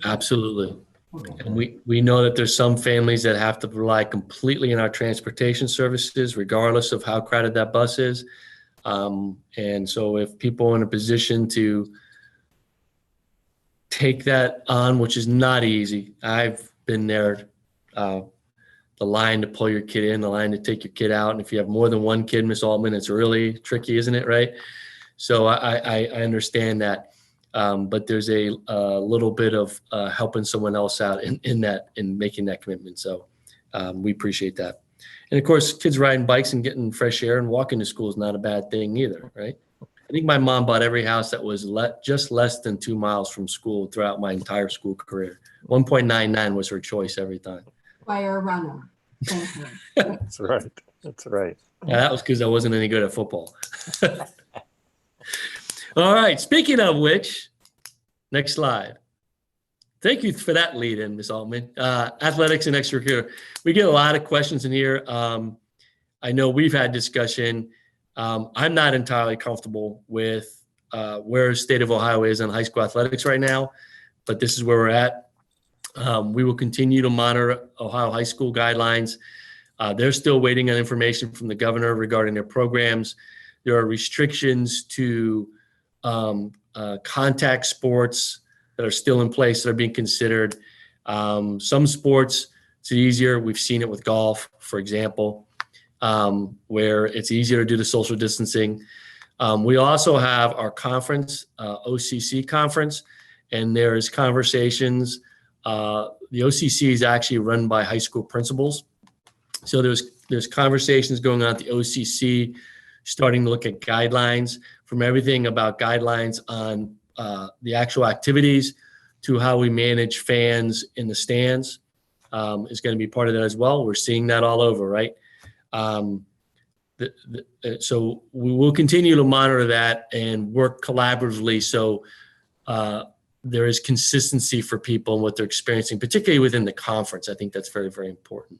Absolutely. Okay. And we know that there's some families that have to rely completely on our transportation services, regardless of how crowded that bus is. And so if people are in a position to take that on, which is not easy, I've been there, the line to pull your kid in, the line to take your kid out. And if you have more than one kid, Ms. Altman, it's really tricky, isn't it? Right. So I understand that. But there's a little bit of helping someone else out in making that commitment. So we appreciate that. And of course, kids riding bikes and getting fresh air and walking to school is not a bad thing either, right? I think my mom bought every house that was just less than 2 miles from school throughout my entire school career. 1.99 was her choice every time. Fire runner. Thank you. That's right. That's right. Yeah, that was because I wasn't any good at football. All right. Speaking of which, next slide. Thank you for that lead in, Ms. Altman. Athletics and extracurricular. We get a lot of questions in here. I know we've had discussion. I'm not entirely comfortable with where the state of Ohio is on high school athletics right now, but this is where we're at. We will continue to monitor Ohio high school guidelines. They're still waiting on information from the governor regarding their programs. There are restrictions to contact sports that are still in place that are being considered. Some sports, it's easier. We've seen it with golf, for example, where it's easier to do the social distancing. We also have our conference, OCC conference, and there's conversations. The OCC is actually run by high school principals. So there's conversations going on at the OCC, starting to look at guidelines, from everything about guidelines on the actual activities to how we manage fans in the stands is going to be part of that as well. We're seeing that all over, right? So we will continue to monitor that and work collaboratively so there is consistency for people and what they're experiencing, particularly within the conference. I think that's very, very important.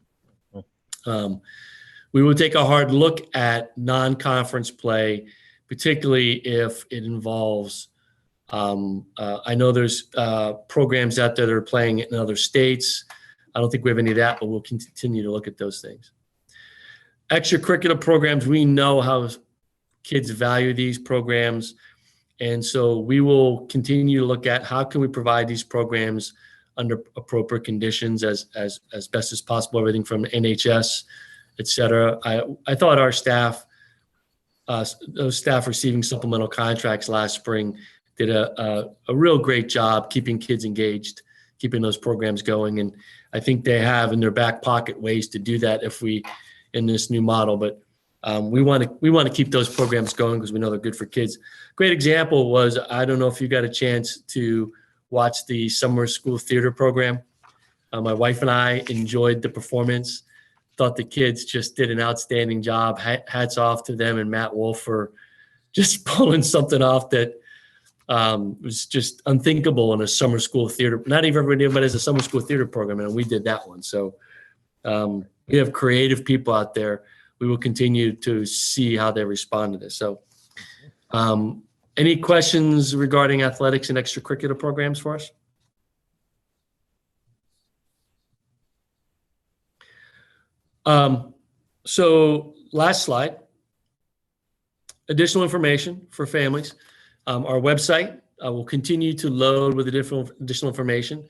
We will take a hard look at non-conference play, particularly if it involves, I know there's programs out there that are playing in other states. I don't think we have any of that, but we'll continue to look at those things. Extracurricular programs, we know how kids value these programs. And so we will continue to look at how can we provide these programs under appropriate conditions as best as possible, everything from NHS, et cetera. I thought our staff, those staff receiving supplemental contracts last spring did a real great job keeping kids engaged, keeping those programs going. And I think they have in their back pocket ways to do that if we, in this new model, but we want to keep those programs going because we know they're good for kids. Great example was, I don't know if you got a chance to watch the summer school theater program. My wife and I enjoyed the performance. Thought the kids just did an outstanding job. Hats off to them and Matt Wolf for just pulling something off that was just unthinkable in a summer school theater. Not even everybody knew, but as a summer school theater program, and we did that one. So we have creative people out there. We will continue to see how they respond to this. So any questions regarding athletics and extracurricular programs for us? So last slide, additional information for families. Our website will continue to load with additional information.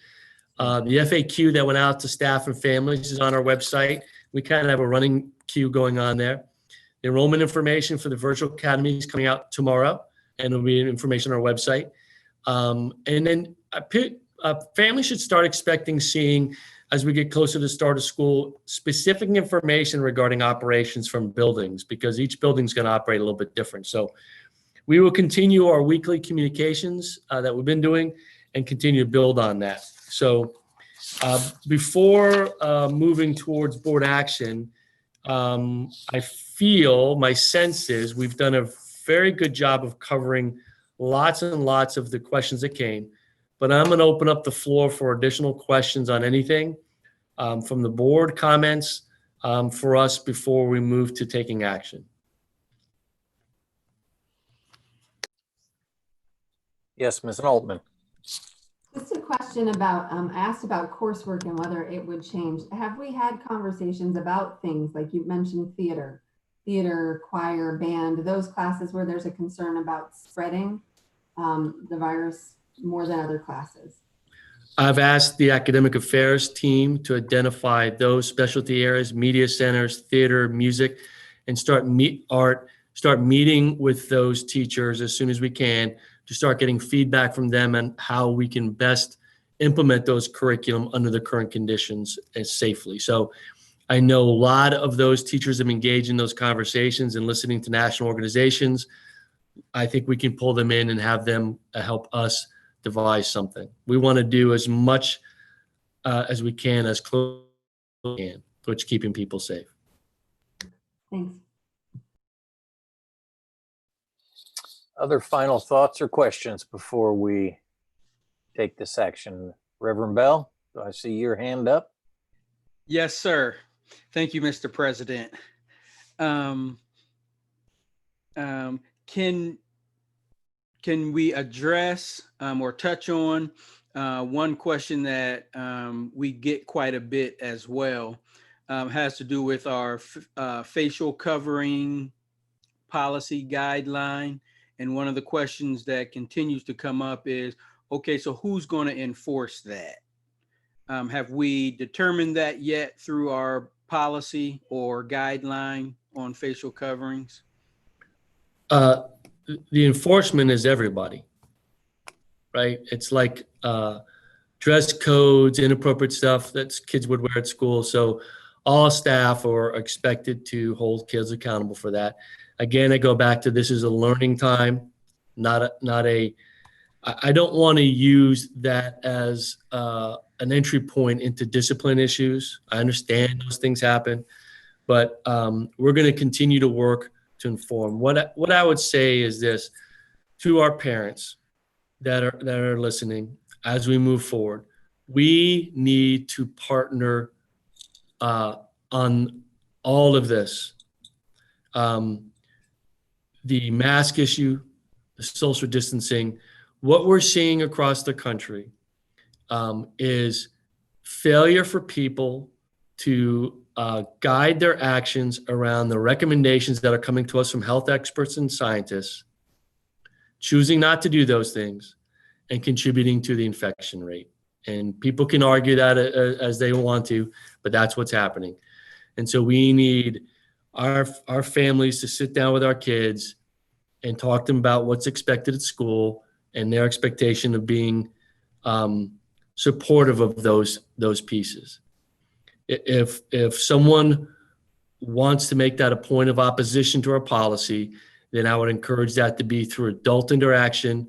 The FAQ that went out to staff and families is on our website. We kind of have a running queue going on there. The enrollment information for the virtual academy is coming out tomorrow, and there'll be information on our website. And then families should start expecting seeing, as we get closer to the start of school, specific information regarding operations from buildings, because each building is going to operate a little bit different. So we will continue our weekly communications that we've been doing and continue to build on that. So before moving towards board action, I feel, my sense is we've done a very good job of covering lots and lots of the questions that came, but I'm going to open up the floor for additional questions on anything from the board, comments for us before we move to taking action. Yes, Ms. Altman. Just a question about, I asked about coursework and whether it would change. Have we had conversations about things like you mentioned theater, choir, band, those classes where there's a concern about spreading the virus more than other classes? I've asked the academic affairs team to identify those specialty areas, media centers, theater, music, and start meeting with those teachers as soon as we can to start getting feedback from them on how we can best implement those curriculum under the current conditions as safely. So I know a lot of those teachers have engaged in those conversations and listening to national organizations. I think we can pull them in and have them help us devise something. We want to do as much as we can, as close as we can, towards keeping people safe. Thanks. Other final thoughts or questions before we take this action? Reverend Bell, do I see your hand up? Yes, sir. Thank you, Mr. President. Can we address or touch on one question that we get quite a bit as well? has to do with our facial covering policy guideline. And one of the questions that continues to come up is, okay, so who's going to enforce that? Have we determined that yet through our policy or guideline on facial coverings? The enforcement is everybody, right? It's like dress codes, inappropriate stuff that kids would wear at school. So all staff are expected to hold kids accountable for that. Again, I go back to this is a learning time, I don't want to use that as an entry point into discipline issues. I understand those things happen, but we're going to continue to work to inform. What I would say is this to our parents that are listening as we move forward. We need to partner on all of this. The mask issue, the social distancing, what we're seeing across the country is failure for people to guide their actions around the recommendations that are coming to us from health experts and scientists, choosing not to do those things, and contributing to the infection rate. And people can argue that as they want to, but that's what's happening. And so we need our families to sit down with our kids and talk to them about what's expected at school and their expectation of being supportive of those pieces. If someone wants to make that a point of opposition to our policy, then I would encourage that to be through adult interaction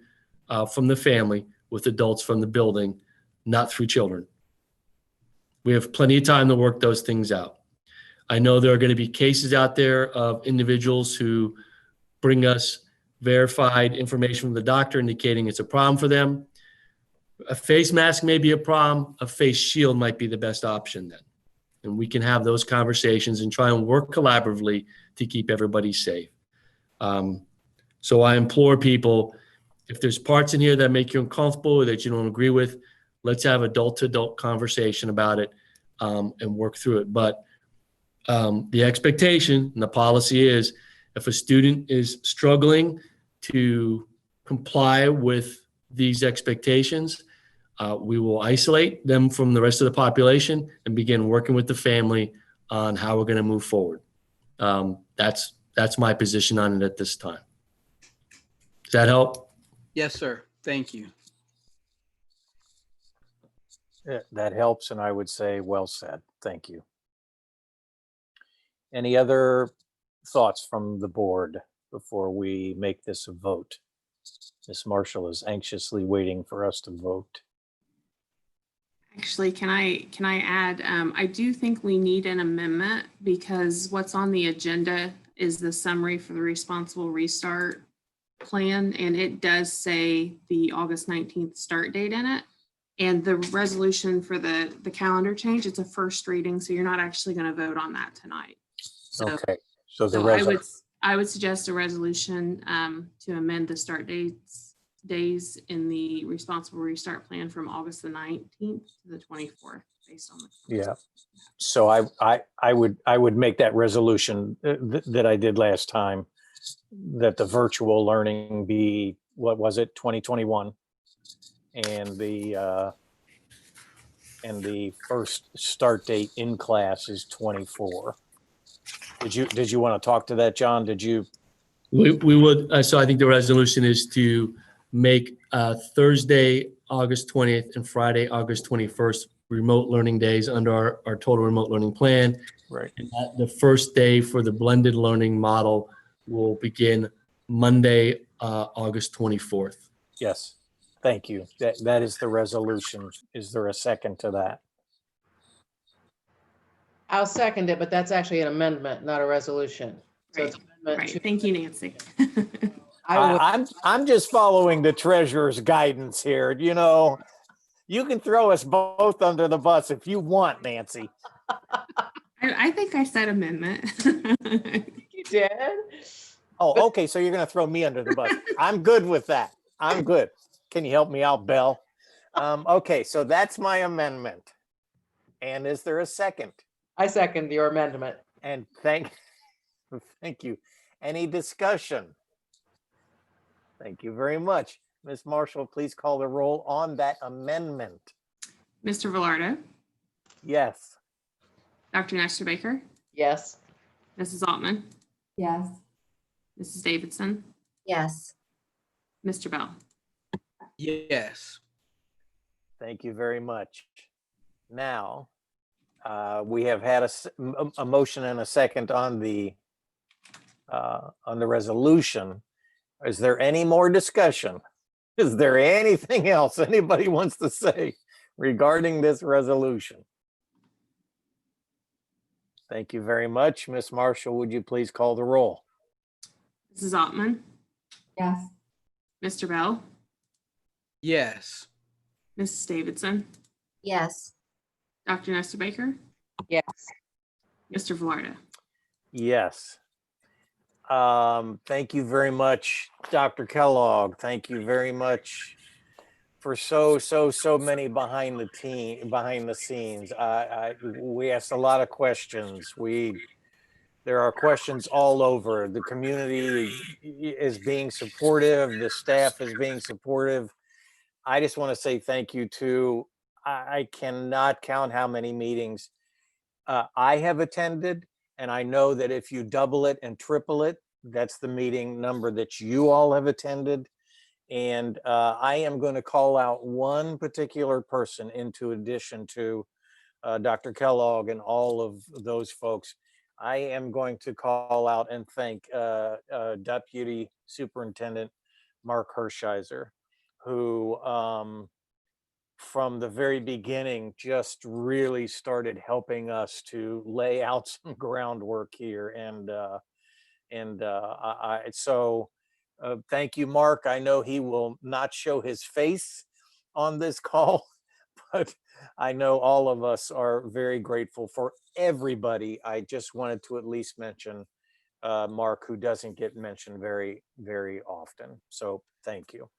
from the family with adults from the building, not through children. We have plenty of time to work those things out. I know there are going to be cases out there of individuals who bring us verified information from the doctor indicating it's a problem for them. A face mask may be a problem. A face shield might be the best option then. And we can have those conversations and try and work collaboratively to keep everybody safe. So I implore people, if there's parts in here that make you uncomfortable or that you don't agree with, let's have adult-to-adult conversation about it and work through it. But the expectation and the policy is if a student is struggling to comply with these expectations, we will isolate them from the rest of the population and begin working with the family on how we're going to move forward. That's my position on it at this time. Does that help? Yes, sir. Thank you. Yeah, that helps, and I would say well said. Thank you. Any other thoughts from the board before we make this a vote? Ms. Marshall is anxiously waiting for us to vote. Actually, can I add, I do think we need an amendment because what's on the agenda is the summary for the responsible restart plan. And it does say the August 19th start date in it. And the resolution for the calendar change, it's a first reading. So you're not actually going to vote on that tonight. So, Okay. So I would suggest a resolution to amend the start days in the responsible restart plan from August the 19th to the 24th based on the. Yeah. So I would make that resolution that I did last time, that the virtual learning be, what was it, 2021, and the first start date in class is 24. Did you want to talk to that, John? Did you? We would. So I think the resolution is to make Thursday, August 20th and Friday, August 21st remote learning days under our total remote learning plan. Right. And the first day for the blended learning model will begin Monday, August 24th. Yes. Thank you. That is the resolution. Is there a second to that? I'll second it, but that's actually an amendment, not a resolution. So it's amendment to- Thank you, Nancy. I'm just following the treasurer's guidance here. You know, you can throw us both under the bus if you want, Nancy. I think I said amendment. You did? Oh, okay. So you're going to throw me under the bus. I'm good with that. I'm good. Can you help me out, Belle? Okay, so that's my amendment. And is there a second? I second your amendment. And thank you. Any discussion? Thank you very much. Ms. Marshall, please call the roll on that amendment. Mr. Velardo, Yes. Dr. Nestor Baker, Yes. Mrs. Altman, Yes. Mrs. Davidson, Yes. Mr. Bell. Yes. Thank you very much. Now, we have had a motion and a second on the resolution. Is there any more discussion? Is there anything else anybody wants to say regarding this resolution? Thank you very much. Ms. Marshall, would you please call the roll? Mrs. Altman, Yes. Mr. Bell, Yes. Mrs. Davidson, Yes. Dr. Nestor Baker, Yes. Mr. Velardo. Yes. Thank you very much, Dr. Kellogg. Thank you very much for so many behind the scenes. We asked a lot of questions. There are questions all over. The community is being supportive. The staff is being supportive. I just want to say thank you to, I cannot count how many meetings I have attended. And I know that if you double it and triple it, that's the meeting number that you all have attended. And I am going to call out one particular person into addition to Dr. Kellogg and all of those folks. I am going to call out and thank Deputy Superintendent Mark Hershiser, who from the very beginning just really started helping us to lay out some groundwork here. So thank you, Mark. I know he will not show his face on this call, but I know all of us are very grateful for everybody. I just wanted to at least mention Mark, who doesn't get mentioned very, very often. So thank you.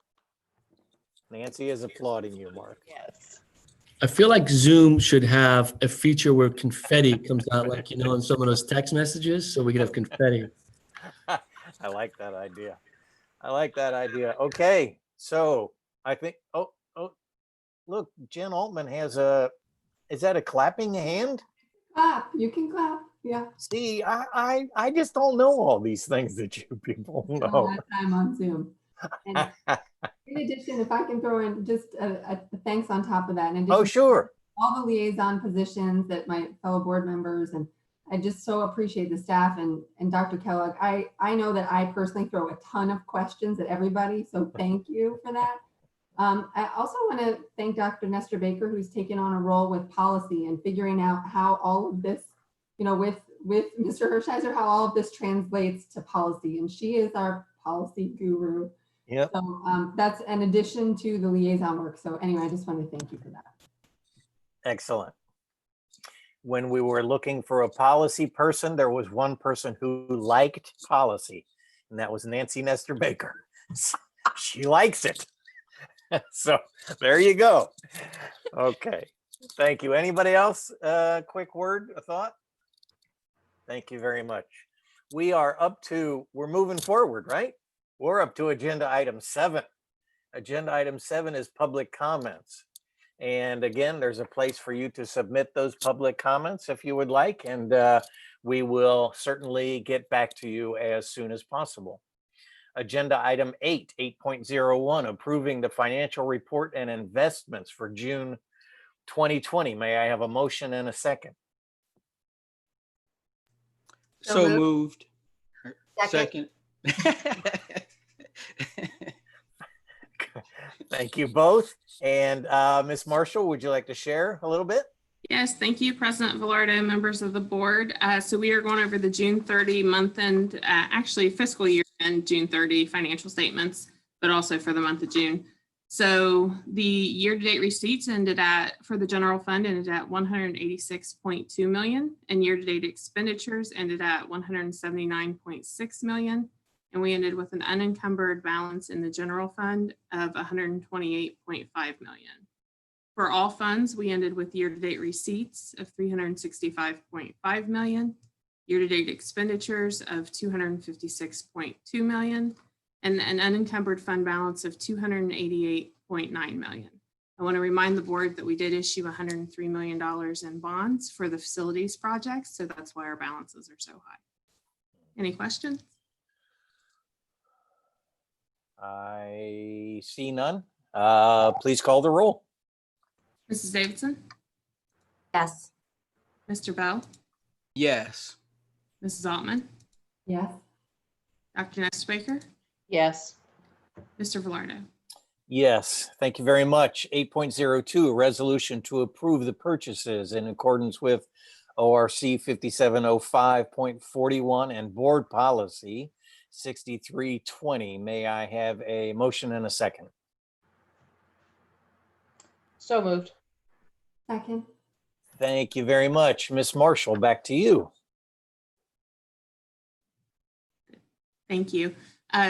Nancy is applauding you, Mark. Yes. I feel like Zoom should have a feature where confetti comes out, like, you know, in some of those text messages, so we could have confetti. I like that idea. I like that idea. Okay, so I think, oh, look, Jen Altman has is that a clapping hand? Clap. You can clap. Yeah. See, I just don't know all these things that you people All know. that time on Zoom. And in addition, if I can throw in just a thanks on top of that. In addition, Oh, sure. all the liaison positions that my fellow board members, and I just so appreciate the staff and Dr. Kellogg. I know that I personally throw a ton of questions at everybody, so thank you for that. I also want to thank Dr. Nestor Baker, who's taken on a role with policy and figuring out how all of this, you know, with Mr. Hershiser, how all of this translates to policy. And she is our policy guru. Yep. So that's in addition to the liaison work. So anyway, I just want to thank you for that. Excellent. When we were looking for a policy person, there was one person who liked policy, and that was Nancy Nestor Baker. She likes it. So there you go. Okay. Thank you. Anybody else? Quick word, a thought? Thank you very much. We're moving forward, right? We're up to agenda item 7. Agenda item 7 is public comments. And again, there's a place for you to submit those public comments if you would like, and we will certainly get back to you as soon as possible. Agenda item 8.01, approving the financial report and investments for June 2020. May I have a motion and a second? So moved. Second. Thank you both. And Ms. Marshall, would you like to share a little bit? Yes, thank you, President Velardo, members of the board. So we are going over the June 30 month end, actually fiscal year end June 30 financial statements, but also for the month of June. So the year-to-date receipts for the general fund ended at 186.2 million, and year-to-date expenditures ended at 179.6 million. And we ended with an unencumbered balance in the general fund of 128.5 million. For all funds, we ended with year-to-date receipts of $365.5 million, year-to-date expenditures of $256.2 million, and an unencumbered fund balance of $288.9 million. I want to remind the board that we did issue $103 million in bonds for the facilities projects, so that's why our balances are so high. Any questions? I see none. Please call the roll. Mrs. Davidson, Yes. Mr. Bell, Yes. Mrs. Altman, Yes. Dr. Nestabaker, Yes. Mr. Velardo. Yes, thank you very much. 8.02, a resolution to approve the purchases in accordance with ORC 5705.41 and board policy 6320. May I have a motion and a second? So moved. Second. Thank you very much. Ms. Marshall, back to you. Thank you.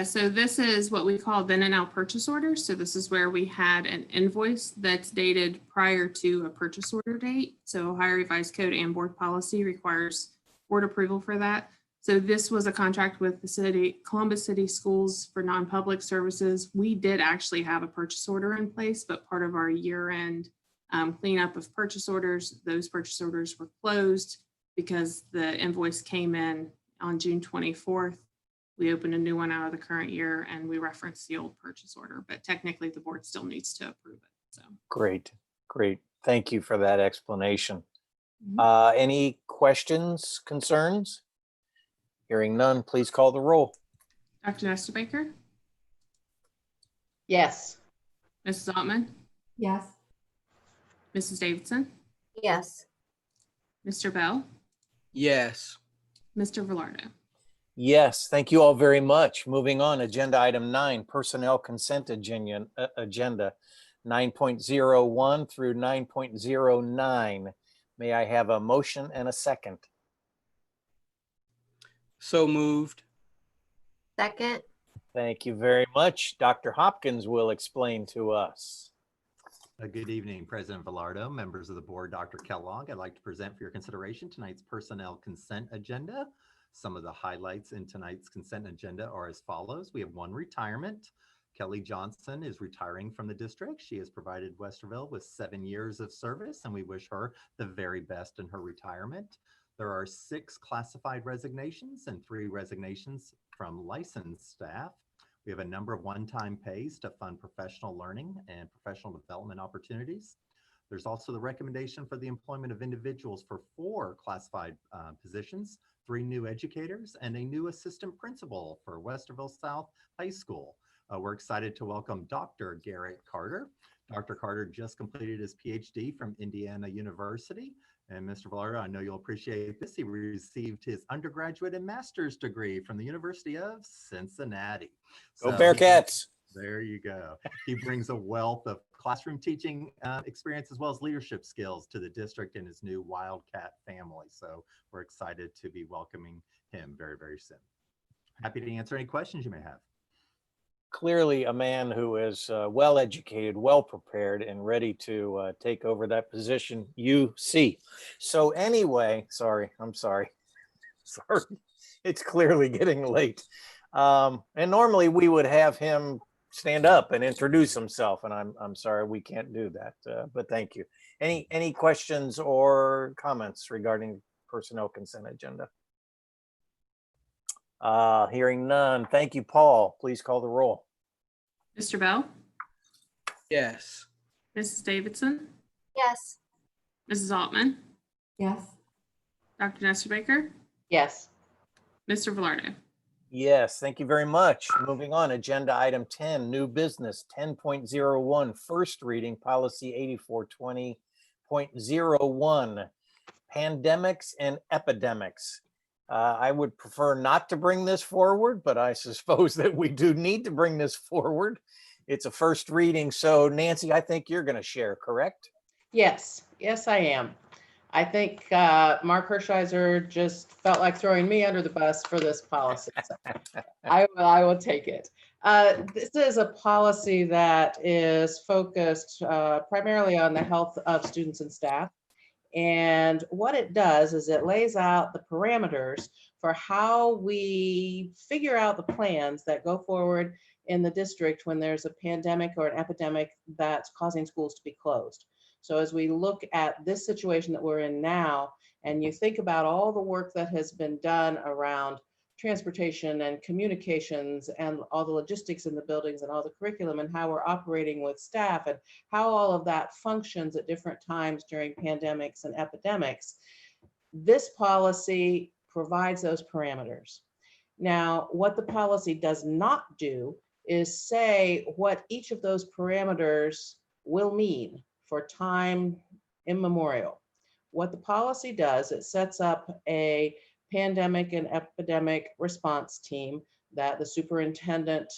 So this is what we call then and now purchase orders. So this is where we had an invoice that's dated prior to a purchase order date. So Ohio Revised Code and board policy requires board approval for that. So this was a contract with the Columbus City Schools for non-public services. We did actually have a purchase order in place, but part of our year-end cleanup of purchase orders, those purchase orders were closed because the invoice came in on June 24th. We opened a new one out of the current year and we referenced the old purchase order, but technically the board still needs to approve it. So Great, great. Thank you for that explanation. Mhm. Any questions, concerns? Hearing none, please call the roll. Dr. Nestabaker, Yes. Mrs. Altman, Yes. Mrs. Davidson, Yes. Mr. Bell, Yes. Mr. Velardo. Yes, thank you all very much. Moving on, agenda item 9, personnel consent agenda 9.01 through 9.09. May I have a motion and a second? So moved. Second. Thank you very much. Dr. Hopkins will explain to us. Good evening, President Velardo, members of the board, Dr. Kellogg. I'd like to present for your consideration tonight's personnel consent agenda. Some of the highlights in tonight's consent agenda are as follows. We have one retirement. Kelly Johnson is retiring from the district. She has provided Westerville with 7 years of service, and we wish her the very best in her retirement. There are 6 classified resignations and 3 resignations from licensed staff. We have a number of one-time pays to fund professional learning and professional development opportunities. There's also the recommendation for the employment of individuals for 4 classified positions, 3 new educators, and a new assistant principal for Westerville South High School. We're excited to welcome Dr. Garrett Carter. Dr. Carter just completed his PhD from Indiana University. And Mr. Velardo, I know you'll appreciate this. He received his undergraduate and master's degree from the University of Cincinnati. Go Bearcats. There you go. He brings a wealth of classroom teaching experience as well as leadership skills to the district and his new Wildcat family. So we're excited to be welcoming him very, very soon. Happy to answer any questions you may have. Clearly a man who is well-educated, well-prepared, and ready to take over that position you see. So anyway, I'm sorry. It's clearly getting late. And normally we would have him stand up and introduce himself, and I'm sorry we can't do that, but thank you. Any questions or comments regarding personnel consent agenda? Hearing none. Thank you, Paul. Please call the roll. Mr. Bell, Yes. Mrs. Davidson, Yes. Mrs. Altman, Yes. Dr. Nestabaker, Yes. Mr. Velardo. Yes, thank you very much. Moving on, agenda item 10, new business 10.01, first reading policy 8420.01, pandemics and epidemics. I would prefer not to bring this forward, but I suppose that we do need to bring this forward. It's a first reading. So Nancy, I think you're going to share, correct? Yes. Yes, I am. I think Mark Hershiser just felt like throwing me under the bus for this policy. So I will take it. This is a policy that is focused primarily on the health of students and staff. And what it does is it lays out the parameters for how we figure out the plans that go forward in the district when there's a pandemic or an epidemic that's causing schools to be closed. So as we look at this situation that we're in now, and you think about all the work that has been done around transportation and communications and all the logistics in the buildings and all the curriculum and how we're operating with staff and how all of that functions at different times during pandemics and epidemics, this policy provides those parameters. Now, what the policy does not do is say what each of those parameters will mean for time immemorial. What the policy does, it sets up a pandemic and epidemic response team that the superintendent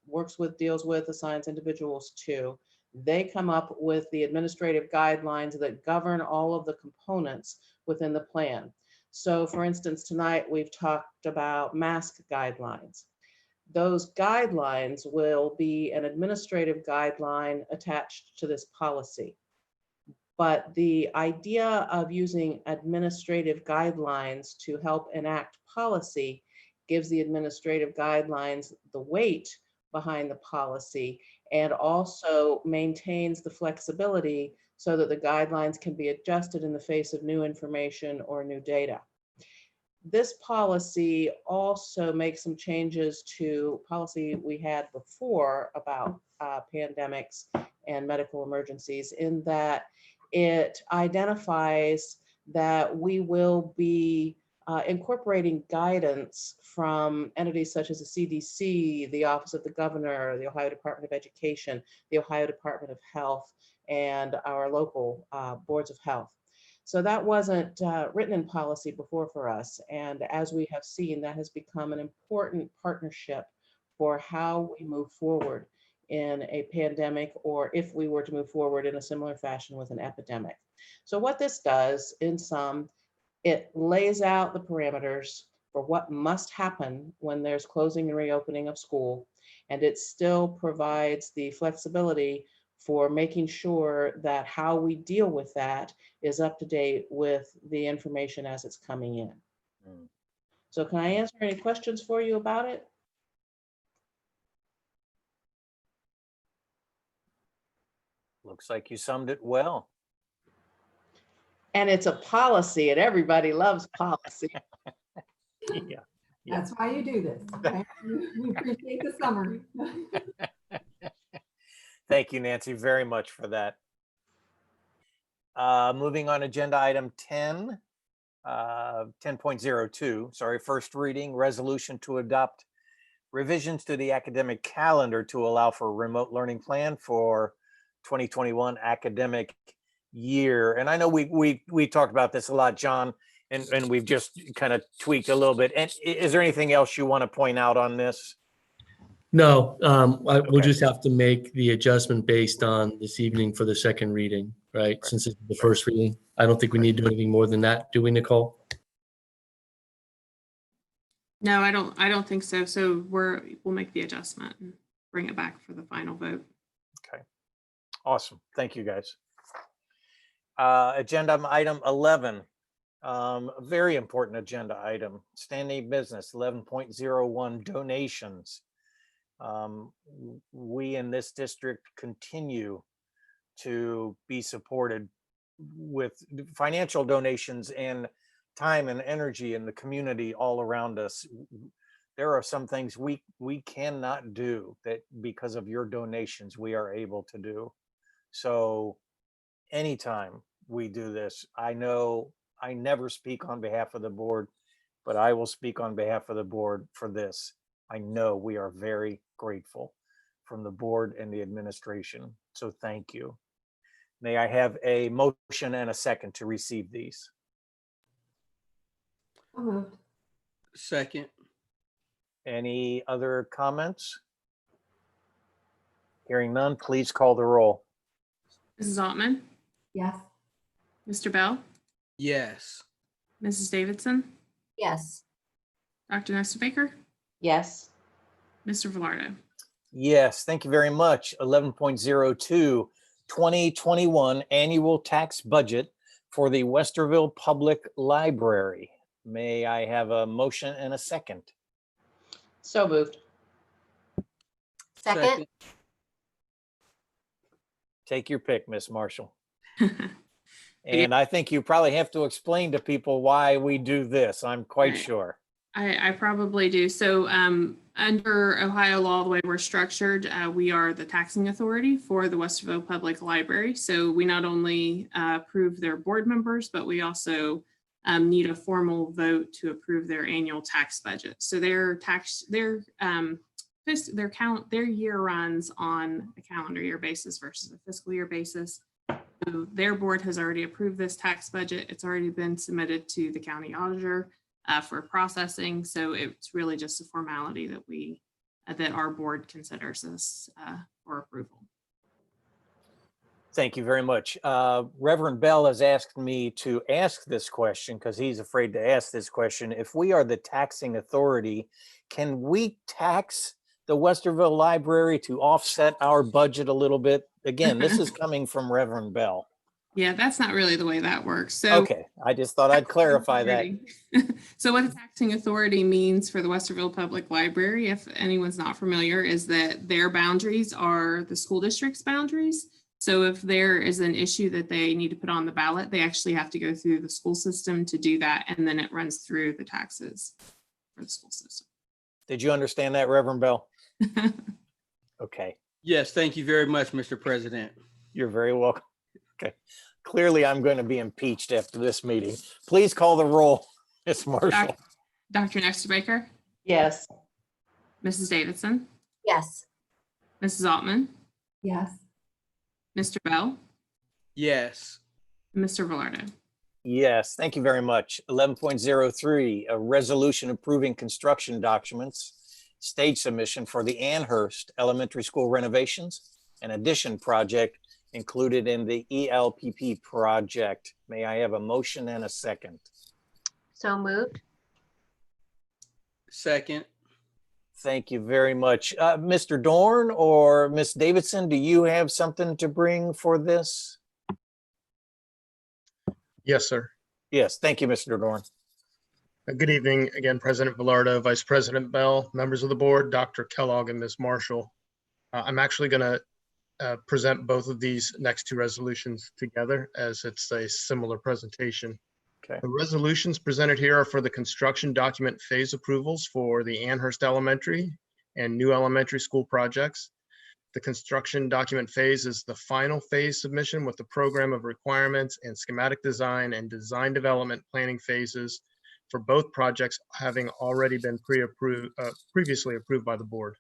works with, deals with, assigns individuals to. They come up with the administrative guidelines that govern all of the components within the plan. So for instance, tonight we've talked about mask guidelines. Those guidelines will be an administrative guideline attached to this policy. But the idea of using administrative guidelines to help enact policy gives the administrative guidelines the weight behind the policy and also maintains the flexibility so that the guidelines can be adjusted in the face of new information or new data. This policy also makes some changes to policy we had before about pandemics and medical emergencies, in that it identifies that we will be incorporating guidance from entities such as the CDC, the Office of the Governor, the Ohio Department of Education, the Ohio Department of Health, and our local boards of health. So that wasn't written in policy before for us. And as we have seen, that has become an important partnership for how we move forward in a pandemic, or if we were to move forward in a similar fashion with an epidemic. So what this does, in sum, it lays out the parameters for what must happen when there's closing and reopening of school, and it still provides the flexibility for making sure that how we deal with that is up to date with the information as it's coming in. So can I answer any questions for you about it? Looks like you summed it well. And it's a policy, and everybody loves policy. Yeah. That's why you do this. Right? We appreciate the summary. Thank you, Nancy, very much for that. Moving on, agenda item 10, 10.02, sorry, first reading, resolution to adopt revisions to the academic calendar to allow for a remote learning plan for 2021 academic year. And I know we talked about this a lot, John, and we've just kind of tweaked a little bit. And is there anything else you want to point out on this? No, we'll just have to make the adjustment based on this evening for the second reading, right? Since it's the first reading. I don't think we need to do anything more than that, do we, Nicole? No, I don't think so. So we'll make the adjustment and bring it back for the final vote. Okay. Awesome. Thank you, guys. Agenda item 11, a very important agenda item, standing business, 11.01 donations. We in this district continue to be supported with financial donations and time and energy in the community all around us. There are some things we cannot do that because of your donations we are able to do. So anytime we do this, I know I never speak on behalf of the board, but I will speak on behalf of the board for this. I know we are very grateful from the board and the administration. So thank you. May I have a motion and a second to receive these? So moved. Second. Any other comments? Hearing none, please call the roll. Mrs. Altman, Yes. Mr. Bell, Yes. Mrs. Davidson, Yes. Dr. Nestor Baker, Yes. Mr. Velardo. Yes, thank you very much. 11.02, 2021 annual tax budget for the Westerville Public Library. May I have a motion and a second? So moved. Second, Take your pick, Miss Marshall. And I think you probably have to explain to people why we do this. I'm quite Right. sure. I probably do. So under Ohio law, the way we're structured, we are the taxing authority for the Westerville Public Library. So we not only approve their board members, but we also need a formal vote to approve their annual tax budget. So their year runs on a calendar year basis versus a fiscal year basis. So their board has already approved this tax budget. It's already been submitted to the county auditor for processing. So it's really just a formality that our board considers this for approval. Thank you very much. Reverend Bell has asked me to ask this question because he's afraid to ask this question. If we are the taxing authority, can we tax the Westerville Library to offset our budget a little bit? Again, this is coming from Reverend Bell. Yeah, that's not really the way that works. So Okay, I just thought I'd clarify that. So what a taxing authority means for the Westerville Public Library, if anyone's not familiar, is that their boundaries are the school district's boundaries. So if there is an issue that they need to put on the ballot, they actually have to go through the school system to do that, and then it runs through the taxes for the school system. Did you understand that, Reverend Bell? Okay, Yes, thank you very much, Mr. President. you're very welcome. Okay, clearly I'm going to be impeached after this meeting. Please call the roll, Ms. Marshall. Dr. Nestor Baker, Yes. Mrs. Davidson, yes. Mrs. Altman, Yes. Mr. Bell, Yes. Mr. Velardo. Yes, thank you very much. 11.03, a resolution approving construction documents, stage submission for the Amherst Elementary School renovations and addition project included in the ELPP project. May I have a motion and a second? So moved. Second. Thank you very much. Mr. Dorn or Ms. Davidson, do you have something to bring for this? Yes, sir. Yes, thank you, Mr. Dorn. Good evening again, President Velardo, Vice President Bell, members of the board, Dr. Kellogg, and Ms. Marshall. I'm actually going to present both of these next two resolutions together as it's a similar presentation. Okay. The resolutions presented here are for the construction document phase approvals for the Amherst Elementary and new elementary school projects. The construction document phase is the final phase submission with the program of requirements and schematic design and design development planning phases for both projects having already been previously approved by the board.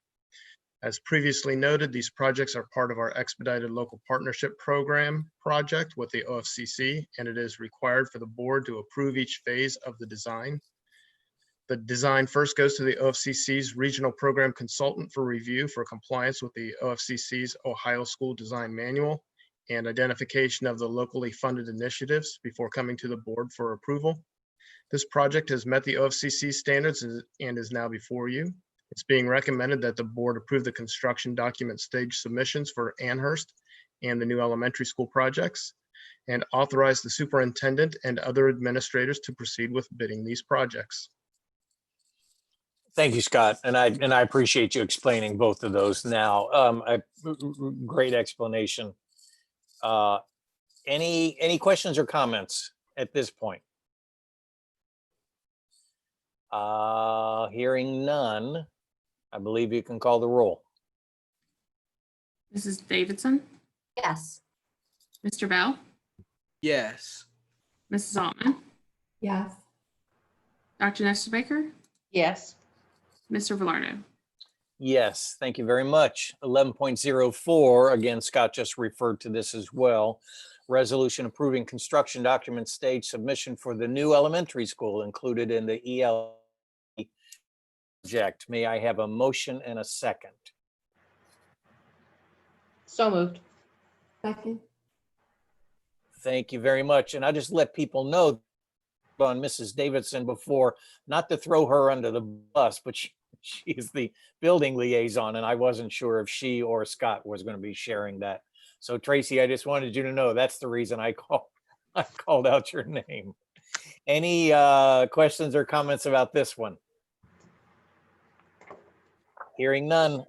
As previously noted, these projects are part of our expedited local partnership program project with the OFCC, and it is required for the board to approve each phase of the design. The design first goes to the OFCC's regional program consultant for review for compliance with the OFCC's Ohio School Design Manual and identification of the locally funded initiatives before coming to the board for approval. This project has met the OFCC standards and is now before you. It's being recommended that the board approve the construction document stage submissions for Amherst and the new elementary school projects and authorize the superintendent and other administrators to proceed with bidding these projects. Thank you, Scott. And I appreciate you explaining both of those now. Great explanation. Any questions or comments at this point? Hearing none, I believe you can call the roll. Mrs. Davidson, Yes. Mr. Bell, Yes. Mrs. Altman, Yes. Dr. Nestor Baker, Yes. Mr. Velardo. Yes, thank you very much. 11.04, again, Scott just referred to this as well. Resolution approving construction document stage submission for the new elementary school included in the EL project. May I have a motion and a second? So moved. Second. Thank you very much. And I just let people know on Mrs. Davidson before, not to throw her under the bus, but she is the building liaison, and I wasn't sure if she or Scott was going to be sharing that. So Tracy, I just wanted you to know that's the reason I called out your name. Any questions or comments about this one? Hearing none.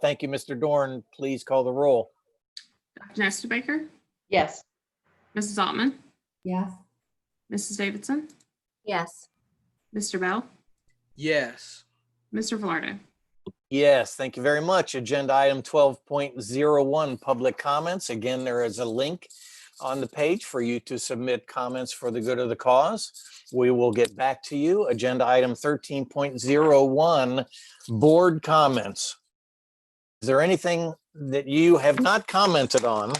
Thank you, Mr. Dorn. Please call the roll. Dr. Nestor Baker, Yes. Mrs. Altman, Yes. Mrs. Davidson, Yes. Mr. Bell, Yes. Mr. Velardo. Yes, thank you very much. Agenda item 12.01, public comments. Again, there is a link on the page for you to submit comments for the good of the cause. We will get back to you. Agenda item 13.01, board comments. Is there anything that you have not commented on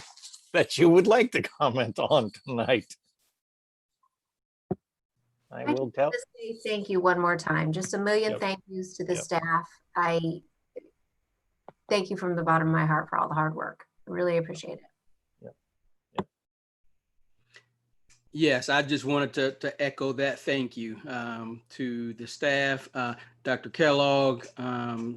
that you would like to comment on tonight? I I will just tell. want to say thank you one more time. Just a million Yep. thank yous to the Yep. staff. I thank you from the bottom of my heart for all the hard work. I really appreciate it. Yes, I just wanted to echo that thank you to the staff, Dr. Kellogg,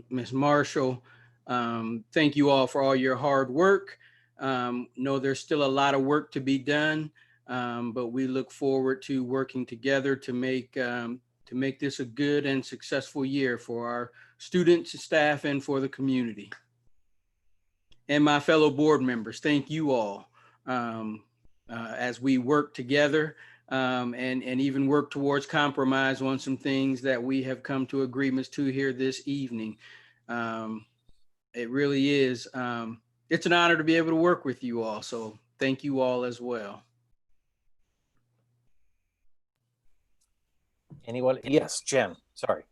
Ms. Marshall. Thank you all for all your hard work. Know there's still a lot of work to be done, but we look forward to working together to make this a good and successful year for our students, staff, and for the community. And my fellow board members, thank you all. As we work together and even work towards compromise on some things that we have come to agreements to here this evening. It really is. It's an honor to be able to work with you all. So thank you all as well. Anyone? Yes, Jen, sorry.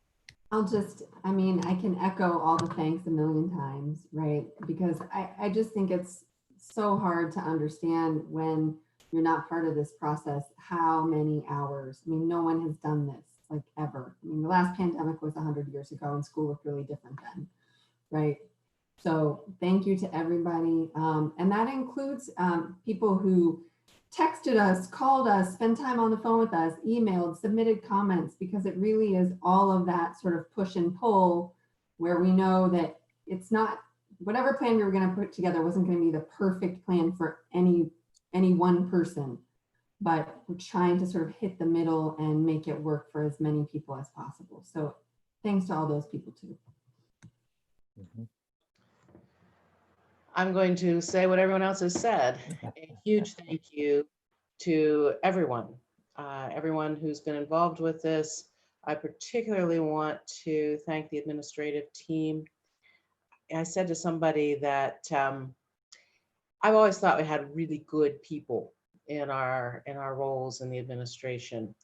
I can echo all the thanks a million times, right? Because I just think it's so hard to understand when you're not part of this process, how many hours. I mean, no one has done this like ever. I mean, the last pandemic was 100 years ago and school looked really different then, right? So thank you to everybody. And that includes people who texted us, called us, spent time on the phone with us, emailed, submitted comments, because it really is all of that sort of push and pull where we know that it's not, whatever plan we were going to put together wasn't going to be the perfect plan for any one person, but we're trying to sort of hit the middle and make it work for as many people as possible. So thanks to all those people too. Mm-hmm. I'm going to say what everyone else has said. A huge thank you to everyone, everyone who's been involved with this. I particularly want to thank the administrative team. I said to somebody that I've always thought we had really good people in our roles in the administration,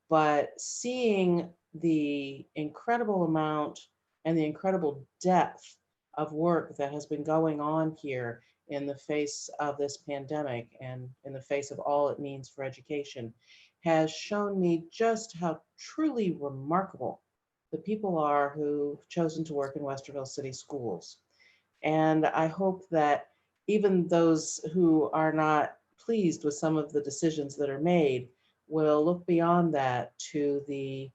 but seeing the incredible amount and the incredible depth of work that has been going on here in the face of this pandemic and in the face of all it means for education has shown me just how truly remarkable the people are who've chosen to work in Westerville City Schools. And I hope that even those who are not pleased with some of the decisions that are made will look beyond that to the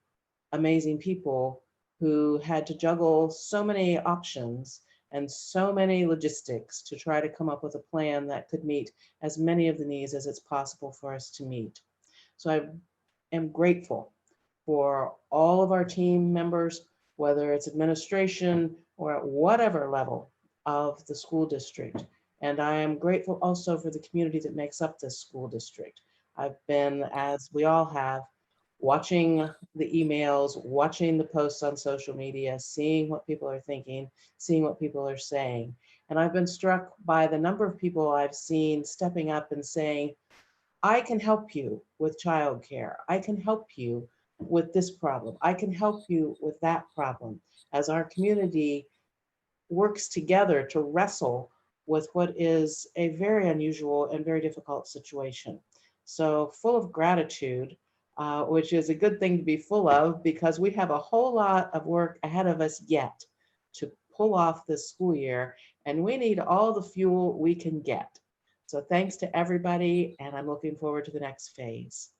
amazing people who had to juggle so many options and so many logistics to try to come up with a plan that could meet as many of the needs as it's possible for us to meet. So I am grateful for all of our team members, whether it's administration or at whatever level of the school district. And I am grateful also for the community that makes up this school district. I've been, as we all have, watching the emails, watching the posts on social media, seeing what people are thinking, seeing what people are saying. And I've been struck by the number of people I've seen stepping up and saying, I can help you with childcare. I can help you with this problem. I can help you with that problem, as our community works together to wrestle with what is a very unusual and very difficult situation. So full of gratitude, which is a good thing to be full of, because we have a whole lot of work ahead of us yet to pull off this school year, and we need all the fuel we can get. So thanks to everybody, and I'm looking forward to the next phase.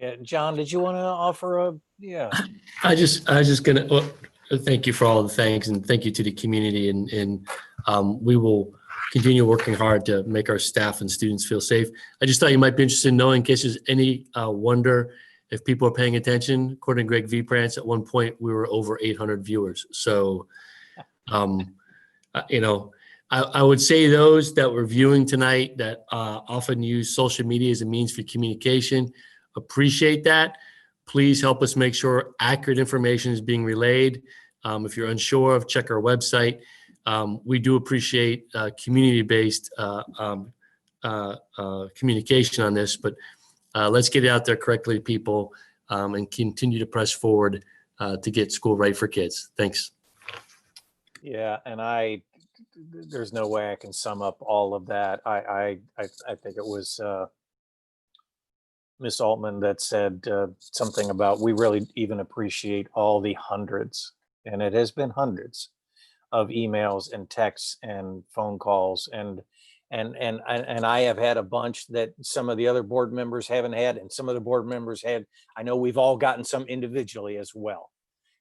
Yeah, John, did you want to offer a, yeah, I was just gonna, well, thank you for all the thanks and thank you to the community and we will continue working hard to make our staff and students feel safe. I just thought you might be interested in knowing in case there's any wonder if people are paying attention. According to Greg V. Prance, at one point we were over 800 viewers. So, you know, I would say those that were viewing tonight that often use social media as a means for communication, appreciate that. Please help us make sure accurate information is being relayed. If you're unsure of, check our website. We do appreciate community-based communication on this, but let's get it out there correctly to people and continue to press forward to get school right for kids. Thanks. yeah, and there's no way I can sum up all of that. I think it was Miss Altman that said something about we really even appreciate all the hundreds, and it has been hundreds of emails and texts and phone calls and I have had a bunch that some of the other board members haven't had, and some of the board members had. I know we've all gotten some individually as well.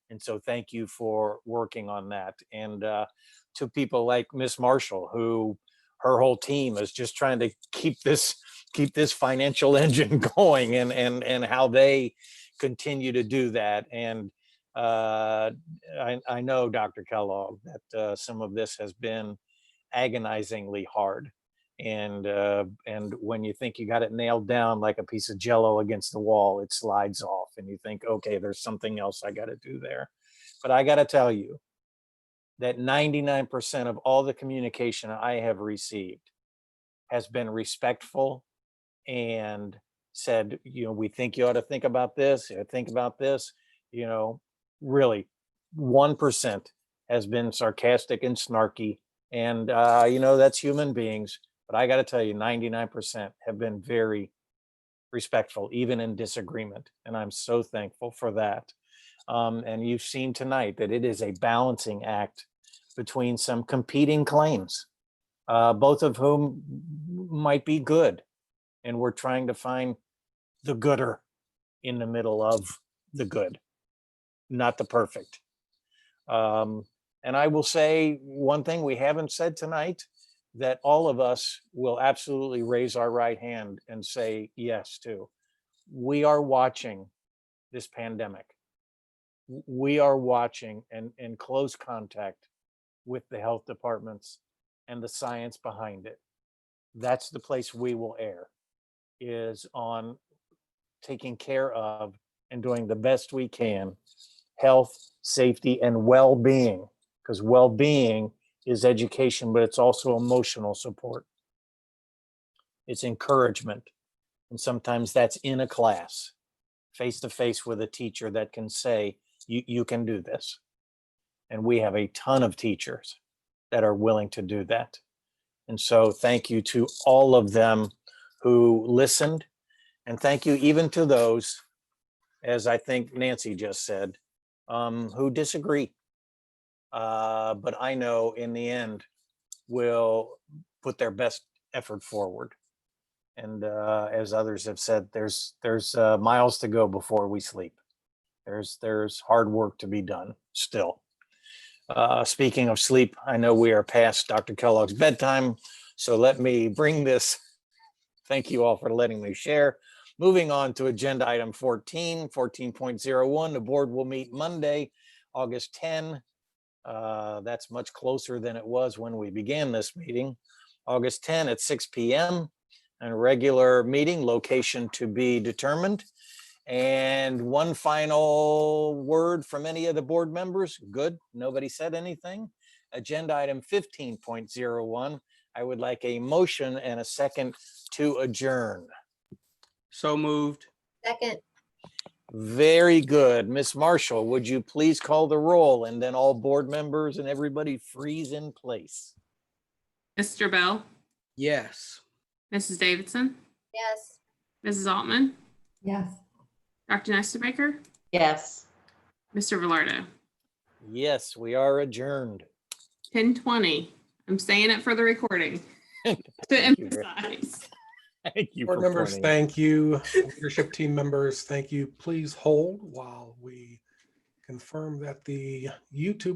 And so thank you for working on that. And to people like Miss Marshall, who her whole team is just trying to keep this financial engine going, and how they continue to do that. And I know, Dr. Kellogg, that some of this has been agonizingly hard. And when you think you got it nailed down like a piece of Jello against the wall, it slides off, and you think, okay, there's something else I got to do there. But I got to tell you that 99% of all the communication I have received has been respectful and said, you know, we think you ought to think about this, think about this. You know, really 1% has been sarcastic and snarky, and you know, that's human beings. But I got to tell you, 99% have been very respectful, even in disagreement. And I'm so thankful for that. And you've seen tonight that it is a balancing act between some competing claims, both of whom might be good. And we're trying to find the gooder in the middle of the good, not the perfect. And I will say one thing we haven't said tonight, that all of us will absolutely raise our right hand and say yes to. We are watching this pandemic. We are watching and in close contact with the health departments and the science behind it. That's the place we will err, is on taking care of and doing the best we can, health, safety, and well-being, because well-being is education, but it's also emotional support. It's encouragement. And sometimes that's in a class, face to face with a teacher that can say, you can do this. And we have a ton of teachers that are willing to do that. And so thank you to all of them who listened. And thank you even to those, as I think Nancy just said, who disagree. But I know in the end will put their best effort forward. And as others have said, there's miles to go before we sleep. There's hard work to be done still. Speaking of sleep, I know we are past Dr. Kellogg's bedtime, so let me bring this. Thank you all for letting me share. Moving on to agenda item 14.01. The board will meet Monday, August 10. That's much closer than it was when we began this meeting. August 10 at 6 p.m. and regular meeting, location to be determined. And one final word from any of the board members. Good, nobody said anything. Agenda item 15.01. I would like a motion and a second to adjourn. So moved. Second. Very good. Miss Marshall, would you please call the roll, and then all board members and everybody freeze in place. Mr. Bell, Yes. Mrs. Davidson, Yes. Mrs. Altman, Yes. Dr. Nestabaker, Yes. Mr. Velardo. Yes, we are adjourned. 10:20. I'm saying it for the recording to Thank you very- emphasize. Thank you Board for members, pointing. thank you. Leadership team members, thank you. Please hold while we confirm that the YouTube